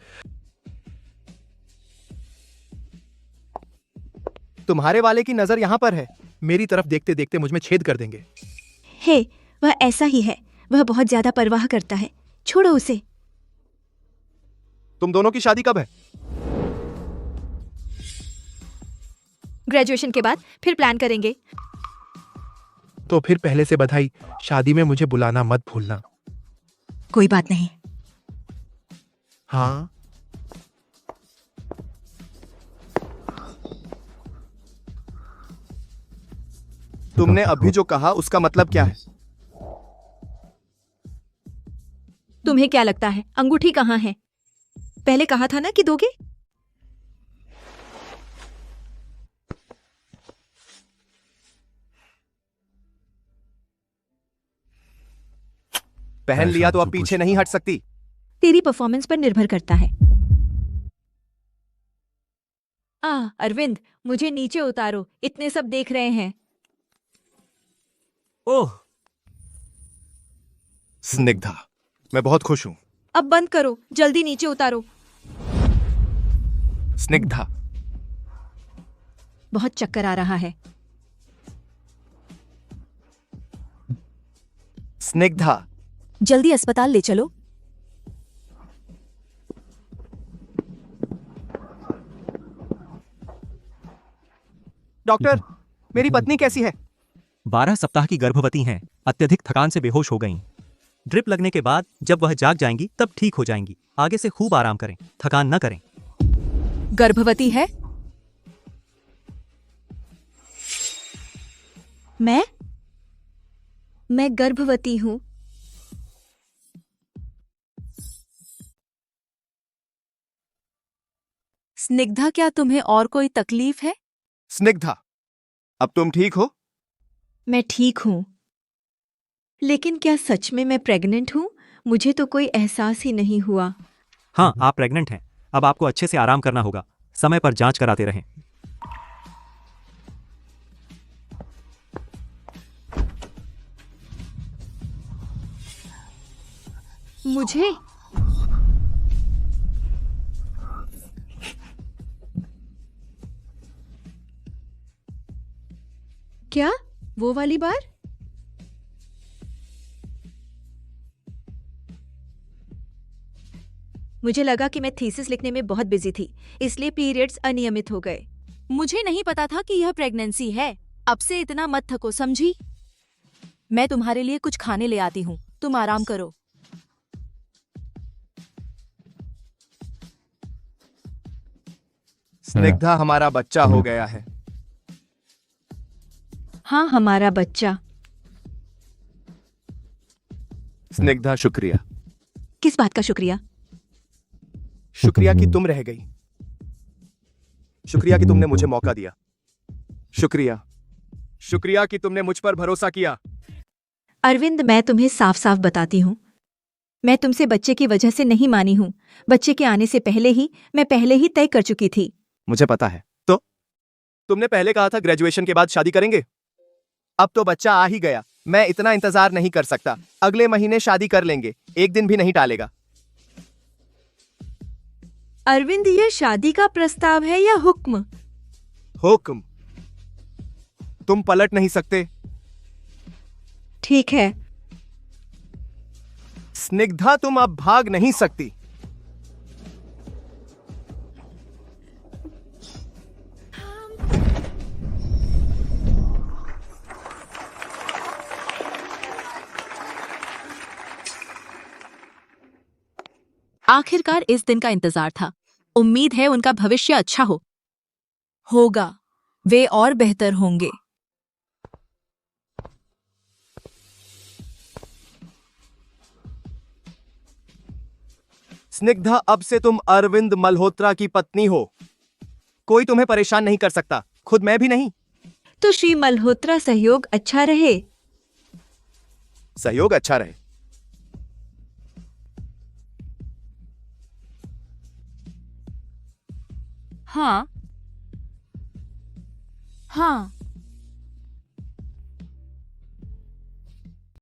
तुम्हारे वाले की नजर यहां पर है। मेरी तरफ देखते देखते मुझ में छेद कर देंगे। हे, वह ऐसा ही है। वह बहुत ज्यादा परवाह करता है, छोड़ो उसे। तुम दोनों की शादी कब है? ग्रेजुएशन के बाद फिर प्लान करेंगे। तो फिर पहले से बधाई। शादी में मुझे बुलाना मत भूलना। कोई बात नहीं। हाँ, तुमने अभी जो कहा उसका मतलब क्या है? तुम्हें क्या लगता है अंगूठी कहाँ है? पहले कहा था ना कि दोगे। पहन लिया तो अब पीछे नहीं हट सकती। तेरी परफॉर्मेंस पर निर्भर करता है। अरविंद, मुझे नीचे उतारो, इतने सब देख रहे हैं। ओह स्निग्धा, मैं बहुत खुश हूं। अब बंद करो, जल्दी नीचे उतारो। स्निग्धा, बहुत चक्कर आ रहा है। स्निग्धा, जल्दी अस्पताल ले चलो। डॉक्टर, मेरी पत्नी कैसी है? 12 सप्ताह की गर्भवती हैं, अत्यधिक थकान से बेहोश हो गईं। ड्रिप लगने के बाद जब वह जाग जाएंगी तब ठीक हो जाएंगी। आगे से खूब आराम करें, थकान न करें। गर्भवती है? मैं गर्भवती हूं। स्निग्धा, क्या तुम्हें और कोई तकलीफ है? स्निग्धा, अब तुम ठीक हो? मैं ठीक हूं, लेकिन क्या सच में मैं प्रेग्नेंट हूं? मुझे तो कोई एहसास ही नहीं हुआ। हाँ, आप प्रेग्नेंट हैं। अब आपको अच्छे से आराम करना होगा। समय पर जांच कराते रहें। मुझे क्या? वो वाली बार? मुझे लगा कि मैं थीसिस लिखने में बहुत बिजी थी, इसलिए पीरियड्स अनियमित हो गए। मुझे नहीं पता था कि यह प्रेगनेंसी है। अब से इतना मत थको, समझी? मैं तुम्हारे लिए कुछ खाने ले आती हूँ, तुम आराम करो। स्निग्धा, हमारा बच्चा हो गया है। हाँ, हमारा बच्चा। स्निग्धा, शुक्रिया। किस बात का शुक्रिया? शुक्रिया कि तुम रह गई। शुक्रिया कि तुमने मुझे मौका दिया। शुक्रिया। शुक्रिया कि तुमने मुझ पर भरोसा किया। अरविंद, मैं तुम्हें साफ साफ बताती हूँ, मैं तुमसे बच्चे की वजह से नहीं मानी हूँ। बच्चे के आने से मैं पहले ही तय कर चुकी थी। मुझे पता है। तो तुमने पहले कहा था ग्रेजुएशन के बाद शादी करेंगे। अब तो बच्चा आ ही गया। मैं इतना इंतजार नहीं कर सकता। अगले महीने शादी कर लेंगे, एक दिन भी नहीं टालेगा। अरविंद, यह शादी का प्रस्ताव है या हुक्म? हुक्म। तुम पलट नहीं सकते। ठीक है। स्निग्धा, तुम अब भाग नहीं सकती। आखिरकार इस दिन का इंतजार था। उम्मीद है उनका भविष्य अच्छा हो। होगा, वे और बेहतर होंगे। स्निग्धा, अब से तुम अरविंद मल्होत्रा की पत्नी हो। कोई तुम्हें परेशान नहीं कर सकता, खुद मैं भी नहीं। तो श्री मल्होत्रा, सहयोग अच्छा रहे। सहयोग अच्छा रहे। हाँ हाँ।